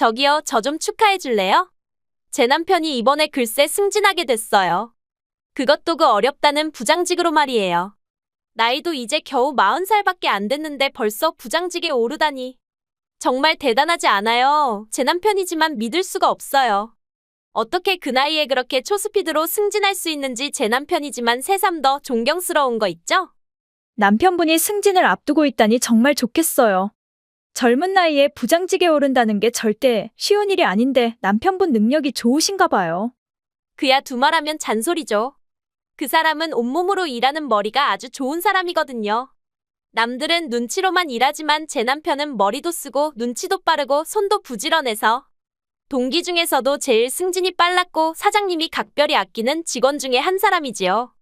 저기요, 저 좀 축하해 줄래요? 제 남편이 이번에 글쎄 승진하게 됐어요. 그것도 그 어렵다는 부장직으로 말이에요. 나이도 이제 겨우 40살밖에 안 됐는데 벌써 부장직에 오르다니. 정말 대단하지 않아요? 제 남편이지만 믿을 수가 없어요. 어떻게 그 나이에 그렇게 초스피드로 승진할 수 있는지 제 남편이지만 새삼 더 존경스러운 거 있죠? 남편분이 승진을 앞두고 있다니 정말 좋겠어요. 젊은 나이에 부장직에 오른다는 게 절대 쉬운 일이 아닌데 남편분 능력이 좋으신가 봐요. 그야 두말하면 잔소리죠. 그 사람은 온몸으로 일하는 머리가 아주 좋은 사람이거든요. 남들은 눈치로만 일하지만 제 남편은 머리도 쓰고 눈치도 빠르고 손도 부지런해서 동기 중에서도 제일 승진이 빨랐고 사장님이 각별히 아끼는 직원 중에 한 사람이지요.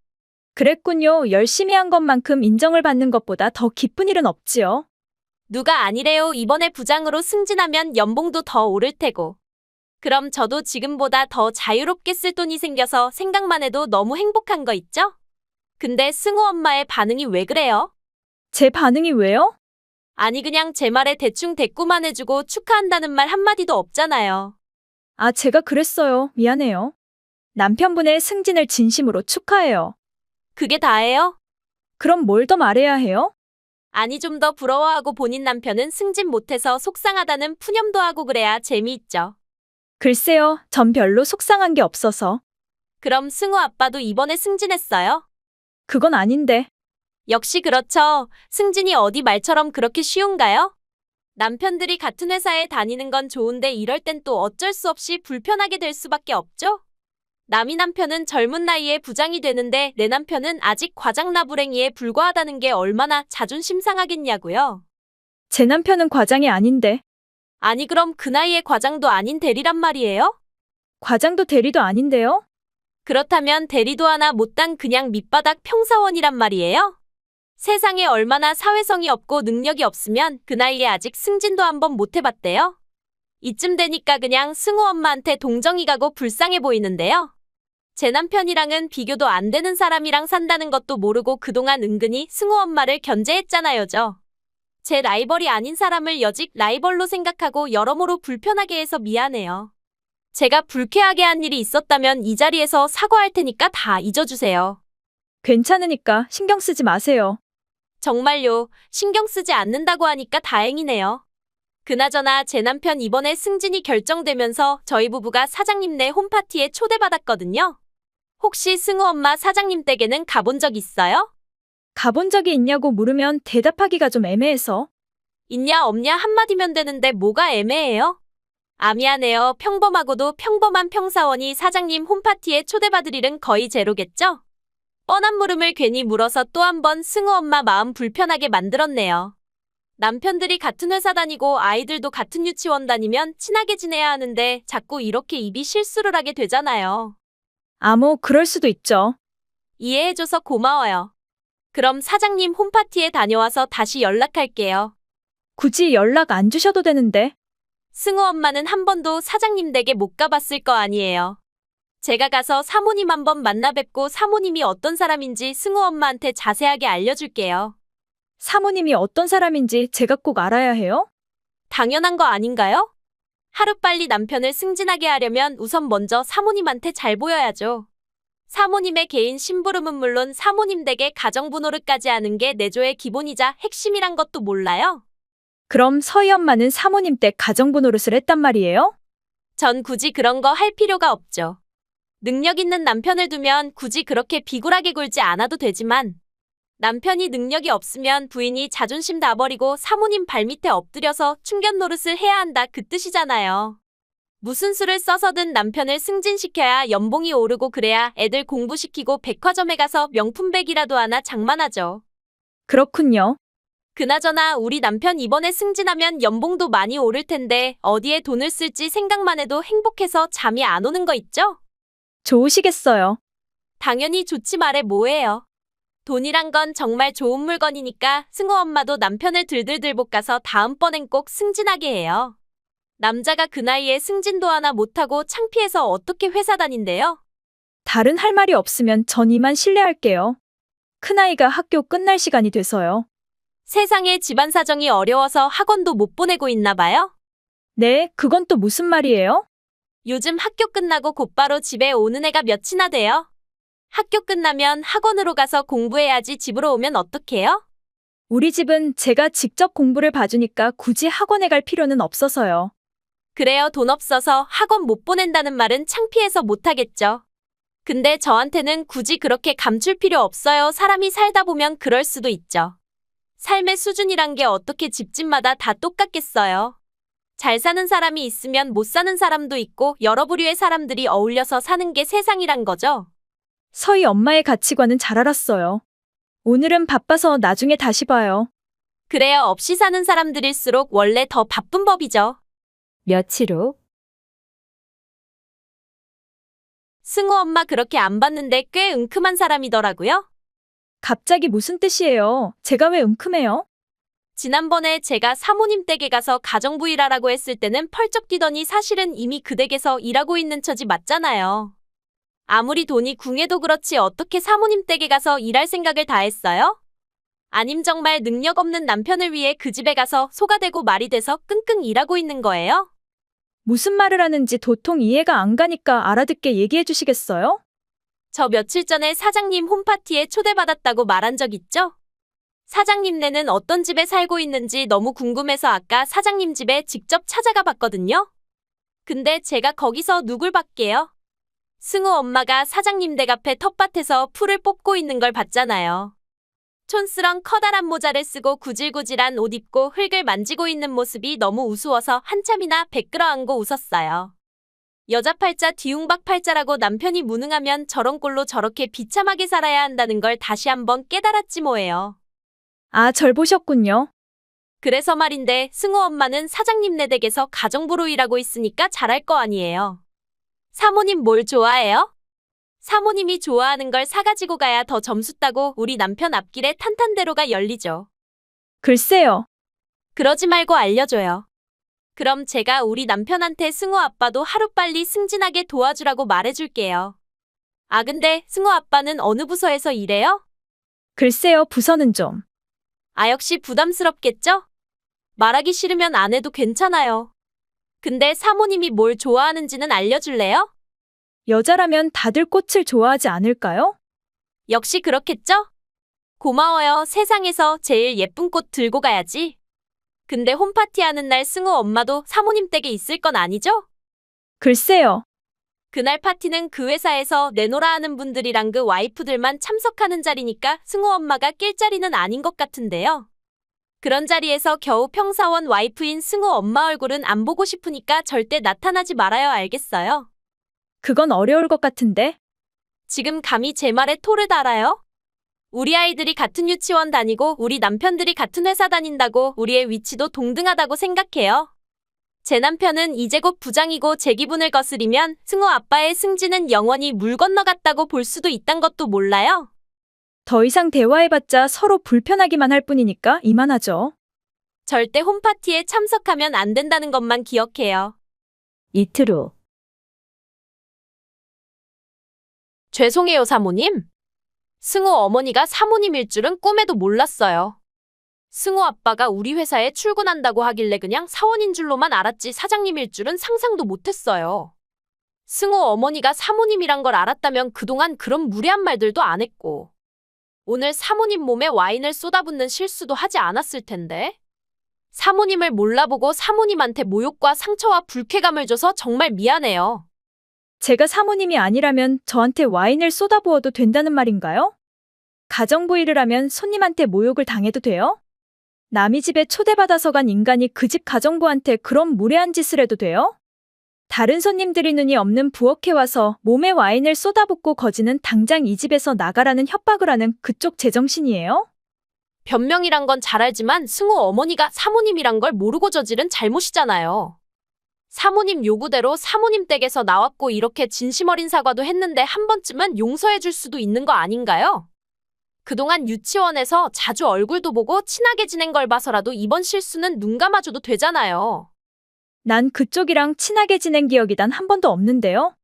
그랬군요. 열심히 한 것만큼 인정을 받는 것보다 더 기쁜 일은 없지요. 누가 아니래요. 이번에 부장으로 승진하면 연봉도 더 오를 테고. 그럼 저도 지금보다 더 자유롭게 쓸 돈이 생겨서 생각만 해도 너무 행복한 거 있죠? 근데 승우 엄마의 반응이 왜 그래요? 제 반응이 왜요? 아니 그냥 제 말에 대충 대꾸만 해주고 축하한다는 말 한마디도 없잖아요. 아, 제가 그랬어요. 미안해요. 남편분의 승진을 진심으로 축하해요. 그게 다예요? 그럼 뭘 더 말해야 해요? 아니 좀 더 부러워하고 본인 남편은 승진 못해서 속상하다는 푸념도 하고 그래야 재미있죠. 글쎄요, 전 별로 속상한 게 없어서. 그럼 승우 아빠도 이번에 승진했어요? 그건 아닌데. 역시 그렇죠. 승진이 어디 말처럼 그렇게 쉬운가요? 남편들이 같은 회사에 다니는 건 좋은데 이럴 땐 또 어쩔 수 없이 불편하게 될 수밖에 없죠? 남이 남편은 젊은 나이에 부장이 되는데 내 남편은 아직 과장나부랭이에 불과하다는 게 얼마나 자존심 상하겠냐고요. 제 남편은 과장이 아닌데. 아니 그럼 그 나이에 과장도 아닌 대리란 말이에요? 과장도 대리도 아닌데요? 그렇다면 대리도 하나 못단 그냥 밑바닥 평사원이란 말이에요? 세상에 얼마나 사회성이 없고 능력이 없으면 그 나이에 아직 승진도 한번 못 해봤대요? 이쯤 되니까 그냥 승우 엄마한테 동정이 가고 불쌍해 보이는데요. 제 남편이랑은 비교도 안 되는 사람이랑 산다는 것도 모르고 그동안 은근히 승우 엄마를 견제했잖아요, 제 라이벌이 아닌 사람을 여직 라이벌로 생각하고 여러모로 불편하게 해서 미안해요. 제가 불쾌하게 한 일이 있었다면 이 자리에서 사과할 테니까 다 잊어주세요. 괜찮으니까 신경 쓰지 마세요. 정말요, 신경 쓰지 않는다고 하니까 다행이네요. 그나저나 제 남편 이번에 승진이 결정되면서 저희 부부가 사장님네 홈파티에 초대받았거든요. 혹시 승우 엄마 사장님 댁에는 가본 적 있어요? 가본 적이 있냐고 물으면 대답하기가 좀 애매해서. 있냐 없냐 한마디면 되는데 뭐가 애매해요? 아 미안해요. 평범하고도 평범한 평사원이 사장님 홈파티에 초대받을 일은 거의 제로겠죠? 뻔한 물음을 괜히 물어서 또 한 번 승우 엄마 마음 불편하게 만들었네요. 남편들이 같은 회사 다니고 아이들도 같은 유치원 다니면 친하게 지내야 하는데 자꾸 이렇게 입이 실수를 하게 되잖아요. 뭐 그럴 수도 있죠. 이해해줘서 고마워요. 그럼 사장님 홈파티에 다녀와서 다시 연락할게요. 굳이 연락 안 주셔도 되는데. 승우 엄마는 한 번도 사장님 댁에 못 가봤을 거 아니에요. 제가 가서 사모님 한번 만나 뵙고 사모님이 어떤 사람인지 승우 엄마한테 자세하게 알려줄게요. 사모님이 어떤 사람인지 제가 꼭 알아야 해요? 당연한 거 아닌가요? 하루빨리 남편을 승진하게 하려면 우선 먼저 사모님한테 잘 보여야죠. 사모님의 개인 심부름은 물론 사모님 댁에 가정부 노릇까지 하는 게 내조의 기본이자 핵심이란 것도 몰라요? 그럼 서희 엄마는 사모님 댁 가정부 노릇을 했단 말이에요? 전 굳이 그런 거 할 필요가 없죠. 능력 있는 남편을 두면 굳이 그렇게 비굴하게 굴지 않아도 되지만 남편이 능력이 없으면 부인이 자존심 다 버리고 사모님 발밑에 엎드려서 충견 노릇을 해야 한다 그 뜻이잖아요. 무슨 수를 써서든 남편을 승진시켜야 연봉이 오르고 그래야 애들 공부시키고 백화점에 가서 명품백이라도 하나 장만하죠. 그렇군요. 그나저나 우리 남편 이번에 승진하면 연봉도 많이 오를 텐데 어디에 돈을 쓸지 생각만 해도 행복해서 잠이 안 오는 거 있죠? 좋으시겠어요. 당연히 좋지 말해 뭐예요. 돈이란 건 정말 좋은 물건이니까 승우 엄마도 남편을 들들들 볶아서 다음번엔 꼭 승진하게 해요. 남자가 그 나이에 승진도 하나 못하고 창피해서 어떻게 회사 다닌대요? 다른 할 말이 없으면 전 이만 실례할게요. 큰아이가 학교 끝날 시간이 돼서요. 세상에 집안 사정이 어려워서 학원도 못 보내고 있나 봐요? 네, 그건 또 무슨 말이에요? 요즘 학교 끝나고 곧바로 집에 오는 애가 몇이나 돼요? 학교 끝나면 학원으로 가서 공부해야지 집으로 오면 어떡해요? 우리 집은 제가 직접 공부를 봐주니까 굳이 학원에 갈 필요는 없어서요. 그래요, 돈 없어서 학원 못 보낸다는 말은 창피해서 못하겠죠. 근데 저한테는 굳이 그렇게 감출 필요 없어요. 사람이 살다 보면 그럴 수도 있죠. 삶의 수준이란 게 어떻게 집집마다 다 똑같겠어요. 잘 사는 사람이 있으면 못 사는 사람도 있고 여러 부류의 사람들이 어울려서 사는 게 세상이란 거죠. 서희 엄마의 가치관은 잘 알았어요. 오늘은 바빠서 나중에 다시 봐요. 그래야 없이 사는 사람들일수록 원래 더 바쁜 법이죠. 며칠 후. 승우 엄마 그렇게 안 봤는데 꽤 은큼한 사람이더라고요. 갑자기 무슨 뜻이에요? 제가 왜 은큼해요? 지난번에 제가 사모님 댁에 가서 가정부 일하라고 했을 때는 펄쩍 뛰더니 사실은 이미 그 댁에서 일하고 있는 처지 맞잖아요. 아무리 돈이 궁해도 그렇지 어떻게 사모님 댁에 가서 일할 생각을 다 했어요? 아님 정말 능력 없는 남편을 위해 그 집에 가서 소가 되고 말이 돼서 끙끙 일하고 있는 거예요? 무슨 말을 하는지 도통 이해가 안 가니까 알아듣게 얘기해 주시겠어요? 저 며칠 전에 사장님 홈파티에 초대받았다고 말한 적 있죠? 사장님네는 어떤 집에 살고 있는지 너무 궁금해서 아까 사장님 집에 직접 찾아가 봤거든요. 근데 제가 거기서 누굴 봤게요? 승우 엄마가 사장님 댁 앞에 텃밭에서 풀을 뽑고 있는 걸 봤잖아요. 촌스런 커다란 모자를 쓰고 구질구질한 옷 입고 흙을 만지고 있는 모습이 너무 우스워서 한참이나 베끌어 안고 웃었어요. 여자 팔자 뒤웅박 팔자라고 남편이 무능하면 저런 꼴로 저렇게 비참하게 살아야 한다는 걸 다시 한번 깨달았지 뭐예요. 아, 절 보셨군요. 그래서 말인데 승우 엄마는 사장님네 댁에서 가정부로 일하고 있으니까 잘할 거 아니에요. 사모님 뭘 좋아해요? 사모님이 좋아하는 걸 사가지고 가야 더 점수 따고 우리 남편 앞길에 탄탄대로가 열리죠. 글쎄요. 그러지 말고 알려줘요. 그럼 제가 우리 남편한테 승우 아빠도 하루빨리 승진하게 도와주라고 말해줄게요. 아 근데 승우 아빠는 어느 부서에서 일해요? 글쎄요, 부서는 좀. 아 역시 부담스럽겠죠? 말하기 싫으면 안 해도 괜찮아요. 근데 사모님이 뭘 좋아하는지는 알려줄래요? 여자라면 다들 꽃을 좋아하지 않을까요? 역시 그렇겠죠? 고마워요. 세상에서 제일 예쁜 꽃 들고 가야지. 근데 홈파티 하는 날 승우 엄마도 사모님 댁에 있을 건 아니죠? 글쎄요. 그날 파티는 그 회사에서 내노라 하는 분들이랑 그 와이프들만 참석하는 자리니까 승우 엄마가 낄 자리는 아닌 것 같은데요. 그런 자리에서 겨우 평사원 와이프인 승우 엄마 얼굴은 안 보고 싶으니까 절대 나타나지 말아요. 알겠어요? 그건 어려울 것 같은데. 지금 감히 제 말에 토를 달아요? 우리 아이들이 같은 유치원 다니고 우리 남편들이 같은 회사 다닌다고 우리의 위치도 동등하다고 생각해요. 제 남편은 이제 곧 부장이고 제 기분을 거스리면 승우 아빠의 승진은 영원히 물 건너갔다고 볼 수도 있단 것도 몰라요? 더 이상 대화해봤자 서로 불편하기만 할 뿐이니까 이만하죠. 절대 홈파티에 참석하면 안 된다는 것만 기억해요. 이틀 후. 죄송해요, 사모님. 승우 어머니가 사모님일 줄은 꿈에도 몰랐어요. 승우 아빠가 우리 회사에 출근한다고 하길래 그냥 사원인 줄로만 알았지 사장님일 줄은 상상도 못했어요. 승우 어머니가 사모님이란 걸 알았다면 그동안 그런 무례한 말들도 안 했고 오늘 사모님 몸에 와인을 쏟아붓는 실수도 하지 않았을 텐데. 사모님을 몰라보고 사모님한테 모욕과 상처와 불쾌감을 줘서 정말 미안해요. 제가 사모님이 아니라면 저한테 와인을 쏟아부어도 된다는 말인가요? 가정부 일을 하면 손님한테 모욕을 당해도 돼요? 남의 집에 초대받아서 간 인간이 그 집 가정부한테 그런 무례한 짓을 해도 돼요? 다른 손님들이 눈이 없는 부엌에 와서 몸에 와인을 쏟아붓고 거지는 당장 이 집에서 나가라는 협박을 하는 그쪽 제정신이에요? 변명이란 건 잘 알지만 승우 어머니가 사모님이란 걸 모르고 저지른 잘못이잖아요. 사모님 요구대로 사모님 댁에서 나왔고 이렇게 진심 어린 사과도 했는데 한 번쯤은 용서해 줄 수도 있는 거 아닌가요? 그동안 유치원에서 자주 얼굴도 보고 친하게 지낸 걸 봐서라도 이번 실수는 눈 감아줘도 되잖아요. 난 그쪽이랑 친하게 지낸 기억이 단 한 번도 없는데요.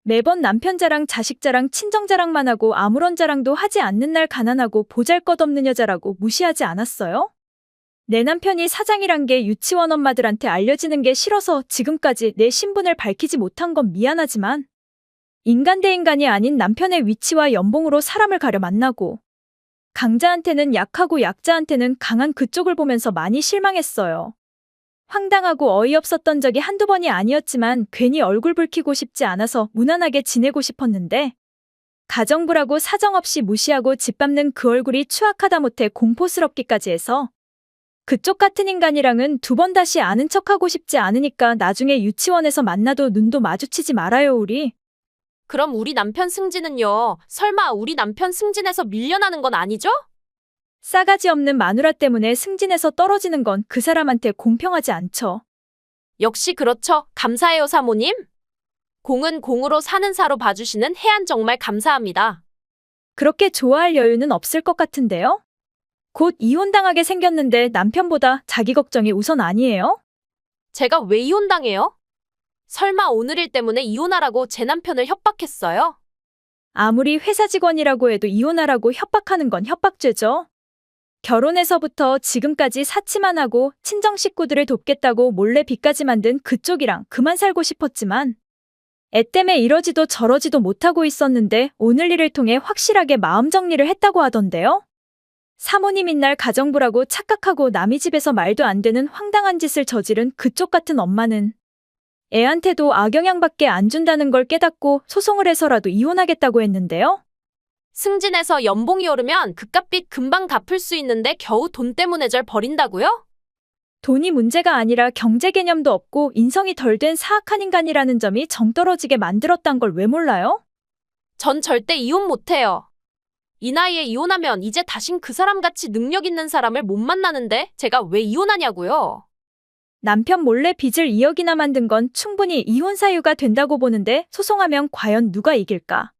매번 남편 자랑, 자식 자랑, 친정 자랑만 하고 아무런 자랑도 하지 않는 날 가난하고 보잘것없는 여자라고 무시하지 않았어요? 내 남편이 사장이란 게 유치원 엄마들한테 알려지는 게 싫어서 지금까지 내 신분을 밝히지 못한 건 미안하지만 인간 대 인간이 아닌 남편의 위치와 연봉으로 사람을 가려 만나고 강자한테는 약하고 약자한테는 강한 그쪽을 보면서 많이 실망했어요. 황당하고 어이없었던 적이 한두 번이 아니었지만 괜히 얼굴 붉히고 싶지 않아서 무난하게 지내고 싶었는데 가정부라고 사정없이 무시하고 짓밟는 그 얼굴이 추악하다 못해 공포스럽기까지 해서 그쪽 같은 인간이랑은 두 번 다시 아는 척하고 싶지 않으니까 나중에 유치원에서 만나도 눈도 마주치지 말아요, 우리. 그럼 우리 남편 승진은요? 설마 우리 남편 승진해서 밀려나는 건 아니죠? 싸가지 없는 마누라 때문에 승진해서 떨어지는 건 그 사람한테 공평하지 않죠. 역시 그렇죠. 감사해요, 사모님. 공은 공으로 사는 사로 봐주시는 해안 정말 감사합니다. 그렇게 좋아할 여유는 없을 것 같은데요? 곧 이혼당하게 생겼는데 남편보다 자기 걱정이 우선 아니에요? 제가 왜 이혼당해요? 설마 오늘 일 때문에 이혼하라고 제 남편을 협박했어요? 아무리 회사 직원이라고 해도 이혼하라고 협박하는 건 협박죄죠. 결혼해서부터 지금까지 사치만 하고 친정 식구들을 돕겠다고 몰래 빚까지 만든 그쪽이랑 그만 살고 싶었지만 애 때문에 이러지도 저러지도 못하고 있었는데 오늘 일을 통해 확실하게 마음 정리를 했다고 하던데요. 사모님인 날 가정부라고 착각하고 남의 집에서 말도 안 되는 황당한 짓을 저지른 그쪽 같은 엄마는 애한테도 악영향밖에 안 준다는 걸 깨닫고 소송을 해서라도 이혼하겠다고 했는데요. 승진해서 연봉이 오르면 그깟빚 금방 갚을 수 있는데 겨우 돈 때문에 절 버린다고요? 돈이 문제가 아니라 경제 개념도 없고 인성이 덜 된 사악한 인간이라는 점이 정떨어지게 만들었단 걸 왜 몰라요? 전 절대 이혼 못해요. 이 나이에 이혼하면 이제 다신 그 사람같이 능력 있는 사람을 못 만나는데 제가 왜 이혼하냐고요? 남편 몰래 빚을 2억이나 만든 건 충분히 이혼 사유가 된다고 보는데 소송하면 과연 누가 이길까?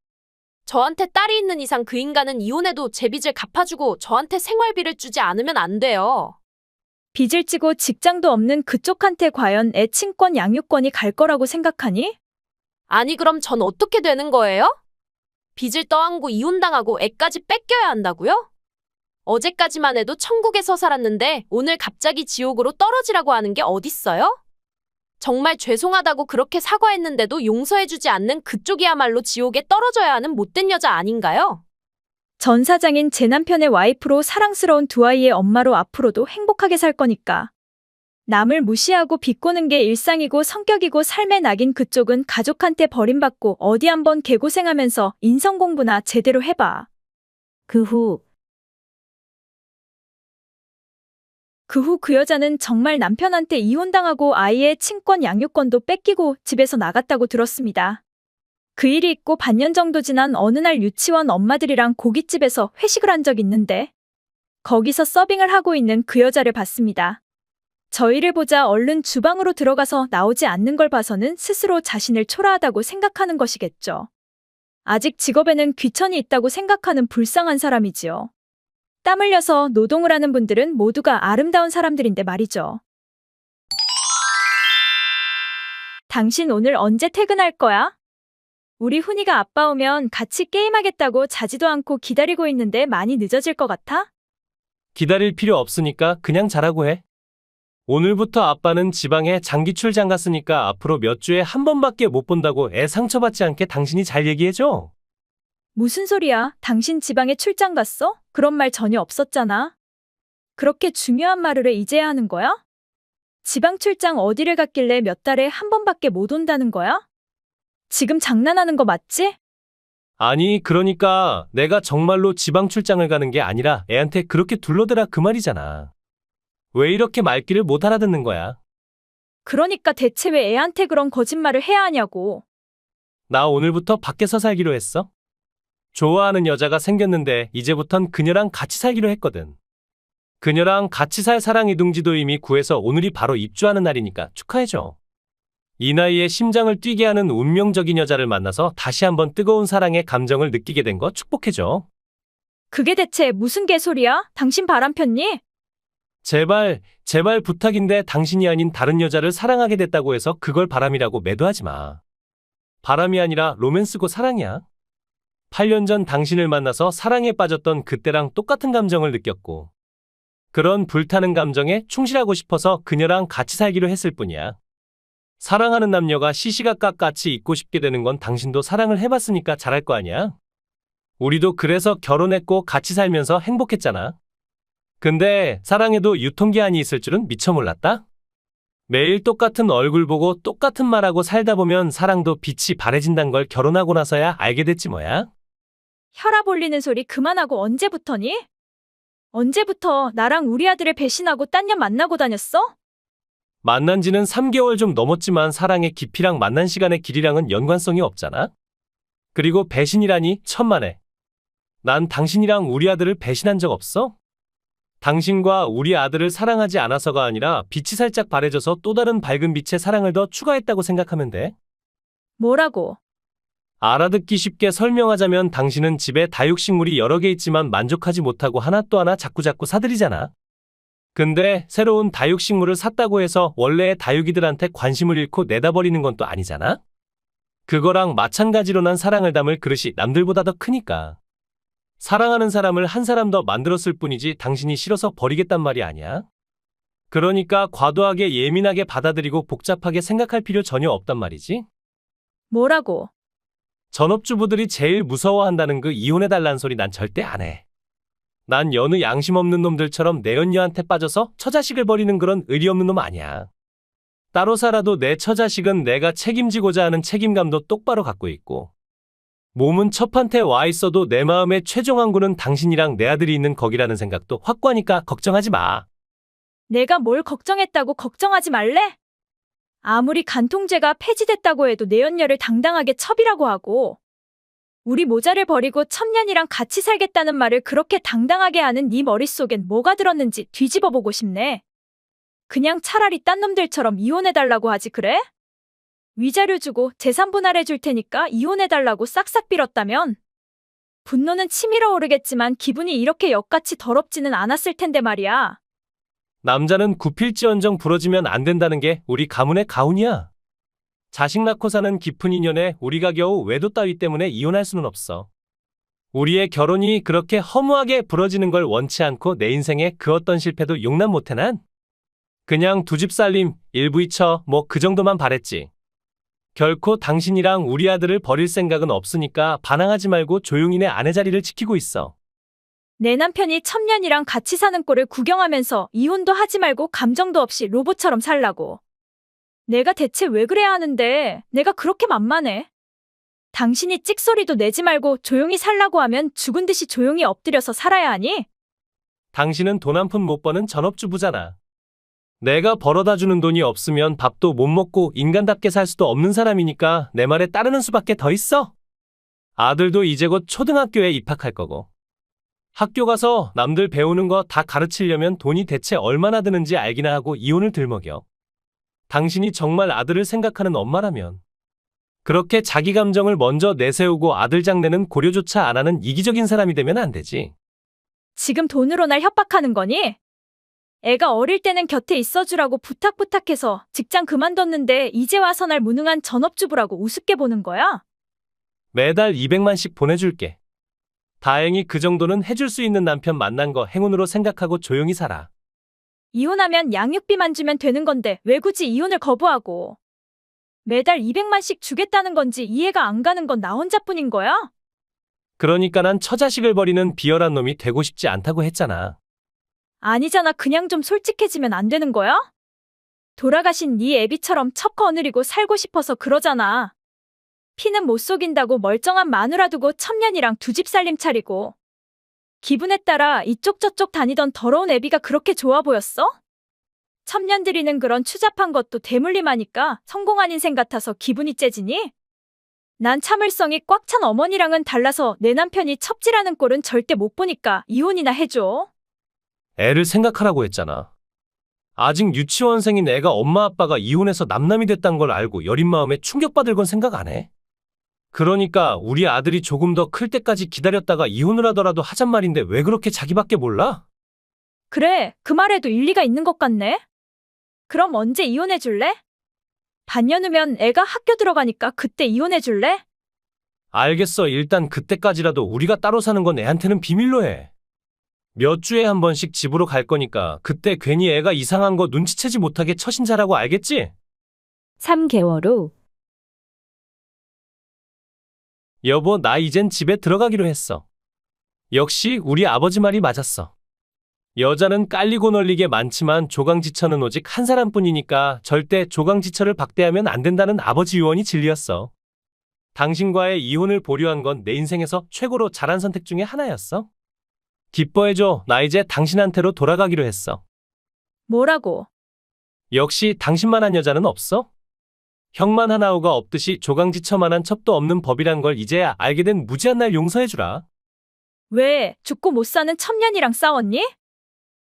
저한테 딸이 있는 이상 그 인간은 이혼해도 제 빚을 갚아주고 저한테 생활비를 주지 않으면 안 돼요. 빚을 지고 직장도 없는 그쪽한테 과연 애 친권 양육권이 갈 거라고 생각하니? 아니 그럼 전 어떻게 되는 거예요? 빚을 떠안고 이혼당하고 애까지 뺏겨야 한다고요? 어제까지만 해도 천국에서 살았는데 오늘 갑자기 지옥으로 떨어지라고 하는 게 어딨어요? 정말 죄송하다고 그렇게 사과했는데도 용서해주지 않는 그쪽이야말로 지옥에 떨어져야 하는 못된 여자 아닌가요? 전 사장인 제 남편의 와이프로 사랑스러운 두 아이의 엄마로 앞으로도 행복하게 살 거니까. 남을 무시하고 비꼬는 게 일상이고 성격이고 삶의 낙인 그쪽은 가족한테 버림받고 어디 한번 개고생하면서 인성 공부나 제대로 해봐. 그 후 그 여자는 정말 남편한테 이혼당하고 아이의 친권 양육권도 뺏기고 집에서 나갔다고 들었습니다. 그 일이 있고 반년 정도 지난 어느 날 유치원 엄마들이랑 고깃집에서 회식을 한 적 있는데 거기서 서빙을 하고 있는 그 여자를 봤습니다. 저희를 보자 얼른 주방으로 들어가서 나오지 않는 걸 봐서는 스스로 자신을 초라하다고 생각하는 것이겠죠. 아직 직업에는 귀천이 있다고 생각하는 불쌍한 사람이지요. 땀 흘려서 노동을 하는 분들은 모두가 아름다운 사람들인데 말이죠. 당신 오늘 언제 퇴근할 거야? 우리 훈이가 아빠 오면 같이 게임하겠다고 자지도 않고 기다리고 있는데 많이 늦어질 것 같아? 기다릴 필요 없으니까 그냥 자라고 해. 오늘부터 아빠는 지방에 장기 출장 갔으니까 앞으로 몇 주에 한 번밖에 못 본다고 애 상처받지 않게 당신이 잘 얘기해줘. 무슨 소리야? 당신 지방에 출장 갔어? 그런 말 전혀 없었잖아. 그렇게 중요한 말을 해 이제야 하는 거야? 지방 출장 어디를 갔길래 몇 달에 한 번밖에 못 온다는 거야? 지금 장난하는 거 맞지? 아니, 그러니까 내가 정말로 지방 출장을 가는 게 아니라 애한테 그렇게 둘러대라 그 말이잖아. 왜 이렇게 말귀를 못 알아듣는 거야? 그러니까 대체 왜 애한테 그런 거짓말을 해야 하냐고. 나 오늘부터 밖에서 살기로 했어. 좋아하는 여자가 생겼는데 이제부턴 그녀랑 같이 살기로 했거든. 그녀랑 같이 살 사랑 이둥지도 이미 구해서 오늘이 바로 입주하는 날이니까 축하해줘. 이 나이에 심장을 뛰게 하는 운명적인 여자를 만나서 다시 한번 뜨거운 사랑의 감정을 느끼게 된 거 축복해줘. 그게 대체 무슨 개소리야? 당신 바람 폈니? 제발 부탁인데 당신이 아닌 다른 여자를 사랑하게 됐다고 해서 그걸 바람이라고 매도하지 마. 바람이 아니라 로맨스고 사랑이야. 8년 전 당신을 만나서 사랑에 빠졌던 그때랑 똑같은 감정을 느꼈고 그런 불타는 감정에 충실하고 싶어서 그녀랑 같이 살기로 했을 뿐이야. 사랑하는 남녀가 시시각각 같이 있고 싶게 되는 건 당신도 사랑을 해봤으니까 잘할 거 아니야? 우리도 그래서 결혼했고 같이 살면서 행복했잖아. 근데 사랑에도 유통기한이 있을 줄은 미처 몰랐다? 매일 똑같은 얼굴 보고 똑같은 말하고 살다 보면 사랑도 빛이 바래진단 걸 결혼하고 나서야 알게 됐지 뭐야? 혈압 올리는 소리 그만하고 언제부터니? 언제부터 나랑 우리 아들을 배신하고 딴 년 만나고 다녔어? 만난 지는 3개월 좀 넘었지만 사랑의 깊이랑 만난 시간의 길이랑은 연관성이 없잖아? 그리고 배신이라니 천만에. 난 당신이랑 우리 아들을 배신한 적 없어? 당신과 우리 아들을 사랑하지 않아서가 아니라 빛이 살짝 바래져서 또 다른 밝은 빛의 사랑을 더 추가했다고 생각하면 돼. 뭐라고? 알아듣기 쉽게 설명하자면 당신은 집에 다육식물이 여러 개 있지만 만족하지 못하고 하나 또 하나 자꾸자꾸 사들이잖아. 근데 새로운 다육식물을 샀다고 해서 원래의 다육이들한테 관심을 잃고 내다버리는 건 또 아니잖아? 그거랑 마찬가지로 난 사랑을 담을 그릇이 남들보다 더 크니까. 사랑하는 사람을 한 사람 더 만들었을 뿐이지 당신이 싫어서 버리겠단 말이 아니야. 그러니까 과도하게 예민하게 받아들이고 복잡하게 생각할 필요 전혀 없단 말이지. 뭐라고? 전업주부들이 제일 무서워한다는 그 이혼해달란 소리 난 절대 안 해. 난 여느 양심 없는 놈들처럼 내 언니한테 빠져서 처자식을 버리는 그런 의리 없는 놈 아니야. 따로 살아도 내 처자식은 내가 책임지고자 하는 책임감도 똑바로 갖고 있고, 몸은 첩한테 와 있어도 내 마음의 최종 항구는 당신이랑 내 아들이 있는 거기라는 생각도 확고하니까 걱정하지 마. 내가 뭘 걱정했다고 걱정하지 말래? 아무리 간통죄가 폐지됐다고 해도 내 연녀를 당당하게 첩이라고 하고, 우리 모자를 버리고 첩년이랑 같이 살겠다는 말을 그렇게 당당하게 하는 네 머릿속엔 뭐가 들었는지 뒤집어 보고 싶네. 그냥 차라리 딴 놈들처럼 이혼해달라고 하지 그래? 위자료 주고 재산 분할해 줄 테니까 이혼해달라고 싹싹 빌었다면? 분노는 치밀어 오르겠지만 기분이 이렇게 역같이 더럽지는 않았을 텐데 말이야. 남자는 굽힐지언정 부러지면 안 된다는 게 우리 가문의 가훈이야. 자식 낳고 사는 깊은 인연에 우리가 겨우 외도 따위 때문에 이혼할 수는 없어. 우리의 결혼이 그렇게 허무하게 부러지는 걸 원치 않고 내 인생에 그 어떤 실패도 용납 못해 난. 그냥 두 집 살림, 일부이처 뭐 그 정도만 바랬지. 결코 당신이랑 우리 아들을 버릴 생각은 없으니까 반항하지 말고 조용히 내 아내 자리를 지키고 있어. 내 남편이 첩년이랑 같이 사는 꼴을 구경하면서 이혼도 하지 말고 감정도 없이 로봇처럼 살라고. 내가 대체 왜 그래야 하는데 내가 그렇게 만만해? 당신이 찍소리도 내지 말고 조용히 살라고 하면 죽은 듯이 조용히 엎드려서 살아야 하니? 당신은 돈 한 푼 못 버는 전업주부잖아. 내가 벌어다 주는 돈이 없으면 밥도 못 먹고 인간답게 살 수도 없는 사람이니까 내 말에 따르는 수밖에 더 있어. 아들도 이제 곧 초등학교에 입학할 거고. 학교 가서 남들 배우는 거 다 가르치려면 돈이 대체 얼마나 드는지 알기나 하고 이혼을 들먹여. 당신이 정말 아들을 생각하는 엄마라면 그렇게 자기 감정을 먼저 내세우고 아들 장래는 고려조차 안 하는 이기적인 사람이 되면 안 되지. 지금 돈으로 날 협박하는 거니? 애가 어릴 때는 곁에 있어주라고 부탁해서 직장 그만뒀는데 이제 와서 날 무능한 전업주부라고 우습게 보는 거야? 매달 200만씩 보내줄게. 다행히 그 정도는 해줄 수 있는 남편 만난 거 행운으로 생각하고 조용히 살아. 이혼하면 양육비만 주면 되는 건데 왜 굳이 이혼을 거부하고. 매달 200만씩 주겠다는 건지 이해가 안 가는 건 나 혼자뿐인 거야? 그러니까 난 처자식을 버리는 비열한 놈이 되고 싶지 않다고 했잖아. 아니잖아. 그냥 좀 솔직해지면 안 되는 거야? 돌아가신 네 애비처럼 척 거느리고 살고 싶어서 그러잖아. 피는 못 속인다고 멀쩡한 마누라 두고 첩년이랑 두 집 살림 차리고. 기분에 따라 이쪽 저쪽 다니던 더러운 애비가 그렇게 좋아 보였어? 첩년 들이는 그런 추잡한 것도 대물림하니까 성공한 인생 같아서 기분이 째지니? 난 참을성이 꽉 찬 어머니랑은 달라서 내 남편이 첩질하는 꼴은 절대 못 보니까 이혼이나 해줘. 애를 생각하라고 했잖아. 아직 유치원생인 애가 엄마 아빠가 이혼해서 남남이 됐단 걸 알고 여린 마음에 충격받을 건 생각 안 해? 그러니까 우리 아들이 조금 더 클 때까지 기다렸다가 이혼을 하더라도 하잔 말인데 왜 그렇게 자기밖에 몰라? 그래, 그 말에도 일리가 있는 것 같네. 그럼 언제 이혼해 줄래? 반년 후면 애가 학교 들어가니까 그때 이혼해 줄래? 알겠어. 일단 그때까지라도 우리가 따로 사는 건 애한테는 비밀로 해. 몇 주에 한 번씩 집으로 갈 거니까 그때 괜히 애가 이상한 거 눈치채지 못하게 처신자라고 알겠지? 3개월 후. 여보, 나 이젠 집에 들어가기로 했어. 역시 우리 아버지 말이 맞았어. 여자는 깔리고 널리게 많지만 조강지처는 오직 한 사람뿐이니까 절대 조강지처를 박대하면 안 된다는 아버지 유언이 진리였어. 당신과의 이혼을 보류한 건 내 인생에서 최고로 잘한 선택 중에 하나였어. 기뻐해줘. 나 이제 당신한테로 돌아가기로 했어. 뭐라고? 역시 당신만한 여자는 없어? 형만 하나오가 없듯이 조강지처만한 첩도 없는 법이란 걸 이제야 알게 된 무지한 날 용서해주라. 왜 죽고 못 사는 첩년이랑 싸웠니?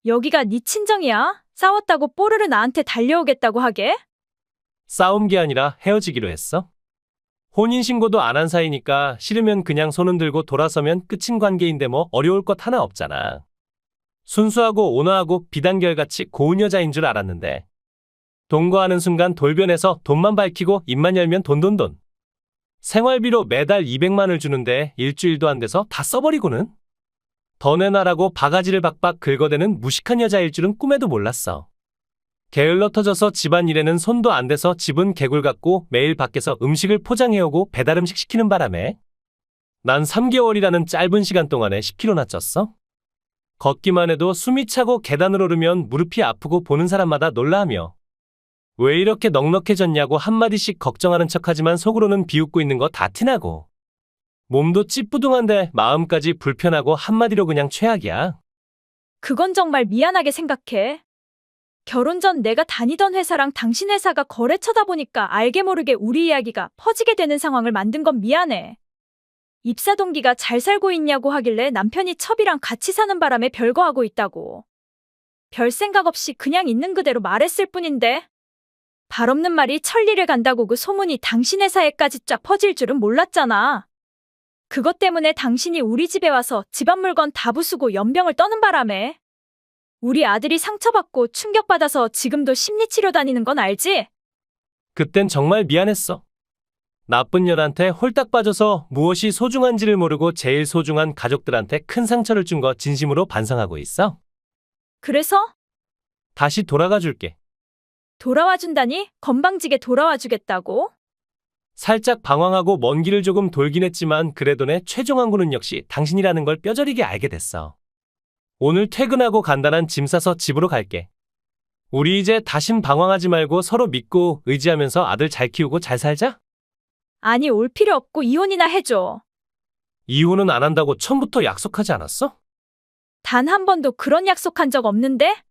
여기가 네 친정이야? 싸웠다고 뽀르르 나한테 달려오겠다고 하게? 싸운 게 아니라 헤어지기로 했어. 혼인신고도 안 한 사이니까 싫으면 그냥 손은 들고 돌아서면 끝인 관계인데 뭐 어려울 것 하나 없잖아. 순수하고 온화하고 비단결같이 고운 여자인 줄 알았는데 동거하는 순간 돌변해서 돈만 밝히고 입만 열면 돈. 생활비로 매달 200만을 주는데 일주일도 안 돼서 다 써버리고는. 더 내놔라고 바가지를 박박 긁어대는 무식한 여자일 줄은 꿈에도 몰랐어. 게을러 터져서 집안일에는 손도 안 대서 집은 개굴 같고 매일 밖에서 음식을 포장해오고 배달음식 시키는 바람에 난 3개월이라는 짧은 시간 동안에 10kg나 쪘어. 걷기만 해도 숨이 차고 계단을 오르면 무릎이 아프고 보는 사람마다 놀라하며 왜 이렇게 넉넉해졌냐고 한마디씩 걱정하는 척하지만 속으로는 비웃고 있는 거 다 티나고 몸도 찌뿌둥한데 마음까지 불편하고 한마디로 그냥 최악이야. 그건 정말 미안하게 생각해. 결혼 전 내가 다니던 회사랑 당신 회사가 거래처다 보니까 알게 모르게 우리 이야기가 퍼지게 되는 상황을 만든 건 미안해. 입사 동기가 잘 살고 있냐고 하길래 남편이 첩이랑 같이 사는 바람에 별거 하고 있다고. 별 생각 없이 그냥 있는 그대로 말했을 뿐인데. 발 없는 말이 천리를 간다고 그 소문이 당신 회사에까지 쫙 퍼질 줄은 몰랐잖아. 그것 때문에 당신이 우리 집에 와서 집안 물건 다 부수고 연병을 떠는 바람에 우리 아들이 상처받고 충격받아서 지금도 심리치료 다니는 건 알지? 그땐 정말 미안했어. 나쁜 년한테 홀딱 빠져서 무엇이 소중한지를 모르고 제일 소중한 가족들한테 큰 상처를 준 거 진심으로 반성하고 있어. 그래서? 다시 돌아가 줄게. 돌아와 준다니? 건방지게 돌아와 주겠다고? 살짝 방황하고 먼 길을 조금 돌긴 했지만 그래도 내 최종 항구는 역시 당신이라는 걸 뼈저리게 알게 됐어. 오늘 퇴근하고 간단한 짐 싸서 집으로 갈게. 우리 이제 다신 방황하지 말고 서로 믿고 의지하면서 아들 잘 키우고 잘 살자? 아니, 올 필요 없고 이혼이나 해줘. 이혼은 안 한다고 처음부터 약속하지 않았어? 단 한 번도 그런 약속한 적 없는데?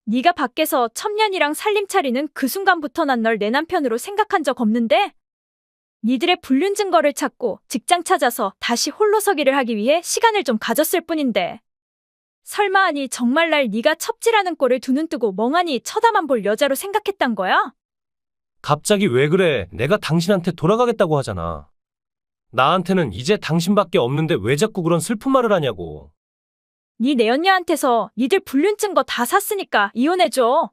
네가 밖에서 첩년이랑 살림 차리는 그 순간부터 난 널 내 남편으로 생각한 적 없는데? 니들의 불륜 증거를 찾고 직장 찾아서 다시 홀로 서기를 하기 위해 시간을 좀 가졌을 뿐인데. 설마 아니 정말 날 네가 첩지라는 꼴을 두 눈 뜨고 멍하니 쳐다만 볼 여자로 생각했단 거야? 갑자기 왜 그래? 내가 당신한테 돌아가겠다고 하잖아. 나한테는 이제 당신밖에 없는데 왜 자꾸 그런 슬픈 말을 하냐고. 네 내연녀한테서 니들 불륜 증거 다 샀으니까 이혼해줘.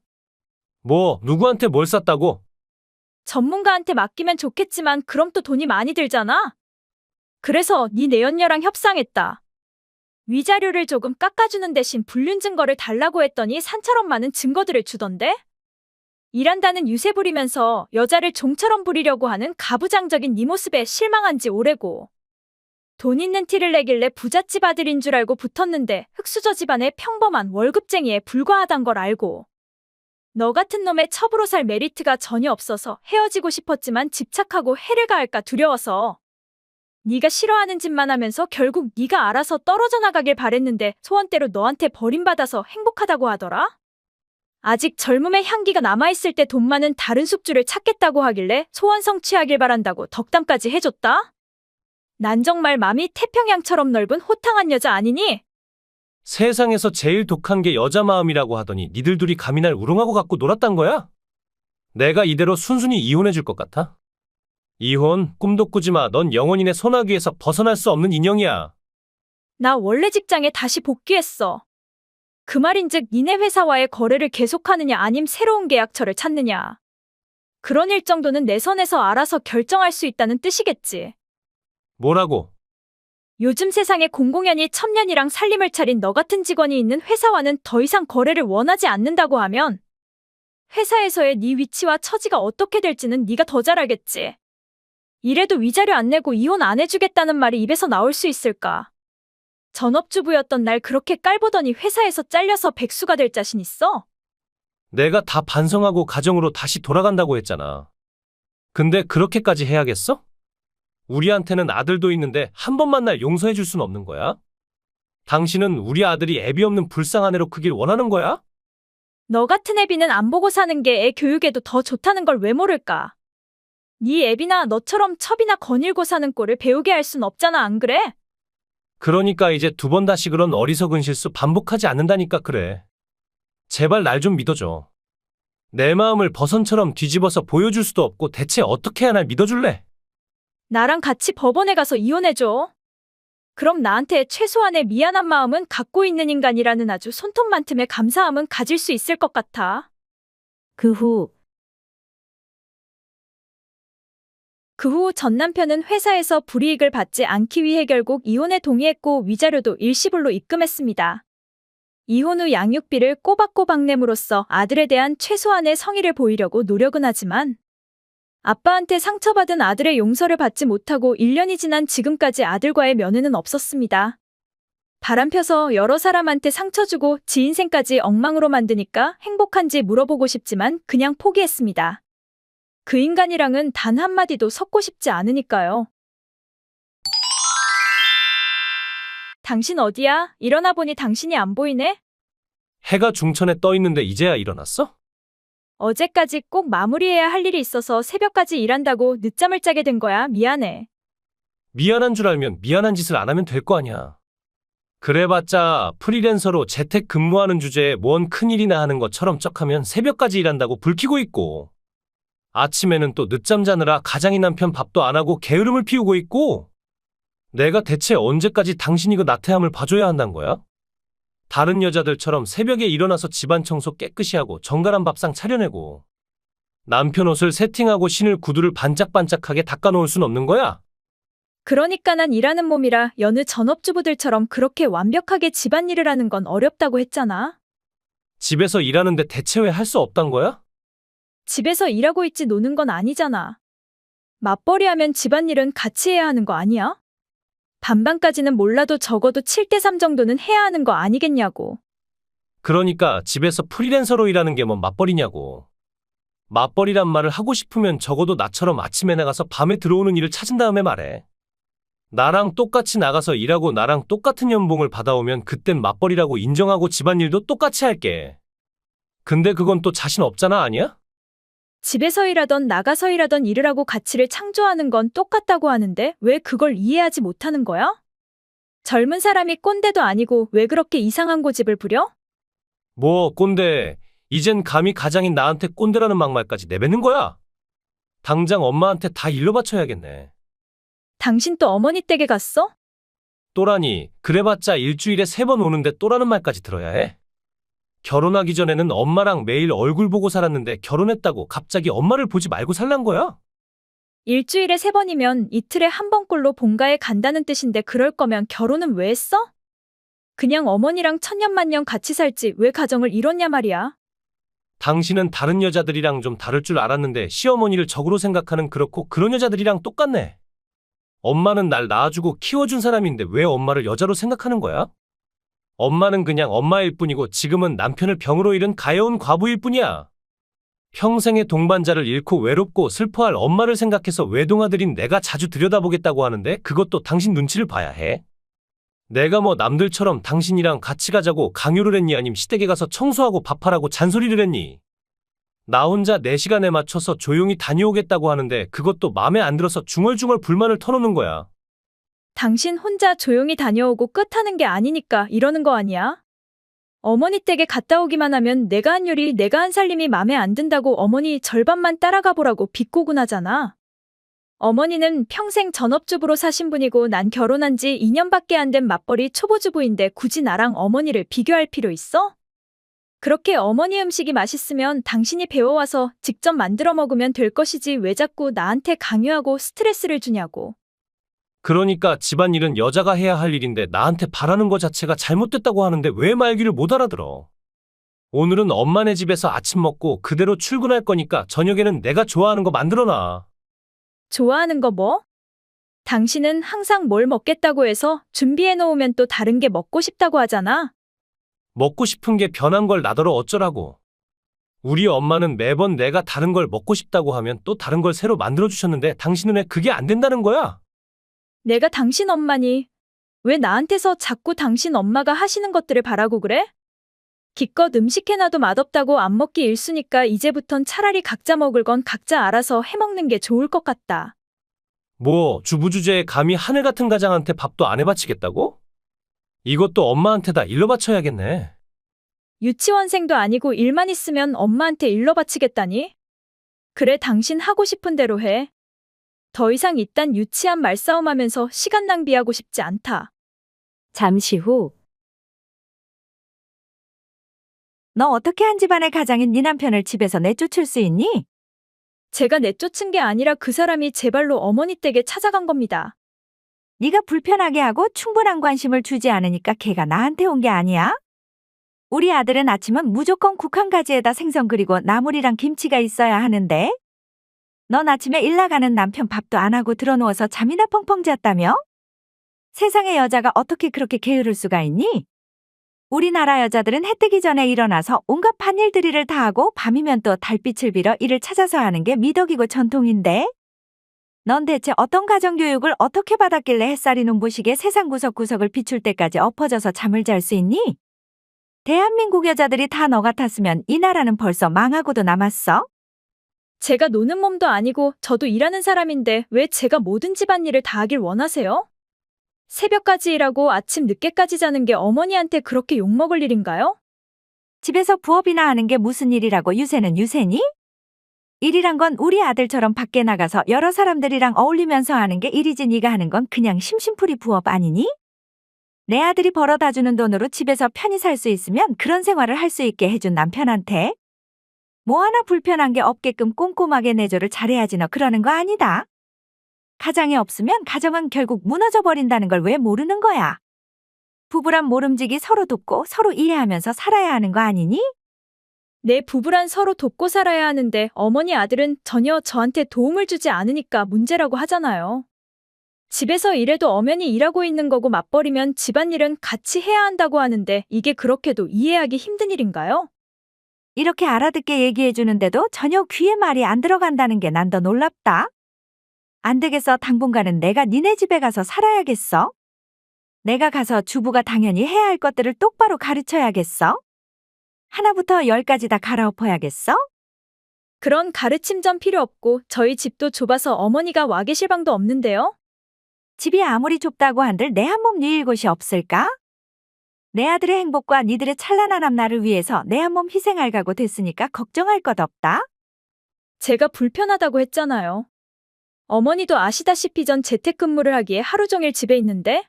뭐 누구한테 뭘 쌌다고? 전문가한테 맡기면 좋겠지만 그럼 또 돈이 많이 들잖아. 그래서 네 내연녀랑 협상했다. 위자료를 조금 깎아주는 대신 불륜 증거를 달라고 했더니 산처럼 많은 증거들을 주던데? 일한다는 유세 부리면서 여자를 종처럼 부리려고 하는 가부장적인 네 모습에 실망한 지 오래고. 돈 있는 티를 내길래 부잣집 아들인 줄 알고 붙었는데 흙수저 집안의 평범한 월급쟁이에 불과하단 걸 알고. 너 같은 놈의 첩으로 살 메리트가 전혀 없어서 헤어지고 싶었지만 집착하고 해를 가할까 두려워서. 네가 싫어하는 짓만 하면서 결국 네가 알아서 떨어져 나가길 바랬는데 소원대로 너한테 버림받아서 행복하다고 하더라? 아직 젊음의 향기가 남아있을 때 돈 많은 다른 숙주를 찾겠다고 하길래 소원 성취하길 바란다고 덕담까지 해줬다? 난 정말 맘이 태평양처럼 넓은 호탕한 여자 아니니? 세상에서 제일 독한 게 여자 마음이라고 하더니 니들 둘이 감히 날 우롱하고 갖고 놀았단 거야? 내가 이대로 순순히 이혼해 줄 것 같아? 이혼, 꿈도 꾸지 마. 넌 영원히 내 소나귀에서 벗어날 수 없는 인형이야. 나 원래 직장에 다시 복귀했어. 그 말인즉 니네 회사와의 거래를 계속하느냐 아님 새로운 계약처를 찾느냐. 그런 일 정도는 내 선에서 알아서 결정할 수 있다는 뜻이겠지. 뭐라고? 요즘 세상에 공공연히 천년이랑 살림을 차린 너 같은 직원이 있는 회사와는 더 이상 거래를 원하지 않는다고 하면 회사에서의 네 위치와 처지가 어떻게 될지는 네가 더 잘 알겠지. 이래도 위자료 안 내고 이혼 안 해주겠다는 말이 입에서 나올 수 있을까? 전업주부였던 날 그렇게 깔보더니 회사에서 잘려서 백수가 될 자신 있어? 내가 다 반성하고 가정으로 다시 돌아간다고 했잖아. 근데 그렇게까지 해야겠어? 우리한테는 아들도 있는데 한 번만 날 용서해 줄 순 없는 거야? 당신은 우리 아들이 애비 없는 불쌍한 애로 크길 원하는 거야? 너 같은 애비는 안 보고 사는 게 애 교육에도 더 좋다는 걸 왜 모를까? 네 애비나 너처럼 첩이나 거닐고 사는 꼴을 배우게 할 순 없잖아, 안 그래? 그러니까 이제 두 번 다시 그런 어리석은 실수 반복하지 않는다니까 그래. 제발 날 좀 믿어줘. 내 마음을 버선처럼 뒤집어서 보여줄 수도 없고 대체 어떻게 해야 날 믿어줄래? 나랑 같이 법원에 가서 이혼해줘. 그럼 나한테 최소한의 미안한 마음은 갖고 있는 인간이라는 아주 손톱만큼의 감사함은 가질 수 있을 것 같아. 그 후 전 남편은 회사에서 불이익을 받지 않기 위해 결국 이혼에 동의했고 위자료도 일시불로 입금했습니다. 이혼 후 양육비를 꼬박꼬박 내므로써 아들에 대한 최소한의 성의를 보이려고 노력은 하지만 아빠한테 상처받은 아들의 용서를 받지 못하고 1년이 지난 지금까지 아들과의 면회는 없었습니다. 바람 펴서 여러 사람한테 상처 주고 지 인생까지 엉망으로 만드니까 행복한지 물어보고 싶지만 그냥 포기했습니다. 그 인간이랑은 단 한마디도 섞고 싶지 않으니까요. 당신 어디야? 일어나 보니 당신이 안 보이네? 해가 중천에 떠 있는데 이제야 일어났어? 어제까지 꼭 마무리해야 할 일이 있어서 새벽까지 일한다고 늦잠을 자게 된 거야. 미안해. 미안한 줄 알면 미안한 짓을 안 하면 될 거 아니야. 그래봤자 프리랜서로 재택 근무하는 주제에 뭔 큰일이나 하는 것처럼 쩍하면 새벽까지 일한다고 불키고 있고 아침에는 또 늦잠 자느라 가장이 남편 밥도 안 하고 게으름을 피우고 있고 내가 대체 언제까지 당신 이거 나태함을 봐줘야 한단 거야? 다른 여자들처럼 새벽에 일어나서 집안 청소 깨끗이 하고 정갈한 밥상 차려내고 남편 옷을 세팅하고 신을 구두를 반짝반짝하게 닦아놓을 순 없는 거야? 그러니까 난 일하는 몸이라 여느 전업주부들처럼 그렇게 완벽하게 집안일을 하는 건 어렵다고 했잖아. 집에서 일하는데 대체 왜 할 수 없단 거야? 집에서 일하고 있지 노는 건 아니잖아. 맞벌이 하면 집안일은 같이 해야 하는 거 아니야? 반반까지는 몰라도 적어도 7대3 정도는 해야 하는 거 아니겠냐고. 그러니까 집에서 프리랜서로 일하는 게 뭔 맞벌이냐고. 맞벌이란 말을 하고 싶으면 적어도 나처럼 아침에 나가서 밤에 들어오는 일을 찾은 다음에 말해. 나랑 똑같이 나가서 일하고 나랑 똑같은 연봉을 받아오면 그땐 맞벌이라고 인정하고 집안일도 똑같이 할게. 근데 그건 또 자신 없잖아, 아니야? 집에서 일하던 나가서 일하던 일을 하고 가치를 창조하는 건 똑같다고 하는데 왜 그걸 이해하지 못하는 거야? 젊은 사람이 꼰대도 아니고 왜 그렇게 이상한 고집을 부려? 뭐 꼰대, 이젠 감히 가장인 나한테 꼰대라는 막말까지 내뱉는 거야? 당장 엄마한테 다 일러 바쳐야겠네. 당신 또 어머니 댁에 갔어? 또라니, 그래봤자 일주일에 3번 오는데 또라는 말까지 들어야 해? 결혼하기 전에는 엄마랑 매일 얼굴 보고 살았는데 결혼했다고 갑자기 엄마를 보지 말고 살란 거야? 일주일에 3번이면 이틀에 한 번꼴로 본가에 간다는 뜻인데 그럴 거면 결혼은 왜 했어? 그냥 어머니랑 천년만년 같이 살지 왜 가정을 이뤘냐 말이야. 당신은 다른 여자들이랑 좀 다를 줄 알았는데 시어머니를 적으로 생각하는 그렇고 그런 여자들이랑 똑같네. 엄마는 날 낳아주고 키워준 사람인데 왜 엄마를 여자로 생각하는 거야? 엄마는 그냥 엄마일 뿐이고 지금은 남편을 병으로 잃은 가여운 과부일 뿐이야. 평생의 동반자를 잃고 외롭고 슬퍼할 엄마를 생각해서 외동아들인 내가 자주 들여다보겠다고 하는데 그것도 당신 눈치를 봐야 해. 내가 뭐 남들처럼 당신이랑 같이 가자고 강요를 했니 아님 시댁에 가서 청소하고 밥하라고 잔소리를 했니? 나 혼자 4시간에 맞춰서 조용히 다녀오겠다고 하는데 그것도 마음에 안 들어서 중얼중얼 불만을 터놓는 거야. 당신 혼자 조용히 다녀오고 끝하는 게 아니니까 이러는 거 아니야? 어머니 댁에 갔다 오기만 하면 내가 한 요리, 내가 한 살림이 맘에 안 든다고 어머니 절반만 따라가 보라고 비꼬곤하잖아. 어머니는 평생 전업주부로 사신 분이고 난 결혼한 지 2년밖에 안 된 맞벌이 초보주부인데 굳이 나랑 어머니를 비교할 필요 있어? 그렇게 어머니 음식이 맛있으면 당신이 배워와서 직접 만들어 먹으면 될 것이지 왜 자꾸 나한테 강요하고 스트레스를 주냐고. 그러니까 집안일은 여자가 해야 할 일인데 나한테 바라는 거 자체가 잘못됐다고 하는데 왜 말귀를 못 알아들어? 오늘은 엄마네 집에서 아침 먹고 그대로 출근할 거니까 저녁에는 내가 좋아하는 거 만들어놔. 좋아하는 거 뭐? 당신은 항상 뭘 먹겠다고 해서 준비해 놓으면 또 다른 게 먹고 싶다고 하잖아. 먹고 싶은 게 변한 걸 나더러 어쩌라고. 우리 엄마는 매번 내가 다른 걸 먹고 싶다고 하면 또 다른 걸 새로 만들어 주셨는데 당신은 왜 그게 안 된다는 거야? 내가 당신 엄마니 왜 나한테서 자꾸 당신 엄마가 하시는 것들을 바라고 그래? 기껏 음식 해놔도 맛없다고 안 먹기 일쑤니까 이제부턴 차라리 각자 먹을 건 각자 알아서 해먹는 게 좋을 것 같다. 뭐 주부주제에 감히 하늘 같은 가장한테 밥도 안 해바치겠다고? 이것도 엄마한테 다 일러 바쳐야겠네. 유치원생도 아니고 일만 있으면 엄마한테 일러 바치겠다니? 그래, 당신 하고 싶은 대로 해. 더 이상 이딴 유치한 말싸움하면서 시간 낭비하고 싶지 않다. 잠시 후. 너 어떻게 한 집안의 가장인 네 남편을 집에서 내쫓을 수 있니? 제가 내쫓은 게 아니라 그 사람이 제 발로 어머니 댁에 찾아간 겁니다. 네가 불편하게 하고 충분한 관심을 주지 않으니까 걔가 나한테 온 게 아니야? 우리 아들은 아침은 무조건 국한 가지에다 생선 그리고 나물이랑 김치가 있어야 하는데 넌 아침에 일 나가는 남편 밥도 안 하고 들어누워서 잠이나 펑펑 잤다며? 세상의 여자가 어떻게 그렇게 게으를 수가 있니? 우리나라 여자들은 해 뜨기 전에 일어나서 온갖 밭일들이를 다 하고 밤이면 또 달빛을 빌어 일을 찾아서 하는 게 미덕이고 전통인데? 넌 대체 어떤 가정교육을 어떻게 받았길래 햇살이 눈부시게 세상 구석구석을 비출 때까지 엎어져서 잠을 잘 수 있니? 대한민국 여자들이 다 너 같았으면 이 나라는 벌써 망하고도 남았어? 제가 노는 몸도 아니고 저도 일하는 사람인데 왜 제가 모든 집안일을 다 하길 원하세요? 새벽까지 일하고 아침 늦게까지 자는 게 어머니한테 그렇게 욕먹을 일인가요? 집에서 부업이나 하는 게 무슨 일이라고 유세는 유세니? 일이란 건 우리 아들처럼 밖에 나가서 여러 사람들이랑 어울리면서 하는 게 일이지 네가 하는 건 그냥 심심풀이 부업 아니니? 내 아들이 벌어다 주는 돈으로 집에서 편히 살 수 있으면 그런 생활을 할 수 있게 해준 남편한테 뭐 하나 불편한 게 없게끔 꼼꼼하게 내조를 잘해야지 너 그러는 거 아니다. 가장이 없으면 가정은 결국 무너져 버린다는 걸 왜 모르는 거야? 부부란 모름지기 서로 돕고 서로 이해하면서 살아야 하는 거 아니니? 내 부부란 서로 돕고 살아야 하는데 어머니 아들은 전혀 저한테 도움을 주지 않으니까 문제라고 하잖아요. 집에서 일해도 엄연히 일하고 있는 거고 맞벌이면 집안일은 같이 해야 한다고 하는데 이게 그렇게도 이해하기 힘든 일인가요? 이렇게 알아듣게 얘기해주는데도 전혀 귀에 말이 안 들어간다는 게 난 더 놀랍다. 안 되겠어. 당분간은 내가 니네 집에 가서 살아야겠어. 내가 가서 주부가 당연히 해야 할 것들을 똑바로 가르쳐야겠어. 하나부터 10까지 다 갈아엎어야겠어? 그런 가르침 전 필요 없고 저희 집도 좁아서 어머니가 와 계실 방도 없는데요. 집이 아무리 좁다고 한들 내 한 몸 누일 곳이 없을까? 내 아들의 행복과 니들의 찬란한 앞날을 위해서 내 한 몸 희생할 각오 됐으니까 걱정할 것 없다. 제가 불편하다고 했잖아요. 어머니도 아시다시피 전 재택근무를 하기에 하루 종일 집에 있는데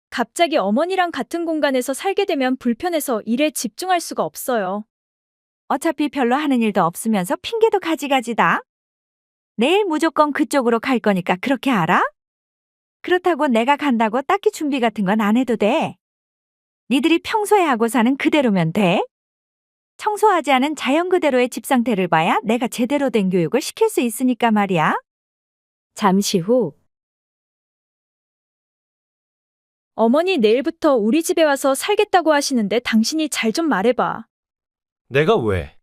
갑자기 어머니랑 같은 공간에서 살게 되면 불편해서 일에 집중할 수가 없어요. 어차피 별로 하는 일도 없으면서 핑계도 가지가지다. 내일 무조건 그쪽으로 갈 거니까 그렇게 알아? 그렇다고 내가 간다고 딱히 준비 같은 건 안 해도 돼. 니들이 평소에 하고 사는 그대로면 돼. 청소하지 않은 자연 그대로의 집 상태를 봐야 내가 제대로 된 교육을 시킬 수 있으니까 말이야. 잠시 후. 어머니 내일부터 우리 집에 와서 살겠다고 하시는데 당신이 잘 좀 말해봐. 내가 왜?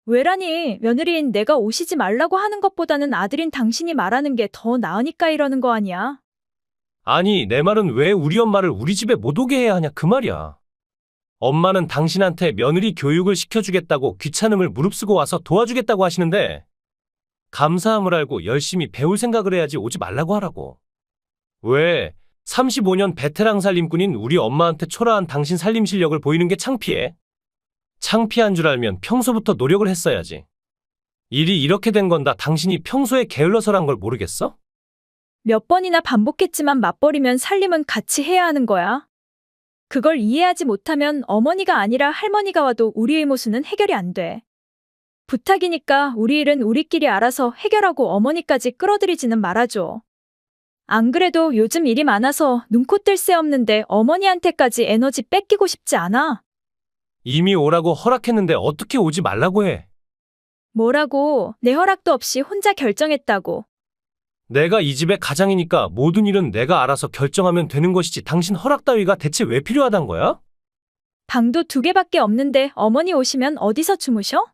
왜라니, 며느리인 내가 오시지 말라고 하는 것보다는 아들인 당신이 말하는 게 더 나으니까 이러는 거 아니야. 아니, 내 말은 왜 우리 엄마를 우리 집에 못 오게 해야 하냐 그 말이야. 엄마는 당신한테 며느리 교육을 시켜주겠다고 귀찮음을 무릅쓰고 와서 도와주겠다고 하시는데 감사함을 알고 열심히 배울 생각을 해야지 오지 말라고 하라고. 왜 35년 베테랑 살림꾼인 우리 엄마한테 초라한 당신 살림 실력을 보이는 게 창피해? 창피한 줄 알면 평소부터 노력을 했어야지. 일이 이렇게 된 건 다 당신이 평소에 게을러서란 걸 모르겠어? 몇 번이나 반복했지만 맞벌이면 살림은 같이 해야 하는 거야. 그걸 이해하지 못하면 어머니가 아니라 할머니가 와도 우리의 모수는 해결이 안 돼. 부탁이니까 우리 일은 우리끼리 알아서 해결하고 어머니까지 끌어들이지는 말아줘. 안 그래도 요즘 일이 많아서 눈코 뜰 새 없는데 어머니한테까지 에너지 뺏기고 싶지 않아. 이미 오라고 허락했는데 어떻게 오지 말라고 해? 뭐라고, 내 허락도 없이 혼자 결정했다고. 내가 이 집의 가장이니까 모든 일은 내가 알아서 결정하면 되는 것이지 당신 허락 따위가 대체 왜 필요하단 거야? 방도 2개밖에 없는데 어머니 오시면 어디서 주무셔?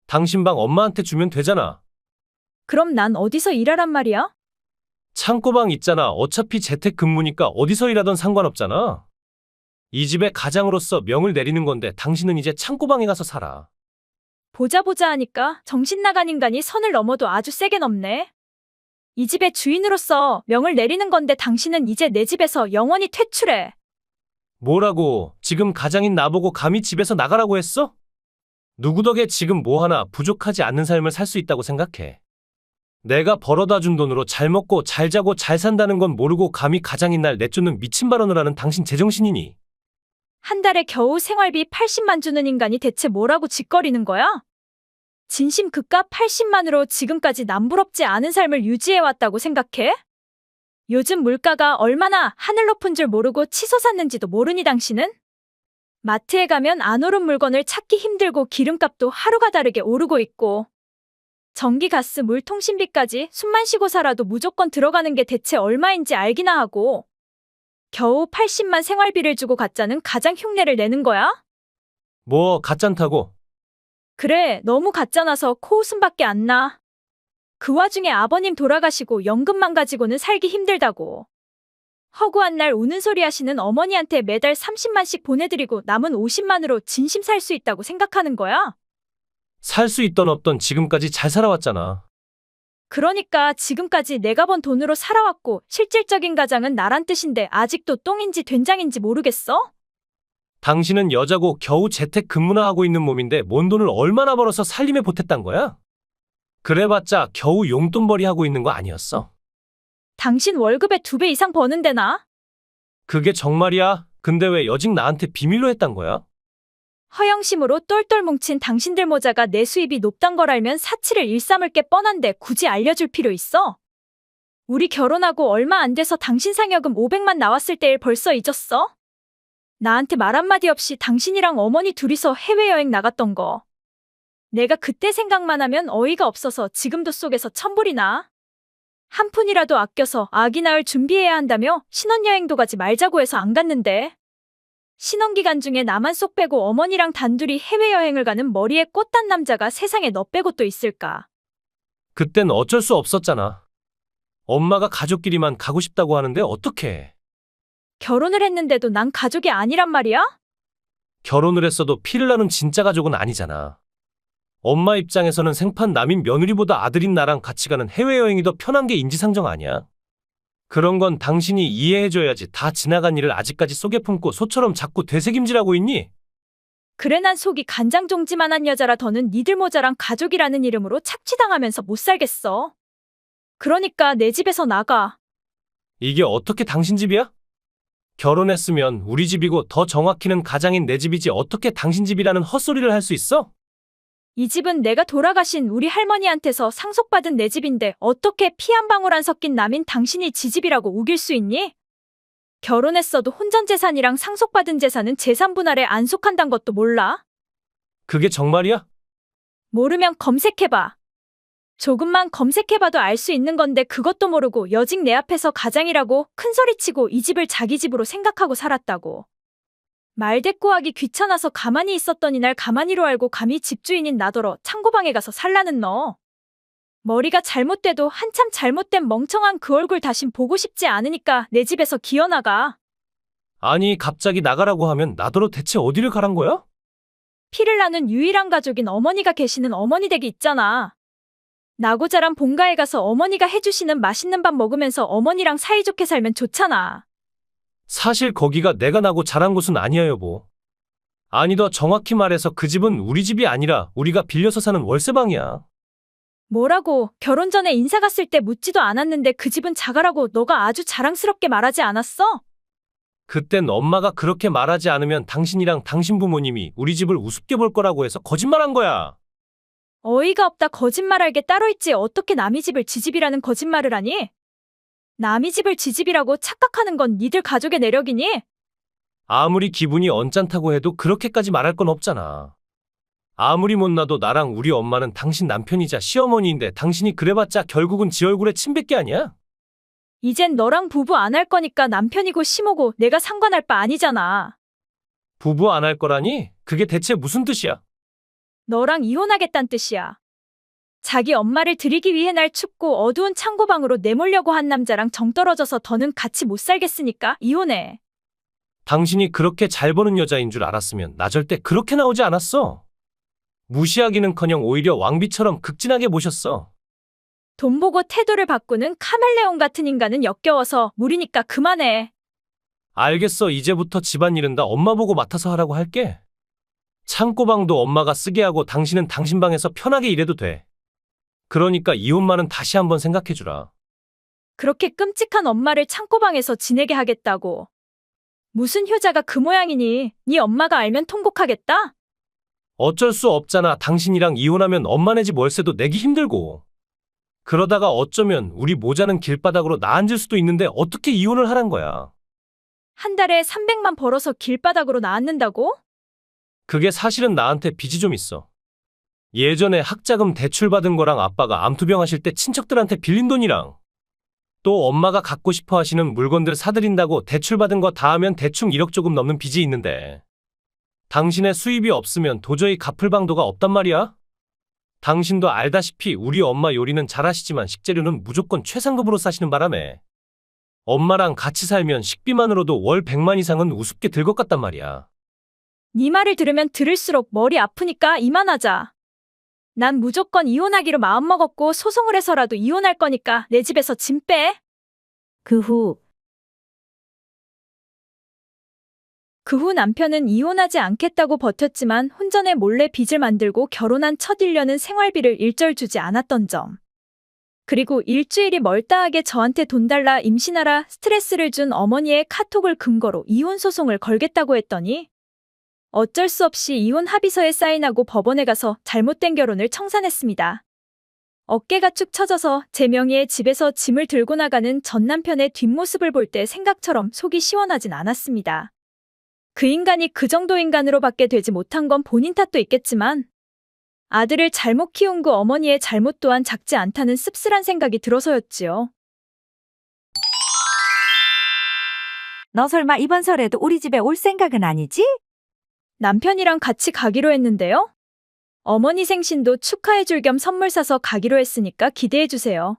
당신 방 엄마한테 주면 되잖아. 그럼 난 어디서 일하란 말이야? 창고방 있잖아. 어차피 재택근무니까 어디서 일하던 상관없잖아. 이 집의 가장으로서 명을 내리는 건데 당신은 이제 창고방에 가서 살아. 보자 하니까 정신 나간 인간이 선을 넘어도 아주 세게 넘네. 이 집의 주인으로서 명을 내리는 건데 당신은 이제 내 집에서 영원히 퇴출해. 뭐라고? 지금 가장인 나보고 감히 집에서 나가라고 했어? 누구 덕에 지금 뭐 하나 부족하지 않는 삶을 살 수 있다고 생각해. 내가 벌어다 준 돈으로 잘 먹고 잘 자고 잘 산다는 건 모르고 감히 가장인 날 내쫓는 미친 발언을 하는 당신 제정신이니? 한 달에 겨우 생활비 80만 주는 인간이 대체 뭐라고 짓거리는 거야? 진심 그깟 80만으로 지금까지 남부럽지 않은 삶을 유지해왔다고 생각해? 요즘 물가가 얼마나 하늘 높은 줄 모르고 치솟 샀는지도 모르니 당신은? 마트에 가면 안 오른 물건을 찾기 힘들고 기름값도 하루가 다르게 오르고 있고 전기, 가스, 물, 통신비까지 숨만 쉬고 살아도 무조건 들어가는 게 대체 얼마인지 알기나 하고 겨우 80만 생활비를 주고 가짜는 가장 흉내를 내는 거야? 뭐 가짠다고? 그래, 너무 가짜나서 코웃음밖에 안 나. 그 와중에 아버님 돌아가시고 연금만 가지고는 살기 힘들다고. 허구한 날 우는 소리 하시는 어머니한테 매달 30만씩 보내드리고 남은 50만으로 진심 살 수 있다고 생각하는 거야? 살 수 있던 없던 지금까지 잘 살아왔잖아. 그러니까 지금까지 내가 번 돈으로 살아왔고 실질적인 가장은 나란 뜻인데 아직도 똥인지 된장인지 모르겠어? 당신은 여자고 겨우 재택근무나 하고 있는 몸인데 뭔 돈을 얼마나 벌어서 살림에 보탰단 거야? 그래봤자 겨우 용돈벌이 하고 있는 거 아니었어? 당신 월급의 2배 이상 버는데 나? 그게 정말이야? 근데 왜 여직 나한테 비밀로 했단 거야? 허영심으로 똘똘 뭉친 당신들 모자가 내 수입이 높단 걸 알면 사치를 일삼을 게 뻔한데 굳이 알려줄 필요 있어? 우리 결혼하고 얼마 안 돼서 당신 상여금 500만 나왔을 때 일 벌써 잊었어? 나한테 말 한마디 없이 당신이랑 어머니 둘이서 해외여행 나갔던 거. 내가 그때 생각만 하면 어이가 없어서 지금도 속에서 천불이 나. 한 푼이라도 아껴서 아기 낳을 준비해야 한다며 신혼여행도 가지 말자고 해서 안 갔는데. 신혼기간 중에 나만 쏙 빼고 어머니랑 단둘이 해외여행을 가는 머리에 꽃 단 남자가 세상에 너 빼고 또 있을까. 그땐 어쩔 수 없었잖아. 엄마가 가족끼리만 가고 싶다고 하는데 어떡해. 결혼을 했는데도 난 가족이 아니란 말이야? 결혼을 했어도 피를 나눈 진짜 가족은 아니잖아. 엄마 입장에서는 생판 남인 며느리보다 아들인 나랑 같이 가는 해외여행이 더 편한 게 인지상정 아니야. 그런 건 당신이 이해해줘야지. 다 지나간 일을 아직까지 속에 품고 소처럼 자꾸 되새김질하고 있니? 그래 난 속이 간장종지만한 여자라 더는 니들 모자랑 가족이라는 이름으로 착취당하면서 못 살겠어. 그러니까 내 집에서 나가. 이게 어떻게 당신 집이야? 결혼했으면 우리 집이고 더 정확히는 가장인 내 집이지 어떻게 당신 집이라는 헛소리를 할 수 있어? 이 집은 내가 돌아가신 우리 할머니한테서 상속받은 내 집인데 어떻게 피 한 방울 안 섞인 남인 당신이 지 집이라고 우길 수 있니? 결혼했어도 혼전재산이랑 상속받은 재산은 재산 분할에 안 속한단 것도 몰라? 그게 정말이야? 모르면 검색해봐. 조금만 검색해봐도 알 수 있는 건데 그것도 모르고 여직 내 앞에서 가장이라고 큰소리치고 이 집을 자기 집으로 생각하고 살았다고. 말대꾸하기 귀찮아서 가만히 있었던 이날 가만히로 알고 감히 집주인인 나더러 창고방에 가서 살라는 너. 머리가 잘못돼도 한참 잘못된 멍청한 그 얼굴 다신 보고 싶지 않으니까 내 집에서 기어나가. 아니 갑자기 나가라고 하면 나더러 대체 어디를 가란 거야? 피를 나눈 유일한 가족인 어머니가 계시는 어머니 댁이 있잖아. 나고 자란 본가에 가서 어머니가 해주시는 맛있는 밥 먹으면서 어머니랑 사이좋게 살면 좋잖아. 사실 거기가 내가 나고 자란 곳은 아니야 여보. 아니 더 정확히 말해서 그 집은 우리 집이 아니라 우리가 빌려서 사는 월세방이야. 뭐라고 결혼 전에 인사 갔을 때 묻지도 않았는데 그 집은 자가라고 너가 아주 자랑스럽게 말하지 않았어? 그땐 엄마가 그렇게 말하지 않으면 당신이랑 당신 부모님이 우리 집을 우습게 볼 거라고 해서 거짓말한 거야. 어이가 없다. 거짓말할 게 따로 있지 어떻게 남의 집을 지 집이라는 거짓말을 하니? 남의 집을 지 집이라고 착각하는 건 니들 가족의 내력이니? 아무리 기분이 언짢다고 해도 그렇게까지 말할 건 없잖아. 아무리 못나도 나랑 우리 엄마는 당신 남편이자 시어머니인데 당신이 그래봤자 결국은 지 얼굴에 침뱉기 아니야? 이젠 너랑 부부 안 할 거니까 남편이고 시모고 내가 상관할 바 아니잖아. 부부 안 할 거라니? 그게 대체 무슨 뜻이야? 너랑 이혼하겠다는 뜻이야. 자기 엄마를 들이기 위해 날 춥고 어두운 창고방으로 내몰려고 한 남자랑 정 떨어져서 더는 같이 못 살겠으니까 이혼해. 당신이 그렇게 잘 버는 여자인 줄 알았으면 나 절대 그렇게 나오지 않았어. 무시하기는커녕 오히려 왕비처럼 극진하게 모셨어. 돈 보고 태도를 바꾸는 카멜레온 같은 인간은 역겨워서 무리니까 그만해. 알겠어. 이제부터 집안일은 다 엄마 보고 맡아서 하라고 할게. 창고방도 엄마가 쓰게 하고 당신은 당신 방에서 편하게 일해도 돼. 그러니까 이혼만은 다시 한번 생각해주라. 그렇게 끔찍한 엄마를 창고방에서 지내게 하겠다고. 무슨 효자가 그 모양이니? 네 엄마가 알면 통곡하겠다? 어쩔 수 없잖아. 당신이랑 이혼하면 엄마네 집 월세도 내기 힘들고. 그러다가 어쩌면 우리 모자는 길바닥으로 나앉을 수도 있는데 어떻게 이혼을 하란 거야. 한 달에 300만 벌어서 길바닥으로 나앉는다고? 그게 사실은 나한테 빚이 좀 있어. 예전에 학자금 대출받은 거랑 아빠가 암투병 하실 때 친척들한테 빌린 돈이랑 또 엄마가 갖고 싶어 하시는 물건들 사드린다고 대출받은 거 다 하면 대충 1억 조금 넘는 빚이 있는데 당신의 수입이 없으면 도저히 갚을 방도가 없단 말이야? 당신도 알다시피 우리 엄마 요리는 잘하시지만 식재료는 무조건 최상급으로 싸시는 바람에 엄마랑 같이 살면 식비만으로도 월 100만 이상은 우습게 들 것 같단 말이야. 네 말을 들으면 들을수록 머리 아프니까 이만하자. 난 무조건 이혼하기로 마음먹었고 소송을 해서라도 이혼할 거니까 내 집에서 짐 빼. 그 후 남편은 이혼하지 않겠다고 버텼지만 혼전에 몰래 빚을 만들고 결혼한 첫 1년은 생활비를 일절 주지 않았던 점. 그리고 일주일이 멀다하게 저한테 돈 달라 임신하라 스트레스를 준 어머니의 카톡을 근거로 이혼 소송을 걸겠다고 했더니 어쩔 수 없이 이혼 합의서에 사인하고 법원에 가서 잘못된 결혼을 청산했습니다. 어깨가 축 처져서 제 명의의 집에서 짐을 들고 나가는 전 남편의 뒷모습을 볼 때 생각처럼 속이 시원하진 않았습니다. 그 인간이 그 정도 인간으로밖에 되지 못한 건 본인 탓도 있겠지만 아들을 잘못 키운 그 어머니의 잘못 또한 작지 않다는 씁쓸한 생각이 들어서였지요. 너 설마 이번 설에도 우리 집에 올 생각은 아니지? 남편이랑 같이 가기로 했는데요. 어머니 생신도 축하해줄 겸 선물 사서 가기로 했으니까 기대해주세요.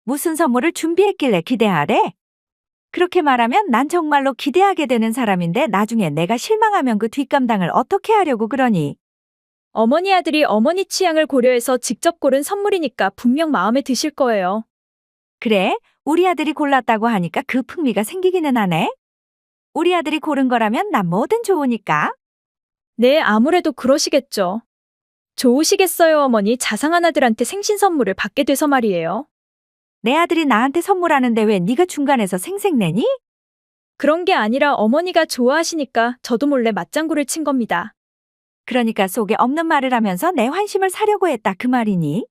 무슨 선물을 준비했길래 기대하래? 그렇게 말하면 난 정말로 기대하게 되는 사람인데 나중에 내가 실망하면 그 뒷감당을 어떻게 하려고 그러니? 어머니 아들이 어머니 취향을 고려해서 직접 고른 선물이니까 분명 마음에 드실 거예요. 그래, 우리 아들이 골랐다고 하니까 그 풍미가 생기기는 하네. 우리 아들이 고른 거라면 난 뭐든 좋으니까. 네, 아무래도 그러시겠죠. 좋으시겠어요, 어머니. 자상한 아들한테 생신 선물을 받게 돼서 말이에요. 내 아들이 나한테 선물하는데 왜 네가 중간에서 생색내니? 그런 게 아니라 어머니가 좋아하시니까 저도 몰래 맞장구를 친 겁니다. 그러니까 속에 없는 말을 하면서 내 환심을 사려고 했다 그 말이니?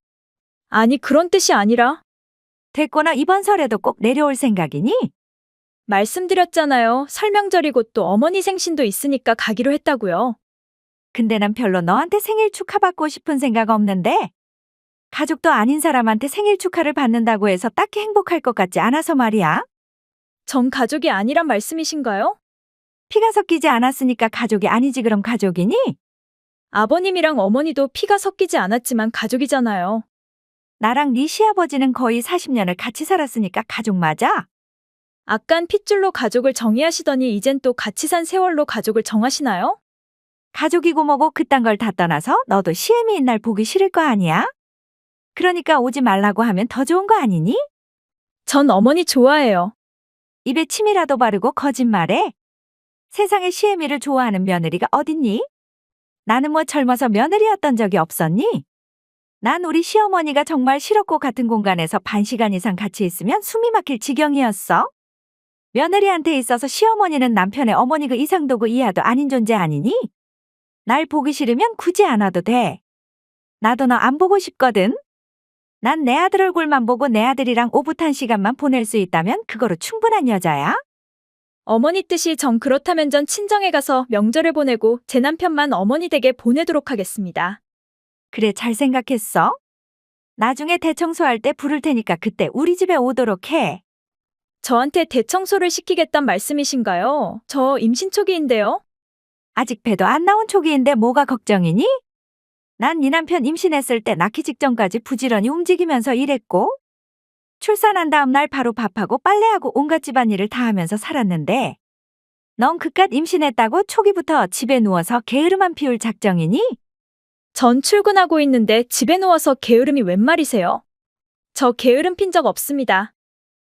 아니, 그런 뜻이 아니라 됐거나 이번 설에도 꼭 내려올 생각이니? 말씀드렸잖아요. 설명절이고 또 어머니 생신도 있으니까 가기로 했다고요. 근데 난 별로 너한테 생일 축하받고 싶은 생각 없는데 가족도 아닌 사람한테 생일 축하를 받는다고 해서 딱히 행복할 것 같지 않아서 말이야. 전 가족이 아니란 말씀이신가요? 피가 섞이지 않았으니까 가족이 아니지 그럼 가족이니? 아버님이랑 어머니도 피가 섞이지 않았지만 가족이잖아요. 나랑 네 시아버지는 거의 40년을 같이 살았으니까 가족 맞아? 아깐 핏줄로 가족을 정의하시더니 이젠 또 같이 산 세월로 가족을 정하시나요? 가족이고 뭐고 그딴 걸 다 떠나서 너도 시애미인 날 보기 싫을 거 아니야? 그러니까 오지 말라고 하면 더 좋은 거 아니니? 전 어머니 좋아해요. 입에 침이라도 바르고 거짓말해. 세상에 시애미를 좋아하는 며느리가 어딨니? 나는 뭐 젊어서 며느리였던 적이 없었니? 난 우리 시어머니가 정말 실업고 같은 공간에서 반 시간 이상 같이 있으면 숨이 막힐 지경이었어. 며느리한테 있어서 시어머니는 남편의 어머니 그 이상도 그 이하도 아닌 존재 아니니? 날 보기 싫으면 굳이 안 와도 돼. 나도 너 안 보고 싶거든. 난 내 아들 얼굴만 보고 내 아들이랑 오붓한 시간만 보낼 수 있다면 그거로 충분한 여자야? 어머니 뜻이 정 그렇다면 전 친정에 가서 명절을 보내고 제 남편만 어머니 댁에 보내도록 하겠습니다. 그래, 잘 생각했어? 나중에 대청소할 때 부를 테니까 그때 우리 집에 오도록 해. 저한테 대청소를 시키겠단 말씀이신가요? 저 임신 초기인데요. 아직 배도 안 나온 초기인데 뭐가 걱정이니? 난 네 남편 임신했을 때 낳기 직전까지 부지런히 움직이면서 일했고, 출산한 다음 날 바로 밥하고 빨래하고 온갖 집안일을 다 하면서 살았는데, 넌 그깟 임신했다고 초기부터 집에 누워서 게으름만 피울 작정이니? 전 출근하고 있는데 집에 누워서 게으름이 웬 말이세요? 저 게으름 핀 적 없습니다.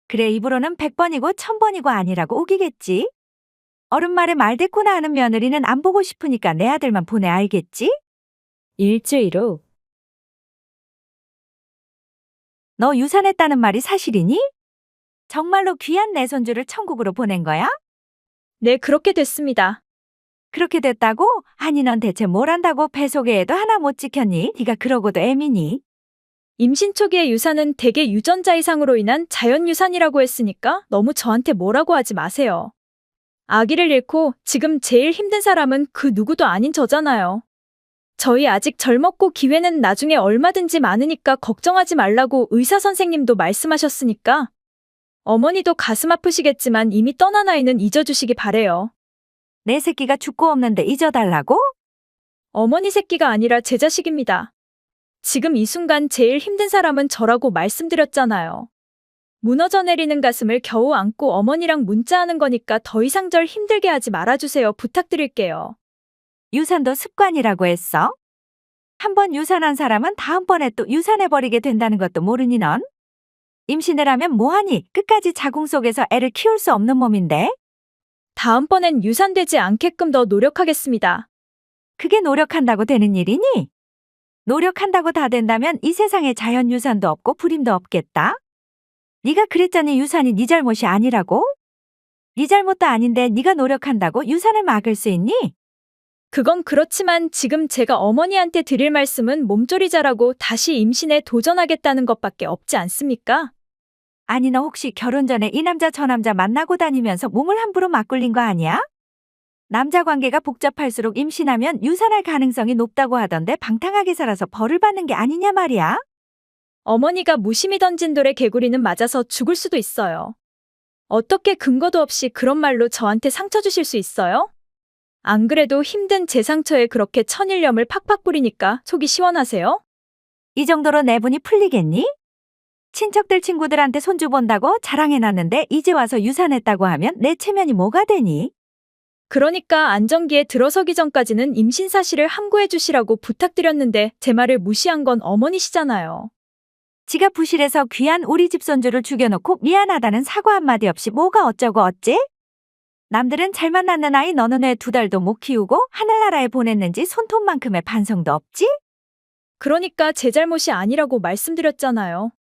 그래, 입으로는 100번이고 1000번이고 아니라고 우기겠지? 어른 말에 말대꾸나 하는 며느리는 안 보고 싶으니까 내 아들만 보내, 알겠지? 일주일 후. 너 유산했다는 말이 사실이니? 정말로 귀한 내 손주를 천국으로 보낸 거야? 네, 그렇게 됐습니다. 그렇게 됐다고? 아니, 넌 대체 뭘 한다고 배 속의 애도 하나 못 지켰니? 네가 그러고도 애미니? 임신 초기의 유산은 대개 유전자 이상으로 인한 자연유산이라고 했으니까 너무 저한테 뭐라고 하지 마세요. 아기를 잃고 지금 제일 힘든 사람은 그 누구도 아닌 저잖아요. 저희 아직 젊었고 기회는 나중에 얼마든지 많으니까 걱정하지 말라고 의사 선생님도 말씀하셨으니까. 어머니도 가슴 아프시겠지만 이미 떠난 아이는 잊어주시기 바래요. 내 새끼가 죽고 없는데 잊어달라고? 어머니 새끼가 아니라 제 자식입니다. 지금 이 순간 제일 힘든 사람은 저라고 말씀드렸잖아요. 무너져 내리는 가슴을 겨우 안고 어머니랑 문자하는 거니까 더 이상 절 힘들게 하지 말아주세요. 부탁드릴게요. 유산도 습관이라고 했어? 한 번 유산한 사람은 다음번에 또 유산해버리게 된다는 것도 모르니 넌? 임신을 하면 뭐하니? 끝까지 자궁 속에서 애를 키울 수 없는 몸인데? 다음번엔 유산되지 않게끔 더 노력하겠습니다. 그게 노력한다고 되는 일이니? 노력한다고 다 된다면 이 세상에 자연유산도 없고 불임도 없겠다? 네가 그랬잖니 유산이 네 잘못이 아니라고? 네 잘못도 아닌데 네가 노력한다고 유산을 막을 수 있니? 그건 그렇지만 지금 제가 어머니한테 드릴 말씀은 몸조리 잘하고 다시 임신에 도전하겠다는 것밖에 없지 않습니까? 아니, 너 혹시 결혼 전에 이 남자 저 남자 만나고 다니면서 몸을 함부로 막 굴린 거 아니야? 남자 관계가 복잡할수록 임신하면 유산할 가능성이 높다고 하던데 방탕하게 살아서 벌을 받는 게 아니냐 말이야? 어머니가 무심히 던진 돌에 개구리는 맞아서 죽을 수도 있어요. 어떻게 근거도 없이 그런 말로 저한테 상처 주실 수 있어요? 안 그래도 힘든 제 상처에 그렇게 천일염을 팍팍 뿌리니까 속이 시원하세요? 이 정도로 내분이 풀리겠니? 친척들 친구들한테 손주 본다고 자랑해놨는데 이제 와서 유산했다고 하면 내 체면이 뭐가 되니? 그러니까 안정기에 들어서기 전까지는 임신 사실을 함구해 주시라고 부탁드렸는데 제 말을 무시한 건 어머니시잖아요. 지가 부실해서 귀한 우리 집 손주를 죽여놓고 미안하다는 사과 한마디 없이 뭐가 어쩌고 어째? 남들은 잘 만났는 아이 너는 왜 2달도 못 키우고 하늘나라에 보냈는지 손톱만큼의 반성도 없지? 그러니까 제 잘못이 아니라고 말씀드렸잖아요.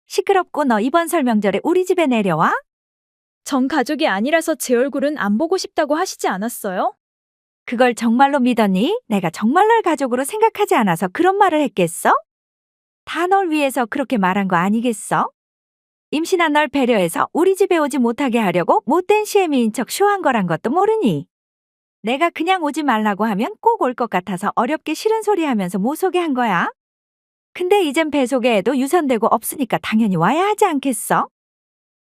시끄럽고 너 이번 설명절에 우리 집에 내려와? 전 가족이 아니라서 제 얼굴은 안 보고 싶다고 하시지 않았어요? 그걸 정말로 믿었니? 내가 정말 널 가족으로 생각하지 않아서 그런 말을 했겠어? 다 널 위해서 그렇게 말한 거 아니겠어? 임신한 널 배려해서 우리 집에 오지 못하게 하려고 못된 시애미인 척 쇼한 거란 것도 모르니? 내가 그냥 오지 말라고 하면 꼭 올 것 같아서 어렵게 싫은 소리 하면서 못 오게 한 거야? 근데 이젠 배 속에 애도 유산되고 없으니까 당연히 와야 하지 않겠어?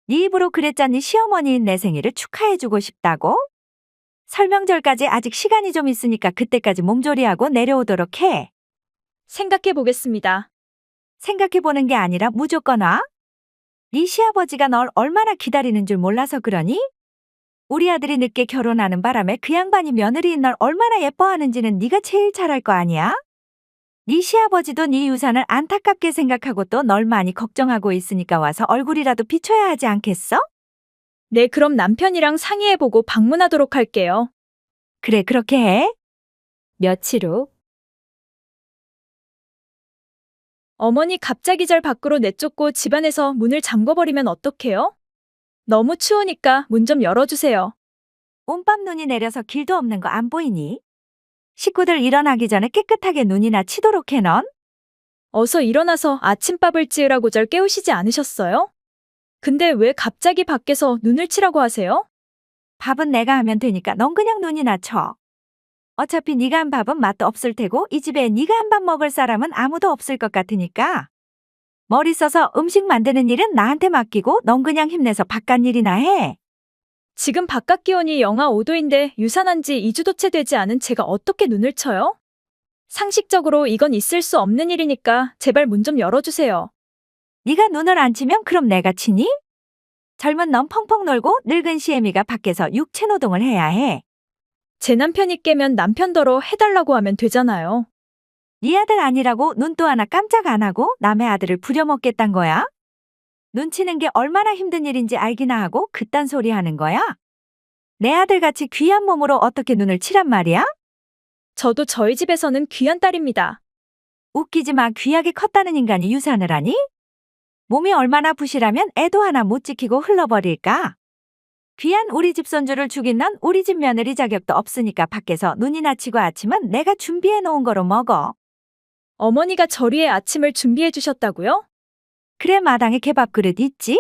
네 입으로 그랬잖니 시어머니인 내 생일을 축하해주고 싶다고? 설명절까지 아직 시간이 좀 있으니까 그때까지 몸조리하고 내려오도록 해. 생각해 보겠습니다. 생각해보는 게 아니라 무조건 와? 네 시아버지가 널 얼마나 기다리는 줄 몰라서 그러니? 우리 아들이 늦게 결혼하는 바람에 그 양반이 며느리인 널 얼마나 예뻐하는지는 네가 제일 잘 알 거 아니야? 네 시아버지도 네 유산을 안타깝게 생각하고 또 널 많이 걱정하고 있으니까 와서 얼굴이라도 비춰야 하지 않겠어? 네, 그럼 남편이랑 상의해보고 방문하도록 할게요. 그래, 그렇게 해. 며칠 후. 어머니 갑자기 절 밖으로 내쫓고 집안에서 문을 잠궈버리면 어떡해요? 너무 추우니까 문 좀 열어주세요. 온밤 눈이 내려서 길도 없는 거 안 보이니? 식구들 일어나기 전에 깨끗하게 눈이나 치도록 해 넌? 어서 일어나서 아침밥을 지으라고절 깨우시지 않으셨어요? 근데 왜 갑자기 밖에서 눈을 치라고 하세요? 밥은 내가 하면 되니까 넌 그냥 눈이나 쳐. 어차피 네가 한 밥은 맛도 없을 테고 이 집에 네가 한 밥 먹을 사람은 아무도 없을 것 같으니까. 머리 써서 음식 만드는 일은 나한테 맡기고 넌 그냥 힘내서 바깥 일이나 해. 지금 바깥 기온이 영하 5도인데 유산한 지 2주도 채 되지 않은 제가 어떻게 눈을 쳐요? 상식적으로 이건 있을 수 없는 일이니까 제발 문 좀 열어주세요. 네가 눈을 안 치면 그럼 내가 치니? 젊은 넌 펑펑 놀고 늙은 시애미가 밖에서 육체 노동을 해야 해. 제 남편이 깨면 남편더러 해달라고 하면 되잖아요. 네 아들 아니라고 눈도 하나 깜짝 안 하고 남의 아들을 부려먹겠단 거야? 눈 치는 게 얼마나 힘든 일인지 알기나 하고 그딴 소리 하는 거야? 내 아들같이 귀한 몸으로 어떻게 눈을 치란 말이야? 저도 저희 집에서는 귀한 딸입니다. 웃기지 마. 귀하게 컸다는 인간이 유산을 하니? 몸이 얼마나 부실하면 애도 하나 못 지키고 흘러버릴까? 귀한 우리 집 손주를 죽인 넌 우리 집 며느리 자격도 없으니까 밖에서 눈이나 치고 아침은 내가 준비해 놓은 거로 먹어. 어머니가 저리에 아침을 준비해 주셨다고요? 그래, 마당에 개밥 그릇 있지?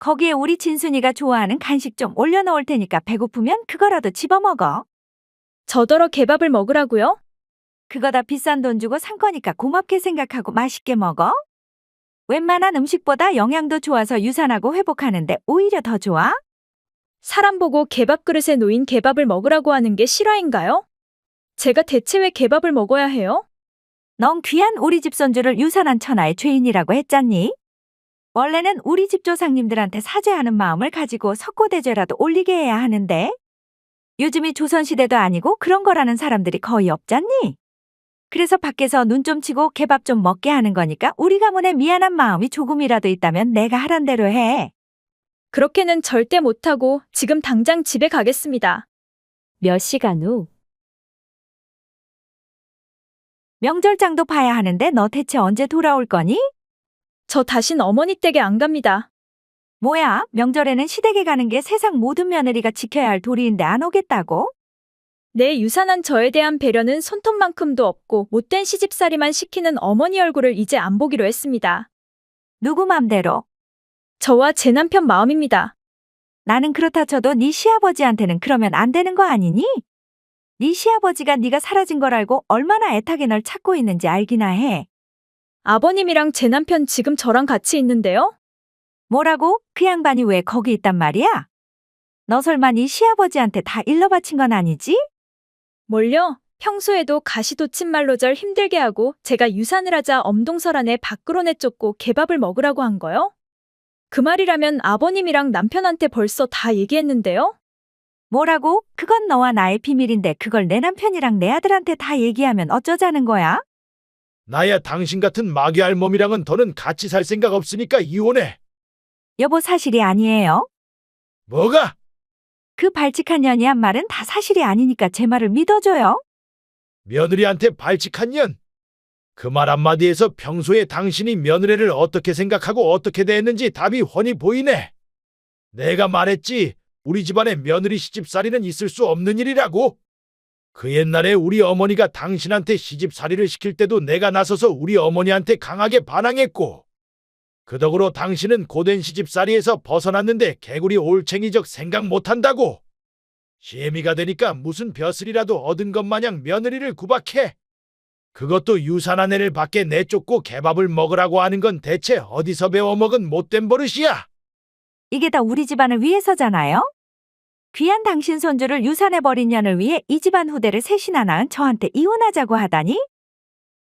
거기에 우리 진순이가 좋아하는 간식 좀 올려놓을 테니까 배고프면 그거라도 집어먹어. 저더러 개밥을 먹으라고요? 그거 다 비싼 돈 주고 산 거니까 고맙게 생각하고 맛있게 먹어. 웬만한 음식보다 영양도 좋아서 유산하고 회복하는데 오히려 더 좋아? 사람 보고 개밥 그릇에 놓인 개밥을 먹으라고 하는 게 실화인가요? 제가 대체 왜 개밥을 먹어야 해요? 넌 귀한 우리 집 손주를 유산한 천하의 죄인이라고 했잖니? 원래는 우리 집 조상님들한테 사죄하는 마음을 가지고 석고대죄라도 올리게 해야 하는데 요즘이 조선시대도 아니고 그런 거라는 사람들이 거의 없잖니? 그래서 밖에서 눈 좀 치고 개밥 좀 먹게 하는 거니까 우리 가문에 미안한 마음이 조금이라도 있다면 내가 하란 대로 해. 그렇게는 절대 못하고 지금 당장 집에 가겠습니다. 몇 시간 후. 명절장도 봐야 하는데 너 대체 언제 돌아올 거니? 저 다신 어머니 댁에 안 갑니다. 뭐야, 명절에는 시댁에 가는 게 세상 모든 며느리가 지켜야 할 도리인데 안 오겠다고? 내 유산한 저에 대한 배려는 손톱만큼도 없고 못된 시집살이만 시키는 어머니 얼굴을 이제 안 보기로 했습니다. 누구 맘대로? 저와 제 남편 마음입니다. 나는 그렇다 쳐도 네 시아버지한테는 그러면 안 되는 거 아니니? 네 시아버지가 네가 사라진 걸 알고 얼마나 애타게 널 찾고 있는지 알기나 해. 아버님이랑 제 남편 지금 저랑 같이 있는데요? 뭐라고? 그 양반이 왜 거기 있단 말이야? 너 설마 네 시아버지한테 다 일러 바친 건 아니지? 뭘요? 평소에도 가시돋친 말로 절 힘들게 하고 제가 유산을 하자 엄동설 안에 밖으로 내쫓고 개밥을 먹으라고 한 거요? 그 말이라면 아버님이랑 남편한테 벌써 다 얘기했는데요? 뭐라고? 그건 너와 나의 비밀인데 그걸 내 남편이랑 내 아들한테 다 얘기하면 어쩌자는 거야? 나야 당신 같은 마귀 알몸이랑은 더는 같이 살 생각 없으니까 이혼해. 여보, 사실이 아니에요. 뭐가? 그 발칙한 년이 한 말은 다 사실이 아니니까 제 말을 믿어줘요. 며느리한테 발칙한 년? 그 말 한마디에서 평소에 당신이 며느리를 어떻게 생각하고 어떻게 대했는지 답이 훤히 보이네. 내가 말했지, 우리 집안에 며느리 시집살이는 있을 수 없는 일이라고. 그 옛날에 우리 어머니가 당신한테 시집살이를 시킬 때도 내가 나서서 우리 어머니한테 강하게 반항했고, 그 덕으로 당신은 고된 시집살이에서 벗어났는데 개구리 올챙이적 생각 못한다고. 시애미가 되니까 무슨 벼슬이라도 얻은 것 마냥 며느리를 구박해. 그것도 유산한 애를 밖에 내쫓고 개밥을 먹으라고 하는 건 대체 어디서 배워먹은 못된 버릇이야. 이게 다 우리 집안을 위해서잖아요? 귀한 당신 손주를 유산해버린 년을 위해 이 집안 후대를 셋이나 낳은 저한테 이혼하자고 하다니?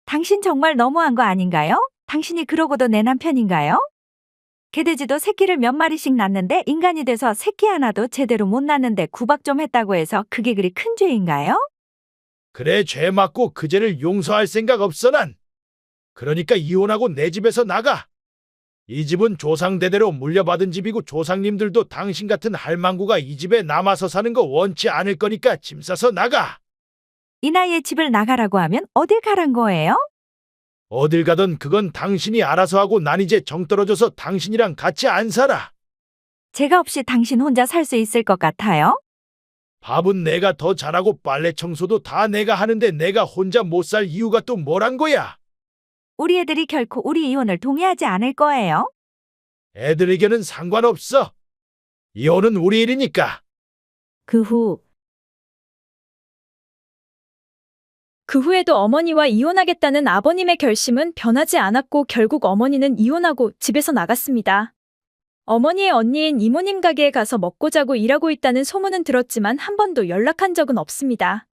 당신 정말 너무한 거 아닌가요? 당신이 그러고도 내 남편인가요? 개돼지도 새끼를 몇 마리씩 낳는데 인간이 돼서 새끼 하나도 제대로 못 낳는데 구박 좀 했다고 해서 그게 그리 큰 죄인가요? 그래, 죄 맞고 그 죄를 용서할 생각 없어 난. 그러니까 이혼하고 내 집에서 나가. 이 집은 조상대대로 물려받은 집이고 조상님들도 당신 같은 할망구가 이 집에 남아서 사는 거 원치 않을 거니까 짐 싸서 나가. 이 나이에 집을 나가라고 하면 어딜 가란 거예요? 어딜 가든 그건 당신이 알아서 하고 난 이제 정 떨어져서 당신이랑 같이 안 살아. 제가 없이 당신 혼자 살 수 있을 것 같아요? 밥은 내가 더 잘하고 빨래 청소도 다 내가 하는데 내가 혼자 못 살 이유가 또 뭐란 거야? 우리 애들이 결코 우리 이혼을 동의하지 않을 거예요. 애들 의견은 상관없어. 이혼은 우리 일이니까. 그 후 그 후에도 어머니와 이혼하겠다는 아버님의 결심은 변하지 않았고 결국 어머니는 이혼하고 집에서 나갔습니다. 어머니의 언니인 이모님 가게에 가서 먹고 자고 일하고 있다는 소문은 들었지만 한 번도 연락한 적은 없습니다.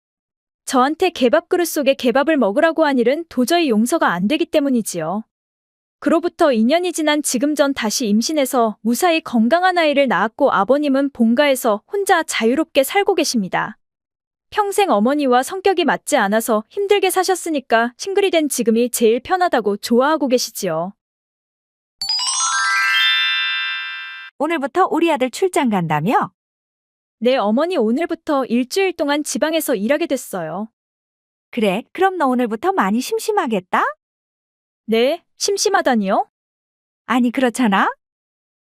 저한테 개밥 그릇 속에 개밥을 먹으라고 한 일은 도저히 용서가 안 되기 때문이지요. 그로부터 2년이 지난 지금 전 다시 임신해서 무사히 건강한 아이를 낳았고 아버님은 본가에서 혼자 자유롭게 살고 계십니다. 평생 어머니와 성격이 맞지 않아서 힘들게 사셨으니까 싱글이 된 지금이 제일 편하다고 좋아하고 계시지요. 오늘부터 우리 아들 출장 간다며? 네, 어머니 오늘부터 일주일 동안 지방에서 일하게 됐어요. 그래, 그럼 너 오늘부터 많이 심심하겠다? 네, 심심하다니요? 아니, 그렇잖아?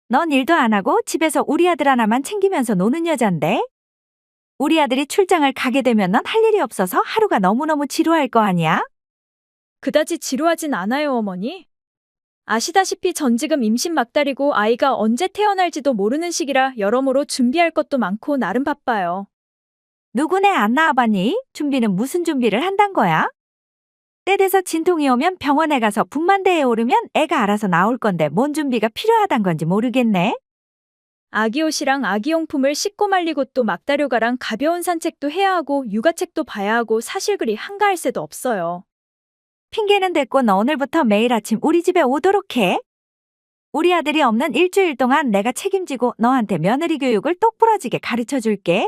넌 일도 안 하고 집에서 우리 아들 하나만 챙기면서 노는 여잔데? 우리 아들이 출장을 가게 되면 넌 할 일이 없어서 하루가 너무너무 지루할 거 아니야? 그다지 지루하진 않아요, 어머니. 아시다시피 전 지금 임신 막달이고 아이가 언제 태어날지도 모르는 시기라 여러모로 준비할 것도 많고 나름 바빠요. 누구네 안 낳아봤니? 준비는 무슨 준비를 한단 거야? 때 돼서 진통이 오면 병원에 가서 분만대에 오르면 애가 알아서 나올 건데 뭔 준비가 필요하단 건지 모르겠네? 아기 옷이랑 아기 용품을 씻고 말리고 또 막다료가랑 가벼운 산책도 해야 하고 육아책도 봐야 하고 사실 그리 한가할 새도 없어요. 핑계는 됐고 너 오늘부터 매일 아침 우리 집에 오도록 해. 우리 아들이 없는 일주일 동안 내가 책임지고 너한테 며느리 교육을 똑부러지게 가르쳐 줄게.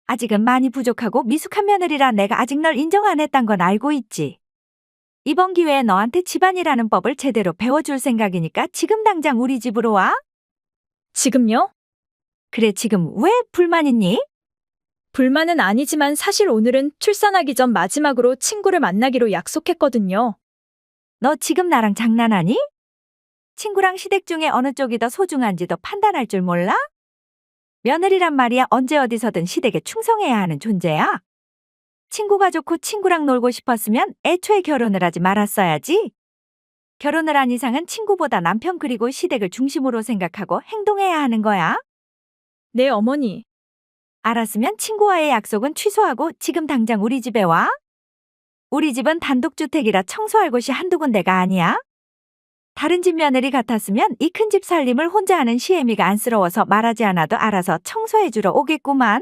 아직은 많이 부족하고 미숙한 며느리라 내가 아직 널 인정 안 했단 건 알고 있지. 이번 기회에 너한테 집안이라는 법을 제대로 배워줄 생각이니까 지금 당장 우리 집으로 와. 지금요? 그래, 지금 왜 불만 있니? 불만은 아니지만 사실 오늘은 출산하기 전 마지막으로 친구를 만나기로 약속했거든요. 너 지금 나랑 장난하니? 친구랑 시댁 중에 어느 쪽이 더 소중한지도 판단할 줄 몰라? 며느리란 말이야 언제 어디서든 시댁에 충성해야 하는 존재야. 친구가 좋고 친구랑 놀고 싶었으면 애초에 결혼을 하지 말았어야지. 결혼을 한 이상은 친구보다 남편 그리고 시댁을 중심으로 생각하고 행동해야 하는 거야. 네, 어머니. 알았으면 친구와의 약속은 취소하고 지금 당장 우리 집에 와. 우리 집은 단독주택이라 청소할 곳이 한두 군데가 아니야. 다른 집 며느리 같았으면 이 큰 집 살림을 혼자 하는 시애미가 안쓰러워서 말하지 않아도 알아서 청소해주러 오겠구만.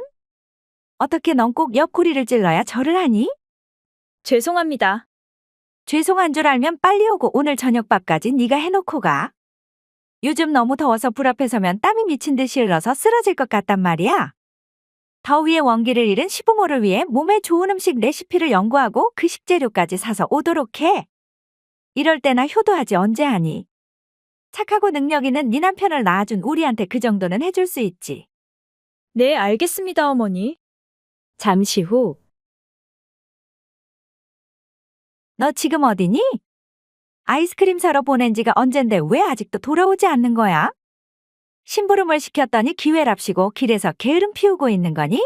어떻게 넌 꼭 옆구리를 찔러야 절을 하니? 죄송합니다. 죄송한 줄 알면 빨리 오고 오늘 저녁밥까지 네가 해놓고 가. 요즘 너무 더워서 불 앞에 서면 땀이 미친 듯이 흘러서 쓰러질 것 같단 말이야. 더위에 원기를 잃은 시부모를 위해 몸에 좋은 음식 레시피를 연구하고 그 식재료까지 사서 오도록 해. 이럴 때나 효도하지 언제 하니. 착하고 능력 있는 네 남편을 낳아준 우리한테 그 정도는 해줄 수 있지. 네, 알겠습니다, 어머니. 잠시 후. 너 지금 어디니? 아이스크림 사러 보낸 지가 언젠데 왜 아직도 돌아오지 않는 거야? 심부름을 시켰더니 기회랍시고 길에서 게으름 피우고 있는 거니?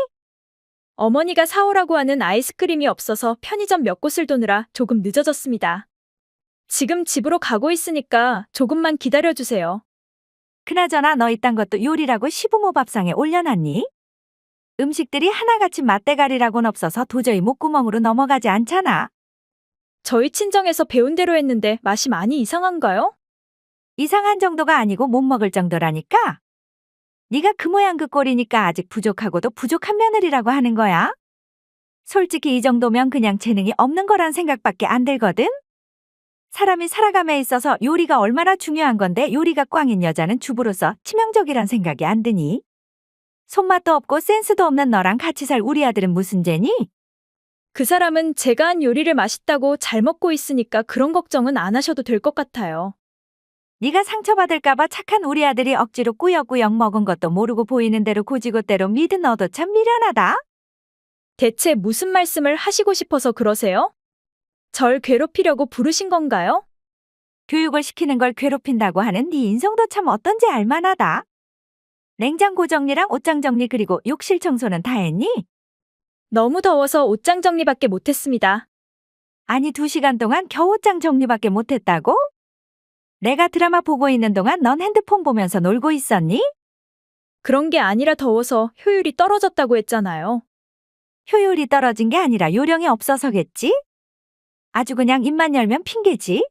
어머니가 사오라고 하는 아이스크림이 없어서 편의점 몇 곳을 도느라 조금 늦어졌습니다. 지금 집으로 가고 있으니까 조금만 기다려주세요. 그나저나 너 이딴 것도 요리라고 시부모 밥상에 올려놨니? 음식들이 하나같이 맛대가리라고는 없어서 도저히 목구멍으로 넘어가지 않잖아. 저희 친정에서 배운 대로 했는데 맛이 많이 이상한가요? 이상한 정도가 아니고 못 먹을 정도라니까? 네가 그 모양 그 꼴이니까 아직 부족하고도 부족한 며느리라고 하는 거야? 솔직히 이 정도면 그냥 재능이 없는 거란 생각밖에 안 들거든? 사람이 살아감에 있어서 요리가 얼마나 중요한 건데 요리가 꽝인 여자는 주부로서 치명적이란 생각이 안 드니? 손맛도 없고 센스도 없는 너랑 같이 살 우리 아들은 무슨 죄니? 그 사람은 제가 한 요리를 맛있다고 잘 먹고 있으니까 그런 걱정은 안 하셔도 될 것 같아요. 네가 상처받을까 봐 착한 우리 아들이 억지로 꾸역꾸역 먹은 것도 모르고 보이는 대로 고지고대로 믿은 너도 참 미련하다. 대체 무슨 말씀을 하시고 싶어서 그러세요? 절 괴롭히려고 부르신 건가요? 교육을 시키는 걸 괴롭힌다고 하는 네 인성도 참 어떤지 알만하다. 냉장고 정리랑 옷장 정리 그리고 욕실 청소는 다 했니? 너무 더워서 옷장 정리밖에 못했습니다. 아니 2시간 동안 겨우 옷장 정리밖에 못했다고? 내가 드라마 보고 있는 동안 넌 핸드폰 보면서 놀고 있었니? 그런 게 아니라 더워서 효율이 떨어졌다고 했잖아요. 효율이 떨어진 게 아니라 요령이 없어서겠지? 아주 그냥 입만 열면 핑계지?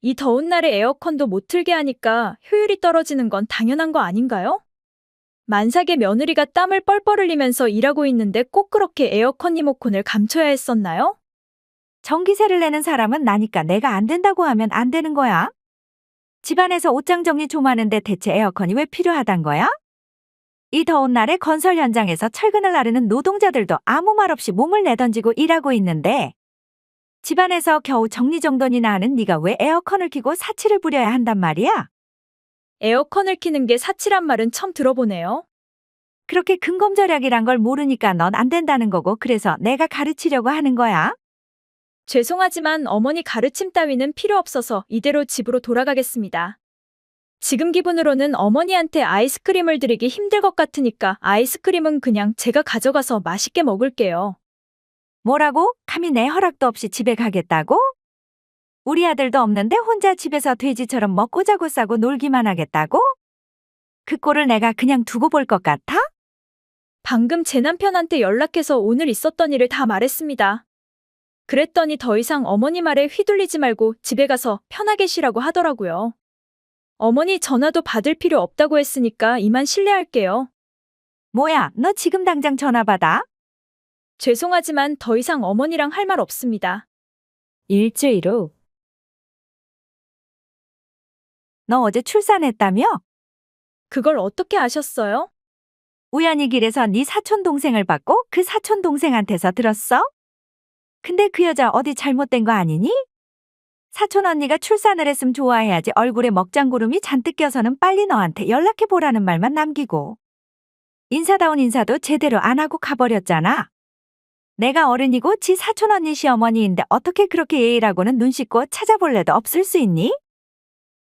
이 더운 날에 에어컨도 못 틀게 하니까 효율이 떨어지는 건 당연한 거 아닌가요? 만삭의 며느리가 땀을 뻘뻘 흘리면서 일하고 있는데 꼭 그렇게 에어컨 리모컨을 감춰야 했었나요? 전기세를 내는 사람은 나니까 내가 안 된다고 하면 안 되는 거야? 집안에서 옷장 정리 좀 하는데 대체 에어컨이 왜 필요하단 거야? 이 더운 날에 건설 현장에서 철근을 나르는 노동자들도 아무 말 없이 몸을 내던지고 일하고 있는데 집안에서 겨우 정리정돈이나 하는 네가 왜 에어컨을 켜고 사치를 부려야 한단 말이야? 에어컨을 켜는 게 사치란 말은 처음 들어보네요. 그렇게 근검절약이란 걸 모르니까 넌 안 된다는 거고 그래서 내가 가르치려고 하는 거야? 죄송하지만 어머니 가르침 따위는 필요 없어서 이대로 집으로 돌아가겠습니다. 지금 기분으로는 어머니한테 아이스크림을 드리기 힘들 것 같으니까 아이스크림은 그냥 제가 가져가서 맛있게 먹을게요. 뭐라고? 감히 내 허락도 없이 집에 가겠다고? 우리 아들도 없는데 혼자 집에서 돼지처럼 먹고 자고 싸고 놀기만 하겠다고? 그 꼴을 내가 그냥 두고 볼 것 같아? 방금 제 남편한테 연락해서 오늘 있었던 일을 다 말했습니다. 그랬더니 더 이상 어머니 말에 휘둘리지 말고 집에 가서 편하게 쉬라고 하더라고요. 어머니 전화도 받을 필요 없다고 했으니까 이만 실례할게요. 뭐야, 너 지금 당장 전화 받아? 죄송하지만 더 이상 어머니랑 할 말 없습니다. 일주일 후. 너 어제 출산했다며? 그걸 어떻게 아셨어요? 우연히 길에서 네 사촌 동생을 봤고 그 사촌 동생한테서 들었어? 근데 그 여자 어디 잘못된 거 아니니? 사촌 언니가 출산을 했으면 좋아해야지 얼굴에 먹장구름이 잔뜩 껴서는 빨리 너한테 연락해보라는 말만 남기고. 인사다운 인사도 제대로 안 하고 가버렸잖아. 내가 어른이고 지 사촌 언니 시어머니인데 어떻게 그렇게 예의라고는 눈 씻고 찾아볼 애도 없을 수 있니?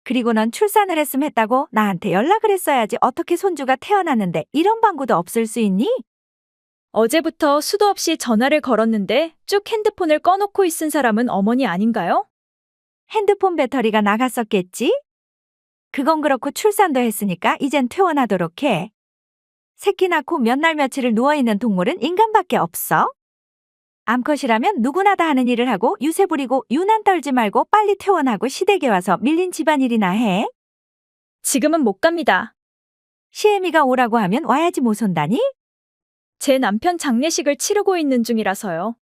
그리고 넌 출산을 했음 했다고 나한테 연락을 했어야지 어떻게 손주가 태어났는데 이런 방구도 없을 수 있니? 어제부터 수도 없이 전화를 걸었는데 쭉 핸드폰을 꺼놓고 있은 사람은 어머니 아닌가요? 핸드폰 배터리가 나갔었겠지? 그건 그렇고 출산도 했으니까 이젠 퇴원하도록 해. 새끼 낳고 몇 날 며칠을 누워있는 동물은 인간밖에 없어. 암컷이라면 누구나 다 하는 일을 하고 유세 부리고 유난 떨지 말고 빨리 퇴원하고 시댁에 와서 밀린 집안일이나 해. 지금은 못 갑니다. 시애미가 오라고 하면 와야지 못 온다니? 제 남편 장례식을 치르고 있는 중이라서요.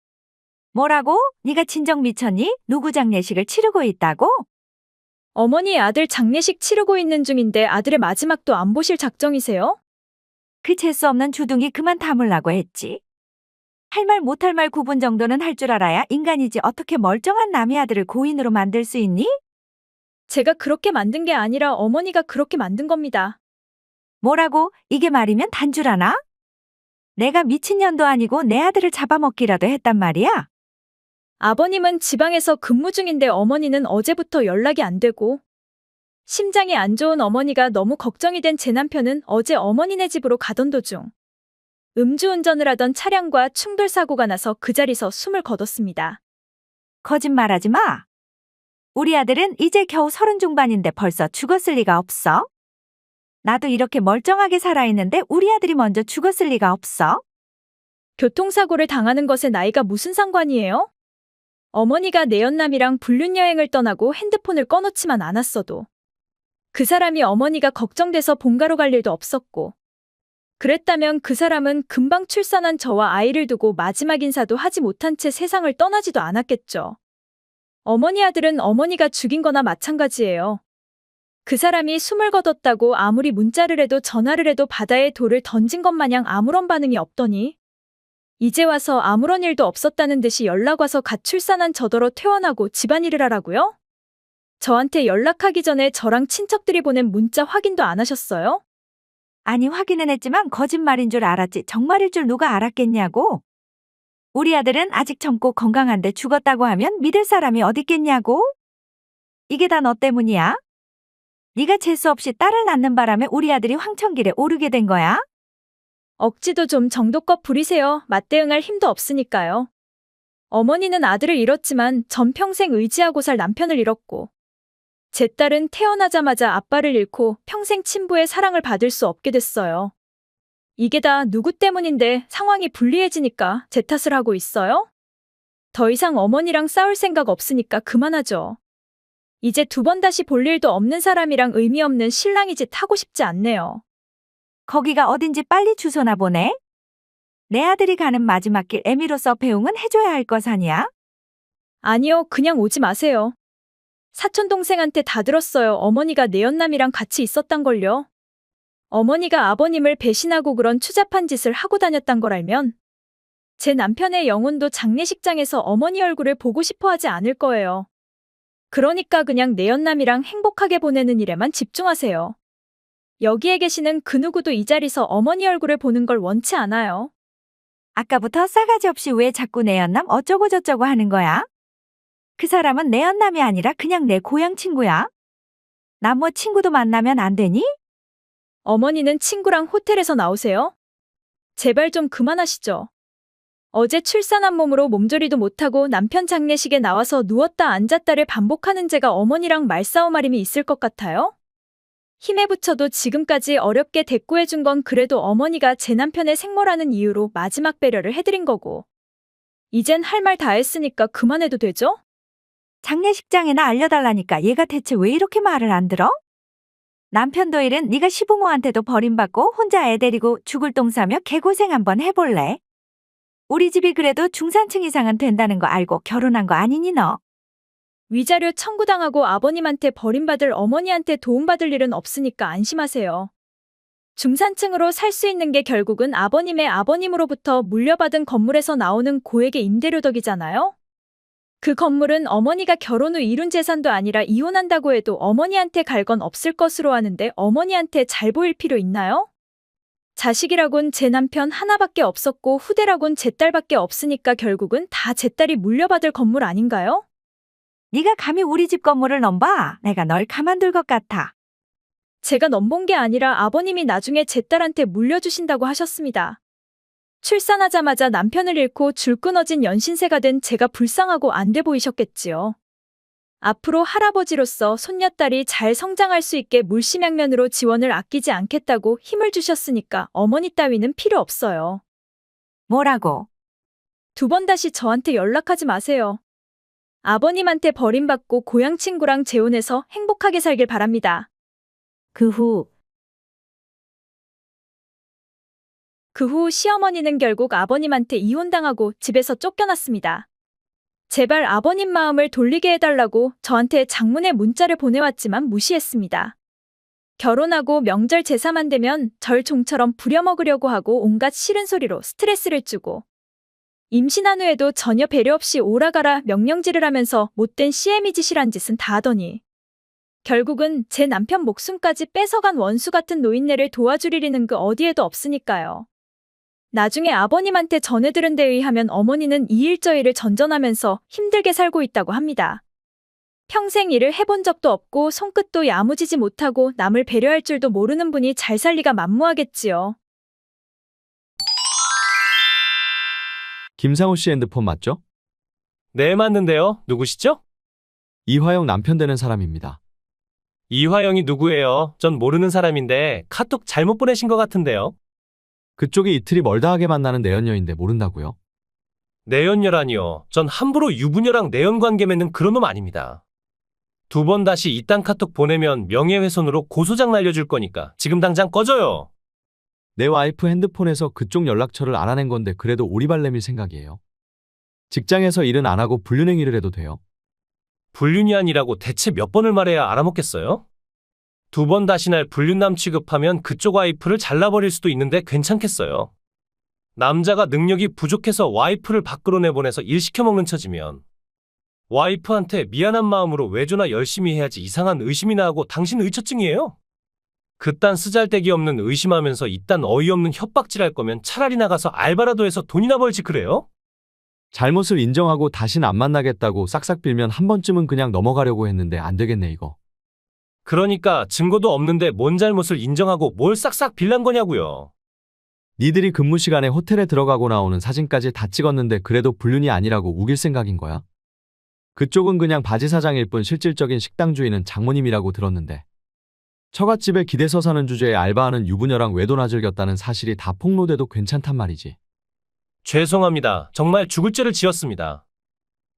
뭐라고? 네가 진정 미쳤니? 누구 장례식을 치르고 있다고? 어머니 아들 장례식 치르고 있는 중인데 아들의 마지막도 안 보실 작정이세요? 그 재수 없는 주둥이 그만 다물라고 했지. 할 말 못할 말 구분 정도는 할 줄 알아야 인간이지 어떻게 멀쩡한 남의 아들을 고인으로 만들 수 있니? 제가 그렇게 만든 게 아니라 어머니가 그렇게 만든 겁니다. 뭐라고? 이게 말이면 단줄 아나? 내가 미친년도 아니고 내 아들을 잡아먹기라도 했단 말이야? 아버님은 지방에서 근무 중인데 어머니는 어제부터 연락이 안 되고 심장이 안 좋은 어머니가 너무 걱정이 된 제 남편은 어제 어머니네 집으로 가던 도중 음주운전을 하던 차량과 충돌 사고가 나서 그 자리서 숨을 거뒀습니다. 거짓말하지 마. 우리 아들은 이제 겨우 30 중반인데 벌써 죽었을 리가 없어. 나도 이렇게 멀쩡하게 살아있는데 우리 아들이 먼저 죽었을 리가 없어. 교통사고를 당하는 것에 나이가 무슨 상관이에요? 어머니가 내연남이랑 불륜여행을 떠나고 핸드폰을 꺼놓지만 않았어도 그 사람이 어머니가 걱정돼서 본가로 갈 일도 없었고 그랬다면 그 사람은 금방 출산한 저와 아이를 두고 마지막 인사도 하지 못한 채 세상을 떠나지도 않았겠죠. 어머니 아들은 어머니가 죽인 거나 마찬가지예요. 그 사람이 숨을 거뒀다고 아무리 문자를 해도 전화를 해도 바다에 돌을 던진 것 마냥 아무런 반응이 없더니 이제 와서 아무런 일도 없었다는 듯이 연락 와서 갓 출산한 저더러 퇴원하고 집안일을 하라고요? 저한테 연락하기 전에 저랑 친척들이 보낸 문자 확인도 안 하셨어요? 아니 확인은 했지만 거짓말인 줄 알았지 정말일 줄 누가 알았겠냐고. 우리 아들은 아직 젊고 건강한데 죽었다고 하면 믿을 사람이 어딨겠냐고. 이게 다 너 때문이야? 네가 재수 없이 딸을 낳는 바람에 우리 아들이 황천길에 오르게 된 거야? 억지도 좀 정도껏 부리세요. 맞대응할 힘도 없으니까요. 어머니는 아들을 잃었지만 전 평생 의지하고 살 남편을 잃었고, 제 딸은 태어나자마자 아빠를 잃고 평생 친부의 사랑을 받을 수 없게 됐어요. 이게 다 누구 때문인데 상황이 불리해지니까 제 탓을 하고 있어요? 더 이상 어머니랑 싸울 생각 없으니까 그만하죠. 이제 두 번 다시 볼 일도 없는 사람이랑 의미 없는 신랑이 짓 하고 싶지 않네요. 거기가 어딘지 빨리 주소나 보내. 내 아들이 가는 마지막 길 애미로서 배웅은 해줘야 할 것 아니야? 아니요, 그냥 오지 마세요. 사촌 동생한테 다 들었어요. 어머니가 내연남이랑 같이 있었단걸요. 어머니가 아버님을 배신하고 그런 추잡한 짓을 하고 다녔단 걸 알면 제 남편의 영혼도 장례식장에서 어머니 얼굴을 보고 싶어 하지 않을 거예요. 그러니까 그냥 내연남이랑 행복하게 보내는 일에만 집중하세요. 여기에 계시는 그 누구도 이 자리에서 어머니 얼굴을 보는 걸 원치 않아요. 아까부터 싸가지 없이 왜 자꾸 내연남 어쩌고 저쩌고 하는 거야? 그 사람은 내연남이 아니라 그냥 내 고향 친구야. 나 뭐 친구도 만나면 안 되니? 어머니는 친구랑 호텔에서 나오세요? 제발 좀 그만하시죠. 어제 출산한 몸으로 몸조리도 못하고 남편 장례식에 나와서 누웠다 앉았다를 반복하는 제가 어머니랑 말싸움하림이 있을 것 같아요? 힘에 부쳐도 지금까지 어렵게 대꾸해준 건 그래도 어머니가 제 남편의 생모라는 이유로 마지막 배려를 해드린 거고. 이젠 할 말 다 했으니까 그만해도 되죠? 장례식장에나 알려달라니까 얘가 대체 왜 이렇게 말을 안 들어? 남편도 잃은 네가 시부모한테도 버림받고 혼자 애 데리고 죽을 똥 싸며 개고생 한번 해볼래? 우리 집이 그래도 중산층 이상은 된다는 거 알고 결혼한 거 아니니 너? 위자료 청구당하고 아버님한테 버림받을 어머니한테 도움받을 일은 없으니까 안심하세요. 중산층으로 살 수 있는 게 결국은 아버님의 아버님으로부터 물려받은 건물에서 나오는 고액의 임대료 덕이잖아요? 그 건물은 어머니가 결혼 후 이룬 재산도 아니라 이혼한다고 해도 어머니한테 갈 건 없을 것으로 아는데 어머니한테 잘 보일 필요 있나요? 자식이라곤 제 남편 하나밖에 없었고 후대라곤 제 딸밖에 없으니까 결국은 다 제 딸이 물려받을 건물 아닌가요? 네가 감히 우리 집 건물을 넘봐? 내가 널 가만둘 것 같아. 제가 넘본 게 아니라 아버님이 나중에 제 딸한테 물려주신다고 하셨습니다. 출산하자마자 남편을 잃고 줄 끊어진 연신세가 된 제가 불쌍하고 안 돼 보이셨겠지요. 앞으로 할아버지로서 손녀딸이 잘 성장할 수 있게 물심양면으로 지원을 아끼지 않겠다고 힘을 주셨으니까 어머니 따위는 필요 없어요. 뭐라고? 두 번 다시 저한테 연락하지 마세요. 아버님한테 버림받고 고향 친구랑 재혼해서 행복하게 살길 바랍니다. 그 후 시어머니는 결국 아버님한테 이혼당하고 집에서 쫓겨났습니다. 제발 아버님 마음을 돌리게 해달라고 저한테 장문의 문자를 보내왔지만 무시했습니다. 결혼하고 명절 제사만 되면 절 종처럼 부려먹으려고 하고 온갖 싫은 소리로 스트레스를 주고 임신한 후에도 전혀 배려 없이 오라가라 명령질을 하면서 못된 CM이 짓이란 짓은 다 하더니 결국은 제 남편 목숨까지 뺏어간 원수 같은 노인네를 도와주리리는 그 어디에도 없으니까요. 나중에 아버님한테 전해들은 데 의하면 어머니는 이 일 저 일을 전전하면서 힘들게 살고 있다고 합니다. 평생 일을 해본 적도 없고 손끝도 야무지지 못하고 남을 배려할 줄도 모르는 분이 잘 살 리가 만무하겠지요. 김상우 씨 핸드폰 맞죠? 네, 맞는데요. 누구시죠? 이화영 남편 되는 사람입니다. 이화영이 누구예요? 전 모르는 사람인데 카톡 잘못 보내신 것 같은데요. 그쪽이 이틀이 멀다하게 만나는 내연녀인데 모른다고요? 내연녀라니요. 전 함부로 유부녀랑 내연관계 맺는 그런 놈 아닙니다. 두 번 다시 이딴 카톡 보내면 명예훼손으로 고소장 날려줄 거니까 지금 당장 꺼져요. 내 와이프 핸드폰에서 그쪽 연락처를 알아낸 건데 그래도 오리발 내밀 생각이에요. 직장에서 일은 안 하고 불륜행위를 해도 돼요? 불륜이 아니라고 대체 몇 번을 말해야 알아먹겠어요? 두 번 다시 날 불륜남 취급하면 그쪽 와이프를 잘라버릴 수도 있는데 괜찮겠어요? 남자가 능력이 부족해서 와이프를 밖으로 내보내서 일 시켜먹는 처지면 와이프한테 미안한 마음으로 외조나 열심히 해야지 이상한 의심이나 하고 당신 의처증이에요? 그딴 쓰잘데기 없는 의심하면서 이딴 어이없는 협박질할 거면 차라리 나가서 알바라도 해서 돈이나 벌지 그래요? 잘못을 인정하고 다신 안 만나겠다고 싹싹 빌면 한 번쯤은 그냥 넘어가려고 했는데 안 되겠네 이거. 그러니까 증거도 없는데 뭔 잘못을 인정하고 뭘 싹싹 빌란 거냐고요. 니들이 근무 시간에 호텔에 들어가고 나오는 사진까지 다 찍었는데 그래도 불륜이 아니라고 우길 생각인 거야? 그쪽은 그냥 바지 사장일 뿐 실질적인 식당 주인은 장모님이라고 들었는데. 처갓집에 기대서 사는 주제에 알바하는 유부녀랑 외도나 즐겼다는 사실이 다 폭로돼도 괜찮단 말이지. 죄송합니다. 정말 죽을 죄를 지었습니다.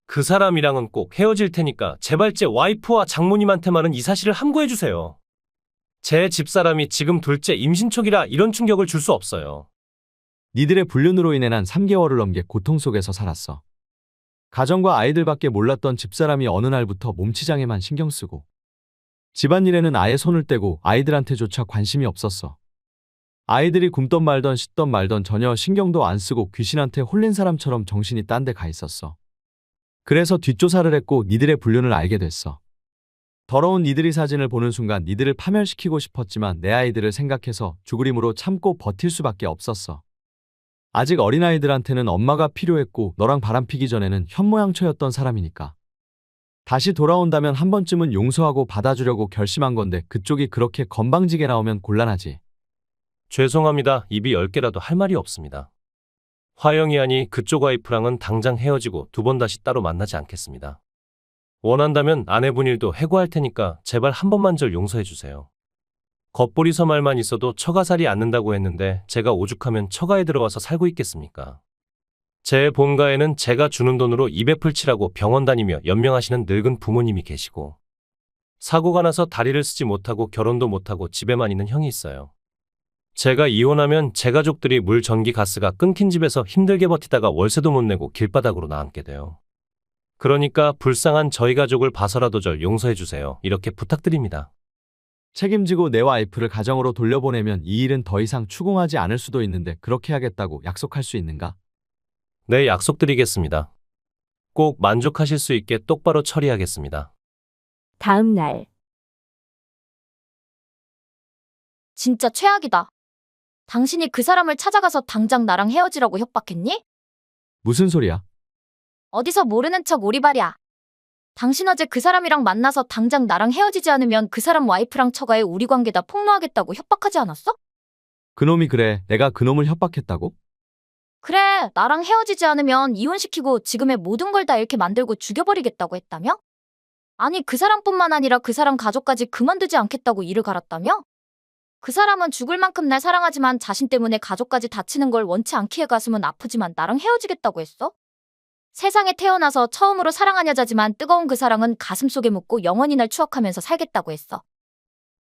그 사람이랑은 꼭 헤어질 테니까 제발 제 와이프와 장모님한테만은 이 사실을 함구해 주세요. 제 집사람이 지금 둘째 임신 초기라 이런 충격을 줄 수 없어요. 니들의 불륜으로 인해 난 3개월을 넘게 고통 속에서 살았어. 가정과 아이들밖에 몰랐던 집사람이 어느 날부터 몸치장에만 신경 쓰고 집안일에는 아예 손을 떼고 아이들한테조차 관심이 없었어. 아이들이 굶던 말던 씻던 말던 전혀 신경도 안 쓰고 귀신한테 홀린 사람처럼 정신이 딴 데 가 있었어. 그래서 뒷조사를 했고 니들의 불륜을 알게 됐어. 더러운 니들이 사진을 보는 순간 니들을 파멸시키고 싶었지만 내 아이들을 생각해서 죽을 힘으로 참고 버틸 수밖에 없었어. 아직 어린아이들한테는 엄마가 필요했고 너랑 바람피기 전에는 현모양처였던 사람이니까. 다시 돌아온다면 한 번쯤은 용서하고 받아주려고 결심한 건데 그쪽이 그렇게 건방지게 나오면 곤란하지. 죄송합니다. 입이 10개라도 할 말이 없습니다. 화영이 아니 그쪽 와이프랑은 당장 헤어지고 2번 다시 따로 만나지 않겠습니다. 원한다면 아내분 일도 해고할 테니까 제발 한 번만 절 용서해 주세요. 겉보리서 말만 있어도 처가살이 않는다고 했는데 제가 오죽하면 처가에 들어와서 살고 있겠습니까? 제 본가에는 제가 주는 돈으로 입에 풀칠하고 병원 다니며 연명하시는 늙은 부모님이 계시고 사고가 나서 다리를 쓰지 못하고 결혼도 못하고 집에만 있는 형이 있어요. 제가 이혼하면 제 가족들이 물, 전기, 가스가 끊긴 집에서 힘들게 버티다가 월세도 못 내고 길바닥으로 나앉게 돼요. 그러니까 불쌍한 저희 가족을 봐서라도 절 용서해 주세요. 이렇게 부탁드립니다. 책임지고 내 와이프를 가정으로 돌려보내면 이 일은 더 이상 추궁하지 않을 수도 있는데 그렇게 하겠다고 약속할 수 있는가? 네, 약속드리겠습니다. 꼭 만족하실 수 있게 똑바로 처리하겠습니다. 다음 날. 진짜 최악이다. 당신이 그 사람을 찾아가서 당장 나랑 헤어지라고 협박했니? 무슨 소리야? 어디서 모르는 척 오리발이야. 당신 어제 그 사람이랑 만나서 당장 나랑 헤어지지 않으면 그 사람 와이프랑 처가에 우리 관계 다 폭로하겠다고 협박하지 않았어? 그놈이 그래. 내가 그놈을 협박했다고? 그래, 나랑 헤어지지 않으면 이혼시키고 지금의 모든 걸 다 잃게 만들고 죽여버리겠다고 했다며? 아니, 그 사람뿐만 아니라 그 사람 가족까지 그만두지 않겠다고 이를 갈았다며? 그 사람은 죽을 만큼 날 사랑하지만 자신 때문에 가족까지 다치는 걸 원치 않기에 가슴은 아프지만 나랑 헤어지겠다고 했어? 세상에 태어나서 처음으로 사랑한 여자지만 뜨거운 그 사랑은 가슴속에 묻고 영원히 날 추억하면서 살겠다고 했어.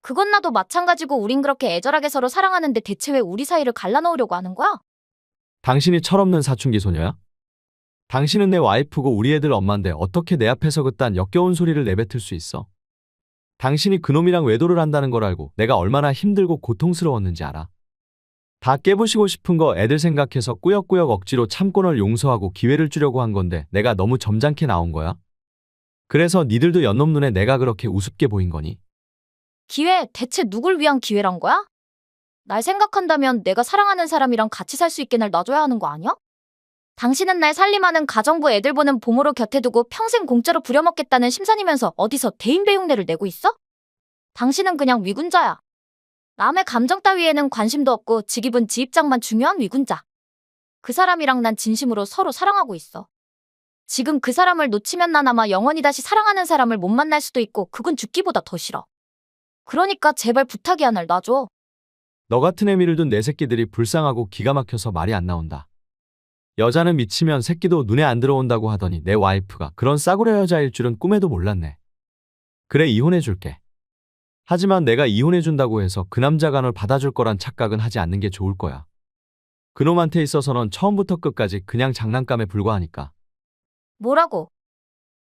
그건 나도 마찬가지고 우린 그렇게 애절하게 서로 사랑하는데 대체 왜 우리 사이를 갈라놓으려고 하는 거야? 당신이 철없는 사춘기 소녀야? 당신은 내 와이프고 우리 애들 엄마인데 어떻게 내 앞에서 그딴 역겨운 소리를 내뱉을 수 있어? 당신이 그놈이랑 외도를 한다는 걸 알고 내가 얼마나 힘들고 고통스러웠는지 알아? 다 깨부시고 싶은 거 애들 생각해서 꾸역꾸역 억지로 참고 널 용서하고 기회를 주려고 한 건데 내가 너무 점잖게 나온 거야? 그래서 니들도 연놈 눈에 내가 그렇게 우습게 보인 거니? 기회, 대체 누굴 위한 기회란 거야? 날 생각한다면 내가 사랑하는 사람이랑 같이 살 수 있게 날 놔줘야 하는 거 아니야? 당신은 날 살림하는 가정부 애들 보는 보모로 곁에 두고 평생 공짜로 부려먹겠다는 심산이면서 어디서 대인배 흉내를 내고 있어? 당신은 그냥 위군자야. 남의 감정 따위에는 관심도 없고 지 기분 지 입장만 중요한 위군자. 그 사람이랑 난 진심으로 서로 사랑하고 있어. 지금 그 사람을 놓치면 난 아마 영원히 다시 사랑하는 사람을 못 만날 수도 있고 그건 죽기보다 더 싫어. 그러니까 제발 부탁이야 날 놔줘. 너 같은 애미를 둔 내 새끼들이 불쌍하고 기가 막혀서 말이 안 나온다. 여자는 미치면 새끼도 눈에 안 들어온다고 하더니 내 와이프가 그런 싸구려 여자일 줄은 꿈에도 몰랐네. 그래, 이혼해줄게. 하지만 내가 이혼해준다고 해서 그 남자가 널 받아줄 거란 착각은 하지 않는 게 좋을 거야. 그놈한테 있어서는 처음부터 끝까지 그냥 장난감에 불과하니까. 뭐라고?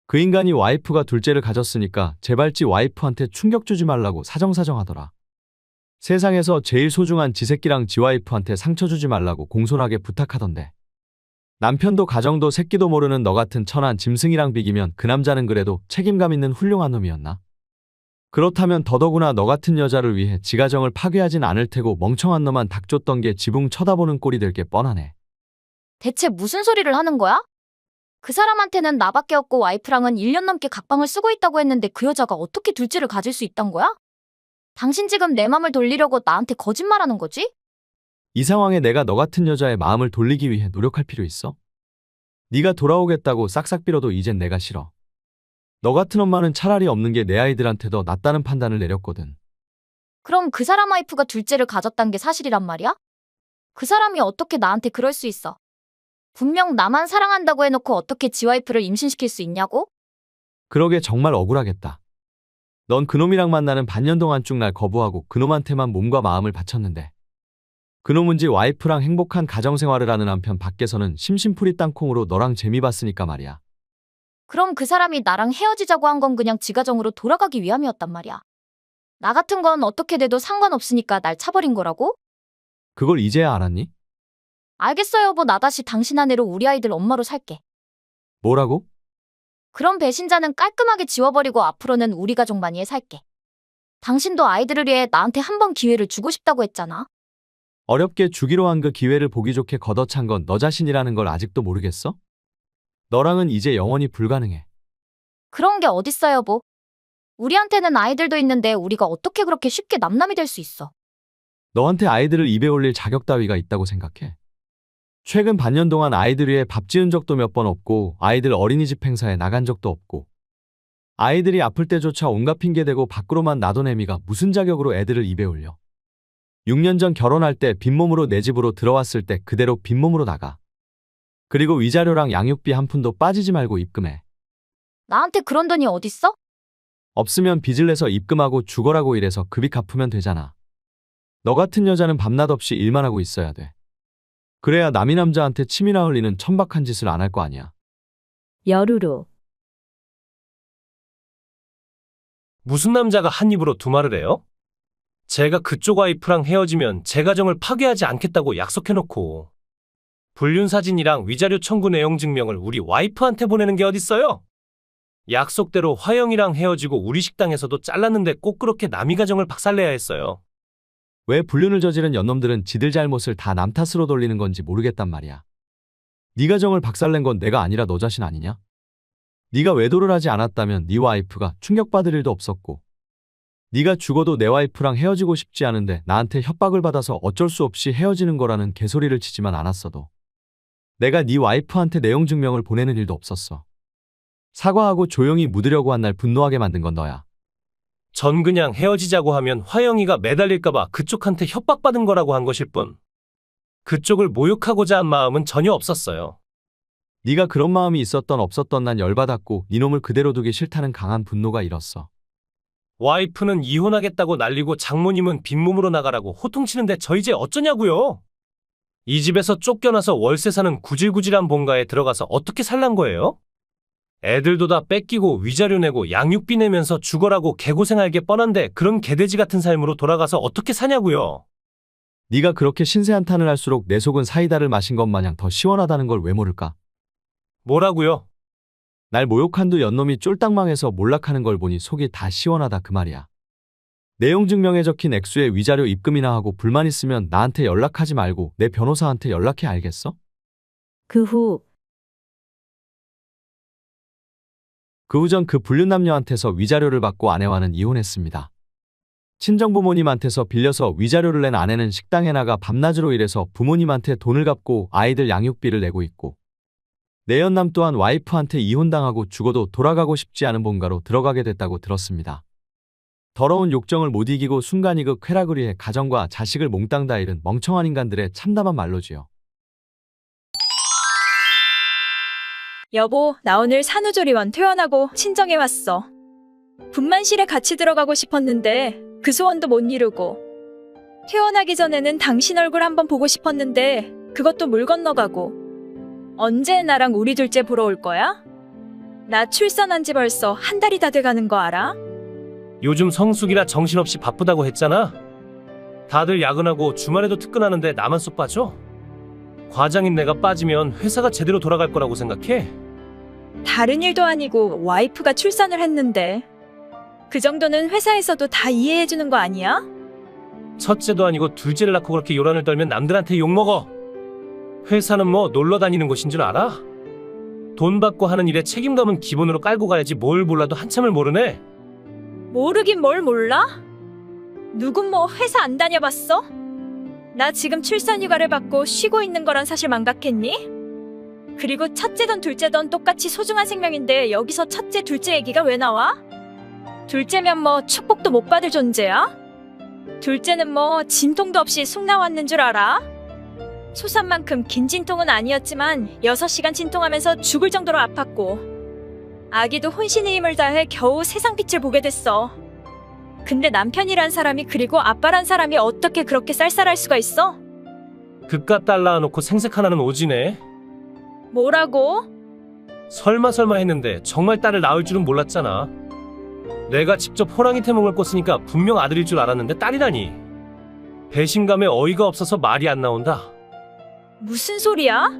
그 인간이 와이프가 둘째를 가졌으니까 제발지 와이프한테 충격 주지 말라고 사정사정하더라. 세상에서 제일 소중한 지 새끼랑 지 와이프한테 상처 주지 말라고 공손하게 부탁하던데. 남편도 가정도 새끼도 모르는 너 같은 천한 짐승이랑 비기면 그 남자는 그래도 책임감 있는 훌륭한 놈이었나? 그렇다면 더더구나 너 같은 여자를 위해 지 가정을 파괴하진 않을 테고 멍청한 너만 닥쳤던 게 지붕 쳐다보는 꼴이 될 게 뻔하네. 대체 무슨 소리를 하는 거야? 그 사람한테는 나밖에 없고 와이프랑은 1년 넘게 각방을 쓰고 있다고 했는데 그 여자가 어떻게 둘째를 가질 수 있단 거야? 당신 지금 내 맘을 돌리려고 나한테 거짓말하는 거지? 이 상황에 내가 너 같은 여자의 마음을 돌리기 위해 노력할 필요 있어? 네가 돌아오겠다고 싹싹 빌어도 이젠 내가 싫어. 너 같은 엄마는 차라리 없는 게 내 아이들한테 더 낫다는 판단을 내렸거든. 그럼 그 사람 와이프가 둘째를 가졌단 게 사실이란 말이야? 그 사람이 어떻게 나한테 그럴 수 있어? 분명 나만 사랑한다고 해놓고 어떻게 지 와이프를 임신시킬 수 있냐고? 그러게 정말 억울하겠다. 넌 그놈이랑 만나는 반년 동안 쭉 날 거부하고 그놈한테만 몸과 마음을 바쳤는데. 그놈은지 와이프랑 행복한 가정생활을 하는 한편 밖에서는 심심풀이 땅콩으로 너랑 재미 봤으니까 말이야. 그럼 그 사람이 나랑 헤어지자고 한 건 그냥 지 가정으로 돌아가기 위함이었단 말이야. 나 같은 건 어떻게 돼도 상관없으니까 날 차버린 거라고? 그걸 이제야 알았니? 알겠어 여보, 나 다시 당신 아내로 우리 아이들 엄마로 살게. 뭐라고? 그런 배신자는 깔끔하게 지워버리고 앞으로는 우리 가족만이 해 살게. 당신도 아이들을 위해 나한테 한 번 기회를 주고 싶다고 했잖아. 어렵게 주기로 한 그 기회를 보기 좋게 걷어찬 건 너 자신이라는 걸 아직도 모르겠어? 너랑은 이제 영원히 불가능해. 그런 게 어딨어 여보. 우리한테는 아이들도 있는데 우리가 어떻게 그렇게 쉽게 남남이 될 수 있어. 너한테 아이들을 입에 올릴 자격 따위가 있다고 생각해? 최근 반년 동안 아이들 위해 밥 지은 적도 몇 번 없고 아이들 어린이집 행사에 나간 적도 없고 아이들이 아플 때조차 온갖 핑계 대고 밖으로만 놔둔 애미가 무슨 자격으로 애들을 입에 올려. 6년 전 결혼할 때 빈몸으로 내 집으로 들어왔을 때 그대로 빈몸으로 나가. 그리고 위자료랑 양육비 한 푼도 빠지지 말고 입금해. 나한테 그런 돈이 어딨어? 없으면 빚을 내서 입금하고 죽어라고 이래서 그 빚 갚으면 되잖아. 너 같은 여자는 밤낮 없이 일만 하고 있어야 돼. 그래야 남이 남자한테 침이나 흘리는 천박한 짓을 안 할 거 아니야. 여루루. 무슨 남자가 한 입으로 두 말을 해요? 제가 그쪽 와이프랑 헤어지면 제 가정을 파괴하지 않겠다고 약속해놓고 불륜 사진이랑 위자료 청구 내용 증명을 우리 와이프한테 보내는 게 어딨어요? 약속대로 화영이랑 헤어지고 우리 식당에서도 잘랐는데 꼭 그렇게 남이 가정을 박살내야 했어요. 왜 불륜을 저지른 연놈들은 지들 잘못을 다 남 탓으로 돌리는 건지 모르겠단 말이야. 네 가정을 박살낸 건 내가 아니라 너 자신 아니냐? 네가 외도를 하지 않았다면 네 와이프가 충격받을 일도 없었고 네가 죽어도 내 와이프랑 헤어지고 싶지 않은데 나한테 협박을 받아서 어쩔 수 없이 헤어지는 거라는 개소리를 치지만 않았어도 내가 네 와이프한테 내용 증명을 보내는 일도 없었어. 사과하고 조용히 묻으려고 한 날 분노하게 만든 건 너야. 전 그냥 헤어지자고 하면 화영이가 매달릴까봐 그쪽한테 협박받은 거라고 한 것일 뿐. 그쪽을 모욕하고자 한 마음은 전혀 없었어요. 네가 그런 마음이 있었던 없었던 난 열받았고 네 놈을 그대로 두기 싫다는 강한 분노가 일었어. 와이프는 이혼하겠다고 난리고 장모님은 빈몸으로 나가라고 호통치는데 저 이제 어쩌냐고요? 이 집에서 쫓겨나서 월세 사는 구질구질한 본가에 들어가서 어떻게 살란 거예요? 애들도 다 뺏기고 위자료 내고 양육비 내면서 죽어라고 개고생할 게 뻔한데 그런 개돼지 같은 삶으로 돌아가서 어떻게 사냐고요? 네가 그렇게 신세 한탄을 할수록 내 속은 사이다를 마신 것 마냥 더 시원하다는 걸 왜 모를까? 뭐라고요? 날 모욕한 두 연놈이 쫄딱 망해서 몰락하는 걸 보니 속이 다 시원하다 그 말이야. 내용 증명에 적힌 액수의 위자료 입금이나 하고 불만 있으면 나한테 연락하지 말고 내 변호사한테 연락해 알겠어? 그 후 전 그 불륜 남녀한테서 위자료를 받고 아내와는 이혼했습니다. 친정부모님한테서 빌려서 위자료를 낸 아내는 식당에 나가 밤낮으로 일해서 부모님한테 돈을 갚고 아이들 양육비를 내고 있고 내 연남 또한 와이프한테 이혼당하고 죽어도 돌아가고 싶지 않은 본가로 들어가게 됐다고 들었습니다. 더러운 욕정을 못 이기고 순간이그 쾌락을 위해 가정과 자식을 몽땅 다 잃은 멍청한 인간들의 참담한 말로지요. 여보, 나 오늘 산후조리원 퇴원하고 친정에 왔어. 분만실에 같이 들어가고 싶었는데 그 소원도 못 이루고 퇴원하기 전에는 당신 얼굴 한번 보고 싶었는데 그것도 물 건너가고 언제 나랑 우리 둘째 보러 올 거야? 나 출산한 지 벌써 한 달이 다 돼가는 거 알아? 요즘 성숙이라 정신없이 바쁘다고 했잖아. 다들 야근하고 주말에도 특근하는데 나만 쏙 빠져? 과장인 내가 빠지면 회사가 제대로 돌아갈 거라고 생각해? 다른 일도 아니고 와이프가 출산을 했는데 그 정도는 회사에서도 다 이해해주는 거 아니야? 첫째도 아니고 둘째를 낳고 그렇게 요란을 떨면 남들한테 욕먹어. 회사는 뭐 놀러 다니는 곳인 줄 알아? 돈 받고 하는 일에 책임감은 기본으로 깔고 가야지 뭘 몰라도 한참을 모르네. 모르긴 뭘 몰라? 누군 뭐 회사 안 다녀봤어? 나 지금 출산휴가를 받고 쉬고 있는 거란 사실 망각했니? 그리고 첫째든 둘째든 똑같이 소중한 생명인데 여기서 첫째, 둘째 얘기가 왜 나와? 둘째면 뭐 축복도 못 받을 존재야? 둘째는 뭐 진통도 없이 쑥 나왔는 줄 알아? 소산만큼 긴 진통은 아니었지만 6시간 진통하면서 죽을 정도로 아팠고 아기도 혼신의 힘을 다해 겨우 세상 빛을 보게 됐어. 근데 남편이란 사람이 그리고 아빠란 사람이 어떻게 그렇게 쌀쌀할 수가 있어? 그깟 딸 낳아놓고 생색 하나는 오지네. 뭐라고? 설마 했는데 정말 딸을 낳을 줄은 몰랐잖아. 내가 직접 호랑이 태몽을 꿨으니까 분명 아들일 줄 알았는데 딸이라니. 배신감에 어이가 없어서 말이 안 나온다. 무슨 소리야?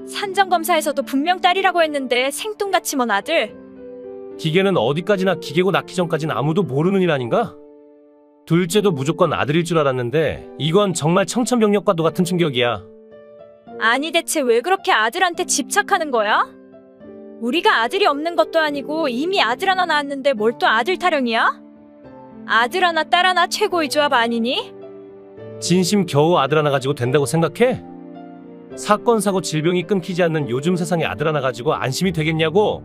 산정검사에서도 분명 딸이라고 했는데 생뚱같이 먼 아들. 기계는 어디까지나 기계고 낳기 전까진 아무도 모르는 일 아닌가? 둘째도 무조건 아들일 줄 알았는데 이건 정말 청천벽력과도 같은 충격이야. 아니 대체 왜 그렇게 아들한테 집착하는 거야? 우리가 아들이 없는 것도 아니고 이미 아들 하나 낳았는데 뭘 또 아들 타령이야? 아들 하나 딸 하나 최고의 조합 아니니? 진심 겨우 아들 하나 가지고 된다고 생각해? 사건 사고 질병이 끊기지 않는 요즘 세상에 아들 하나 가지고 안심이 되겠냐고?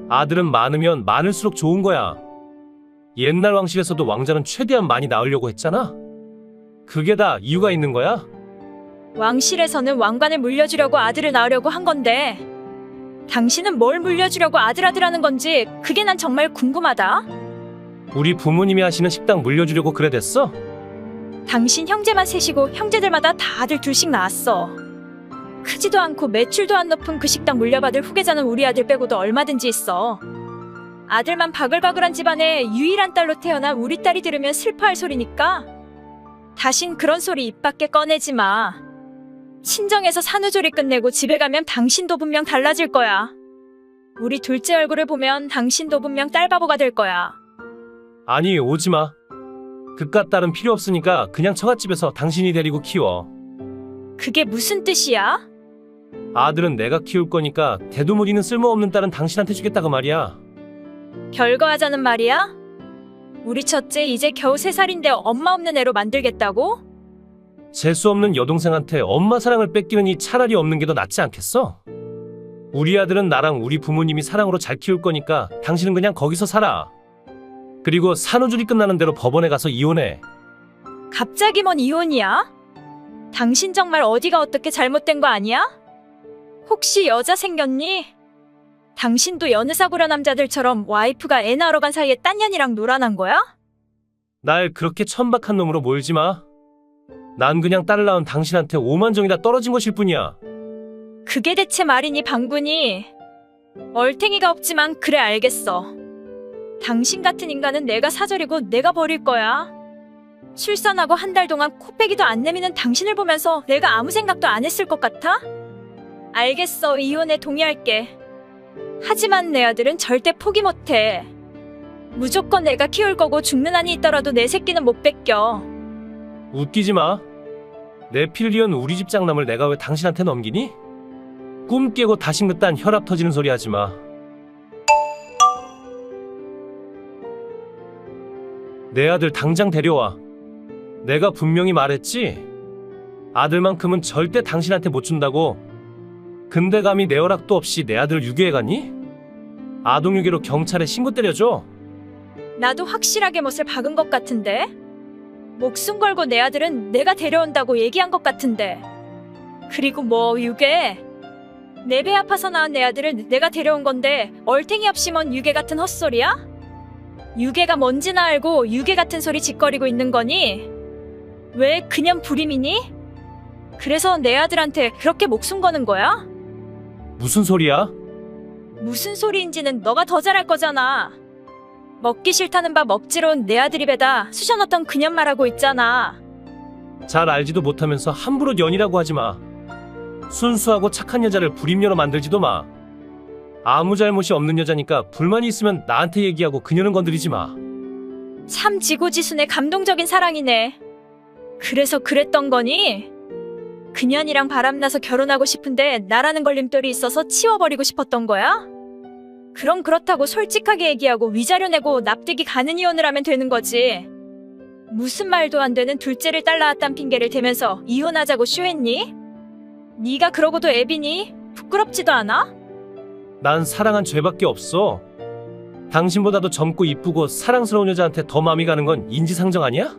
아들은 많으면 많을수록 좋은 거야. 옛날 왕실에서도 왕자는 최대한 많이 낳으려고 했잖아. 그게 다 이유가 있는 거야. 왕실에서는 왕관을 물려주려고 아들을 낳으려고 한 건데 당신은 뭘 물려주려고 아들 하는 건지 그게 난 정말 궁금하다. 우리 부모님이 하시는 식당 물려주려고 그래 됐어? 당신 형제만 셋이고 형제들마다 다 아들 둘씩 낳았어. 크지도 않고 매출도 안 높은 그 식당 물려받을 후계자는 우리 아들 빼고도 얼마든지 있어. 아들만 바글바글한 집안에 유일한 딸로 태어난 우리 딸이 들으면 슬퍼할 소리니까 다신 그런 소리 입 밖에 꺼내지 마. 친정에서 산후조리 끝내고 집에 가면 당신도 분명 달라질 거야. 우리 둘째 얼굴을 보면 당신도 분명 딸 바보가 될 거야. 아니 오지마. 그깟 딸은 필요 없으니까 그냥 처갓집에서 당신이 데리고 키워. 그게 무슨 뜻이야? 아들은 내가 키울 거니까 대두무리는 쓸모없는 딸은 당신한테 주겠다고 말이야. 결거하자는 말이야? 우리 첫째 이제 겨우 3살인데 엄마 없는 애로 만들겠다고? 재수없는 여동생한테 엄마 사랑을 뺏기느니 차라리 없는 게 더 낫지 않겠어? 우리 아들은 나랑 우리 부모님이 사랑으로 잘 키울 거니까 당신은 그냥 거기서 살아. 그리고 산후조리 끝나는 대로 법원에 가서 이혼해. 갑자기 뭔 이혼이야? 당신 정말 어디가 어떻게 잘못된 거 아니야? 혹시 여자 생겼니? 당신도 여느 사고라 남자들처럼 와이프가 애 낳으러 간 사이에 딴 년이랑 놀아난 거야? 날 그렇게 천박한 놈으로 몰지 마. 난 그냥 딸을 낳은 당신한테 오만정이다 떨어진 것일 뿐이야. 그게 대체 말이니 방군이? 얼탱이가 없지만 그래 알겠어. 당신 같은 인간은 내가 사절이고 내가 버릴 거야. 출산하고 한 달 동안 코빼기도 안 내미는 당신을 보면서 내가 아무 생각도 안 했을 것 같아? 알겠어, 이혼에 동의할게. 하지만 내 아들은 절대 포기 못해. 무조건 내가 키울 거고 죽는 한이 있더라도 내 새끼는 못 뺏겨. 웃기지 마. 내 피를 이은 우리 집 장남을 내가 왜 당신한테 넘기니? 꿈 깨고 다신 그딴 혈압 터지는 소리 하지 마. 내 아들 당장 데려와. 내가 분명히 말했지? 아들만큼은 절대 당신한테 못 준다고. 근데 감히 내 허락도 없이 내 아들을 유괴해갔니? 아동유괴로 경찰에 신고 때려줘. 나도 확실하게 못을 박은 것 같은데? 목숨 걸고 내 아들은 내가 데려온다고 얘기한 것 같은데. 그리고 뭐 유괴? 내 배 아파서 낳은 내 아들을 내가 데려온 건데 얼탱이 없이 뭔 유괴 같은 헛소리야? 유괴가 뭔지나 알고 유괴 같은 소리 짓거리고 있는 거니? 왜 그냥 불임이니? 그래서 내 아들한테 그렇게 목숨 거는 거야? 무슨 소리야? 무슨 소리인지는 너가 더 잘할 거잖아. 먹기 싫다는 밥 억지로 내 아들 입에다 쑤셔 넣었던 그년 말하고 있잖아. 잘 알지도 못하면서 함부로 년이라고 하지 마. 순수하고 착한 여자를 불임녀로 만들지도 마. 아무 잘못이 없는 여자니까 불만이 있으면 나한테 얘기하고 그녀는 건드리지 마. 참 지고지순의 감동적인 사랑이네. 그래서 그랬던 거니? 그년이랑 바람나서 결혼하고 싶은데 나라는 걸림돌이 있어서 치워버리고 싶었던 거야? 그럼 그렇다고 솔직하게 얘기하고 위자료 내고 납득이 가는 이혼을 하면 되는 거지. 무슨 말도 안 되는 둘째를 딸 낳았단 핑계를 대면서 이혼하자고 쇼했니? 네가 그러고도 애비니? 부끄럽지도 않아? 난 사랑한 죄밖에 없어. 당신보다도 젊고 이쁘고 사랑스러운 여자한테 더 마음이 가는 건 인지상정 아니야?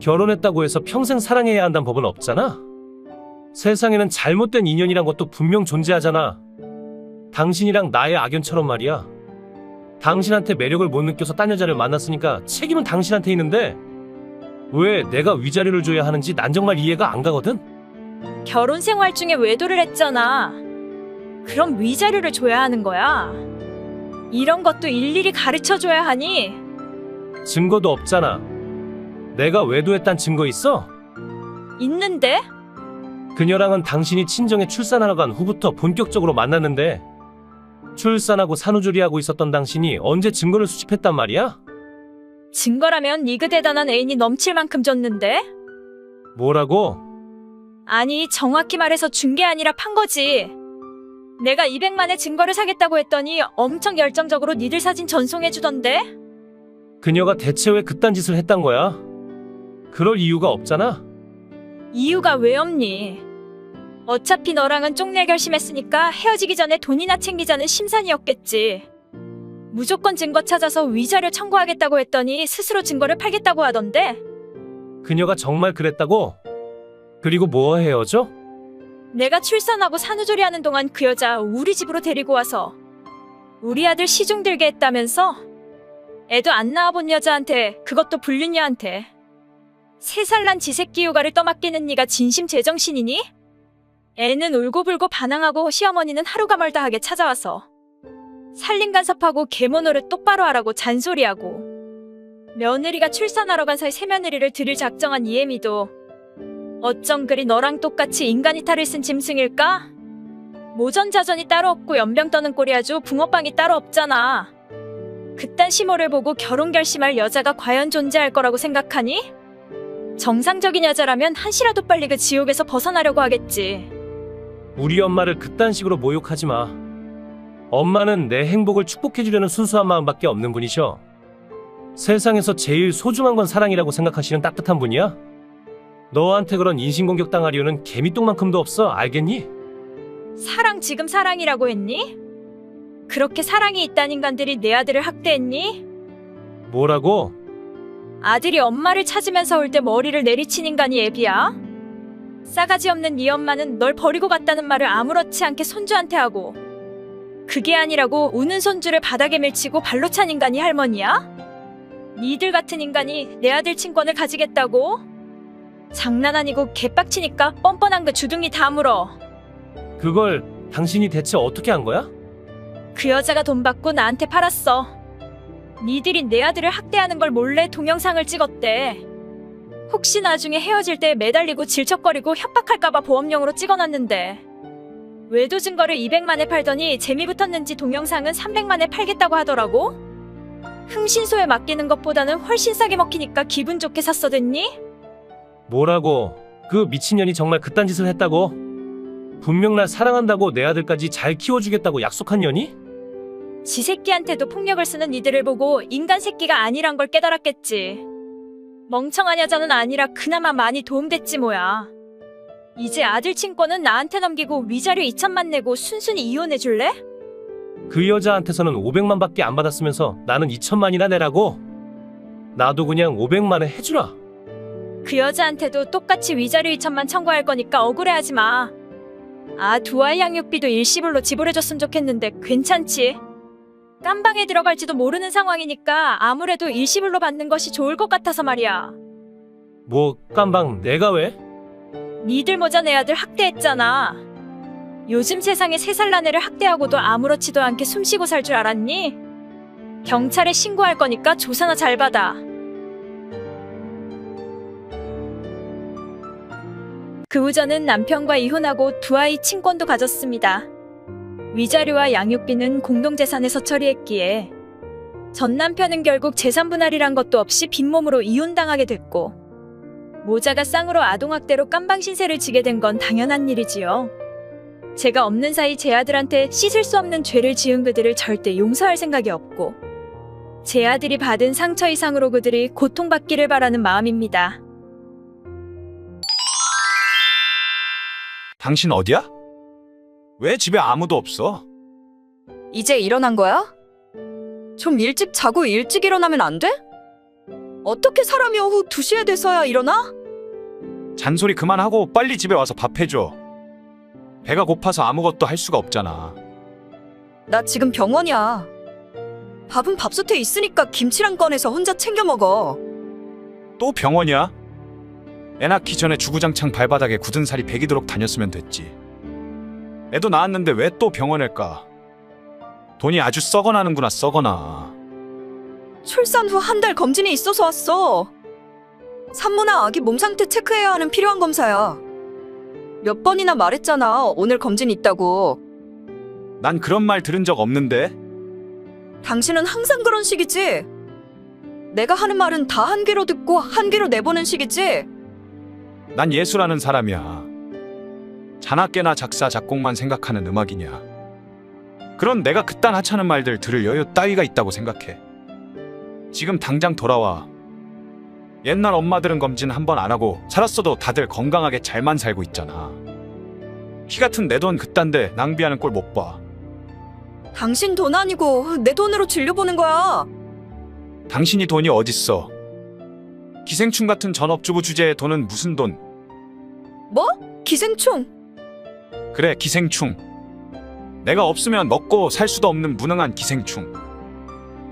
결혼했다고 해서 평생 사랑해야 한다는 법은 없잖아. 세상에는 잘못된 인연이란 것도 분명 존재하잖아. 당신이랑 나의 악연처럼 말이야. 당신한테 매력을 못 느껴서 딴 여자를 만났으니까 책임은 당신한테 있는데 왜 내가 위자료를 줘야 하는지 난 정말 이해가 안 가거든? 결혼 생활 중에 외도를 했잖아. 그럼 위자료를 줘야 하는 거야. 이런 것도 일일이 가르쳐 줘야 하니? 증거도 없잖아. 내가 외도했단 증거 있어? 있는데? 그녀랑은 당신이 친정에 출산하러 간 후부터 본격적으로 만났는데 출산하고 산후조리하고 있었던 당신이 언제 증거를 수집했단 말이야? 증거라면 니그 대단한 애인이 넘칠 만큼 줬는데? 뭐라고? 아니, 정확히 말해서 준 게 아니라 판 거지. 내가 200만의 증거를 사겠다고 했더니 엄청 열정적으로 니들 사진 전송해주던데? 그녀가 대체 왜 그딴 짓을 했단 거야? 그럴 이유가 없잖아. 이유가 왜 없니? 어차피 너랑은 쪽낼 결심했으니까 헤어지기 전에 돈이나 챙기자는 심산이었겠지. 무조건 증거 찾아서 위자료 청구하겠다고 했더니 스스로 증거를 팔겠다고 하던데? 그녀가 정말 그랬다고? 그리고 뭐 헤어져? 내가 출산하고 산후조리 하는 동안 그 여자 우리 집으로 데리고 와서 우리 아들 시중 들게 했다면서? 애도 안 낳아본 여자한테, 그것도 불륜녀한테. 3살 난 지 새끼 육아를 떠맡기는 네가 진심 제정신이니? 애는 울고불고 반항하고 시어머니는 하루가 멀다 하게 찾아와서 살림간섭하고 계모 노릇 똑바로 하라고 잔소리하고 며느리가 출산하러 간 사이 새며느리를 들일 작정한 이애미도 어쩜 그리 너랑 똑같이 인간이 탈을 쓴 짐승일까? 모전자전이 따로 없고 연병 떠는 꼴이 아주 붕어빵이 따로 없잖아. 그딴 시모를 보고 결혼 결심할 여자가 과연 존재할 거라고 생각하니? 정상적인 여자라면 한시라도 빨리 그 지옥에서 벗어나려고 하겠지. 우리 엄마를 그딴 식으로 모욕하지 마. 엄마는 내 행복을 축복해주려는 순수한 마음밖에 없는 분이셔. 세상에서 제일 소중한 건 사랑이라고 생각하시는 따뜻한 분이야. 너한테 그런 인신공격 당할 이유는 개미똥만큼도 없어. 알겠니? 사랑 지금 사랑이라고 했니? 그렇게 사랑이 있다는 인간들이 내 아들을 학대했니? 뭐라고? 아들이 엄마를 찾으면서 올 때 머리를 내리친 인간이 애비야? 싸가지 없는 네 엄마는 널 버리고 갔다는 말을 아무렇지 않게 손주한테 하고 그게 아니라고 우는 손주를 바닥에 밀치고 발로 찬 인간이 할머니야? 니들 같은 인간이 내 아들 친권을 가지겠다고? 장난 아니고 개빡치니까 뻔뻔한 그 주둥이 다 물어. 그걸 당신이 대체 어떻게 한 거야? 그 여자가 돈 받고 나한테 팔았어. 니들이 내 아들을 학대하는 걸 몰래 동영상을 찍었대. 혹시 나중에 헤어질 때 매달리고 질척거리고 협박할까봐 보험용으로 찍어놨는데 외도 증거를 200만에 팔더니 재미 붙었는지 동영상은 300만에 팔겠다고 하더라고? 흥신소에 맡기는 것보다는 훨씬 싸게 먹히니까 기분 좋게 샀어 됐니? 뭐라고? 그 미친년이 정말 그딴 짓을 했다고? 분명 날 사랑한다고 내 아들까지 잘 키워주겠다고 약속한 년이? 지 새끼한테도 폭력을 쓰는 이들을 보고 인간 새끼가 아니란 걸 깨달았겠지. 멍청한 여자는 아니라 그나마 많이 도움됐지 뭐야. 이제 아들 친권은 나한테 넘기고 위자료 2천만 내고 순순히 이혼해줄래? 그 여자한테서는 500만밖에 안 받았으면서 나는 2천만이나 내라고? 나도 그냥 500만에 해주라. 그 여자한테도 똑같이 위자료 2천만 청구할 거니까 억울해하지 마. 아, 두 아이 양육비도 일시불로 지불해줬으면 좋겠는데 괜찮지? 깜방에 들어갈지도 모르는 상황이니까 아무래도 일시불로 받는 것이 좋을 것 같아서 말이야. 뭐 깜방 내가 왜? 니들 모자 내 아들 학대했잖아. 요즘 세상에 3살 난 애를 학대하고도 아무렇지도 않게 숨쉬고 살 줄 알았니? 경찰에 신고할 거니까 조사나 잘 받아. 그 후 저는 남편과 이혼하고 두 아이 친권도 가졌습니다. 위자료와 양육비는 공동재산에서 처리했기에 전 남편은 결국 재산 분할이란 것도 없이 빈몸으로 이혼당하게 됐고 모자가 쌍으로 아동학대로 깜방 신세를 지게 된 건 당연한 일이지요. 제가 없는 사이 제 아들한테 씻을 수 없는 죄를 지은 그들을 절대 용서할 생각이 없고 제 아들이 받은 상처 이상으로 그들이 고통받기를 바라는 마음입니다. 당신 어디야? 왜 집에 아무도 없어? 이제 일어난 거야? 좀 일찍 자고 일찍 일어나면 안 돼? 어떻게 사람이 오후 2시에 돼서야 일어나? 잔소리 그만하고 빨리 집에 와서 밥 해줘. 배가 고파서 아무것도 할 수가 없잖아. 나 지금 병원이야. 밥은 밥솥에 있으니까 김치랑 꺼내서 혼자 챙겨 먹어. 또 병원이야? 애 낳기 전에 주구장창 발바닥에 굳은 살이 배기도록 다녔으면 됐지. 애도 낳았는데 왜 또 병원을 가? 돈이 아주 썩어나는구나, 썩어나. 출산 후 한 달 검진이 있어서 왔어. 산모나 아기 몸 상태 체크해야 하는 필요한 검사야. 몇 번이나 말했잖아. 오늘 검진 있다고. 난 그런 말 들은 적 없는데? 당신은 항상 그런 식이지? 내가 하는 말은 다 한 귀로 듣고 한 귀로 내보는 식이지? 난 예술하는 사람이야. 자나깨나 작사, 작곡만 생각하는 음악이냐. 그런 내가 그딴 하찮은 말들 들을 여유 따위가 있다고 생각해. 지금 당장 돌아와. 옛날 엄마들은 검진 한 번 안 하고 살았어도 다들 건강하게 잘만 살고 있잖아. 피 같은 내 돈 그딴데 낭비하는 꼴 못 봐. 당신 돈 아니고 내 돈으로 진료보는 거야. 당신이 돈이 어딨어? 기생충 같은 전업주부 주제에 돈은 무슨 돈? 뭐? 기생충? 그래, 기생충. 내가 없으면 먹고 살 수도 없는 무능한 기생충.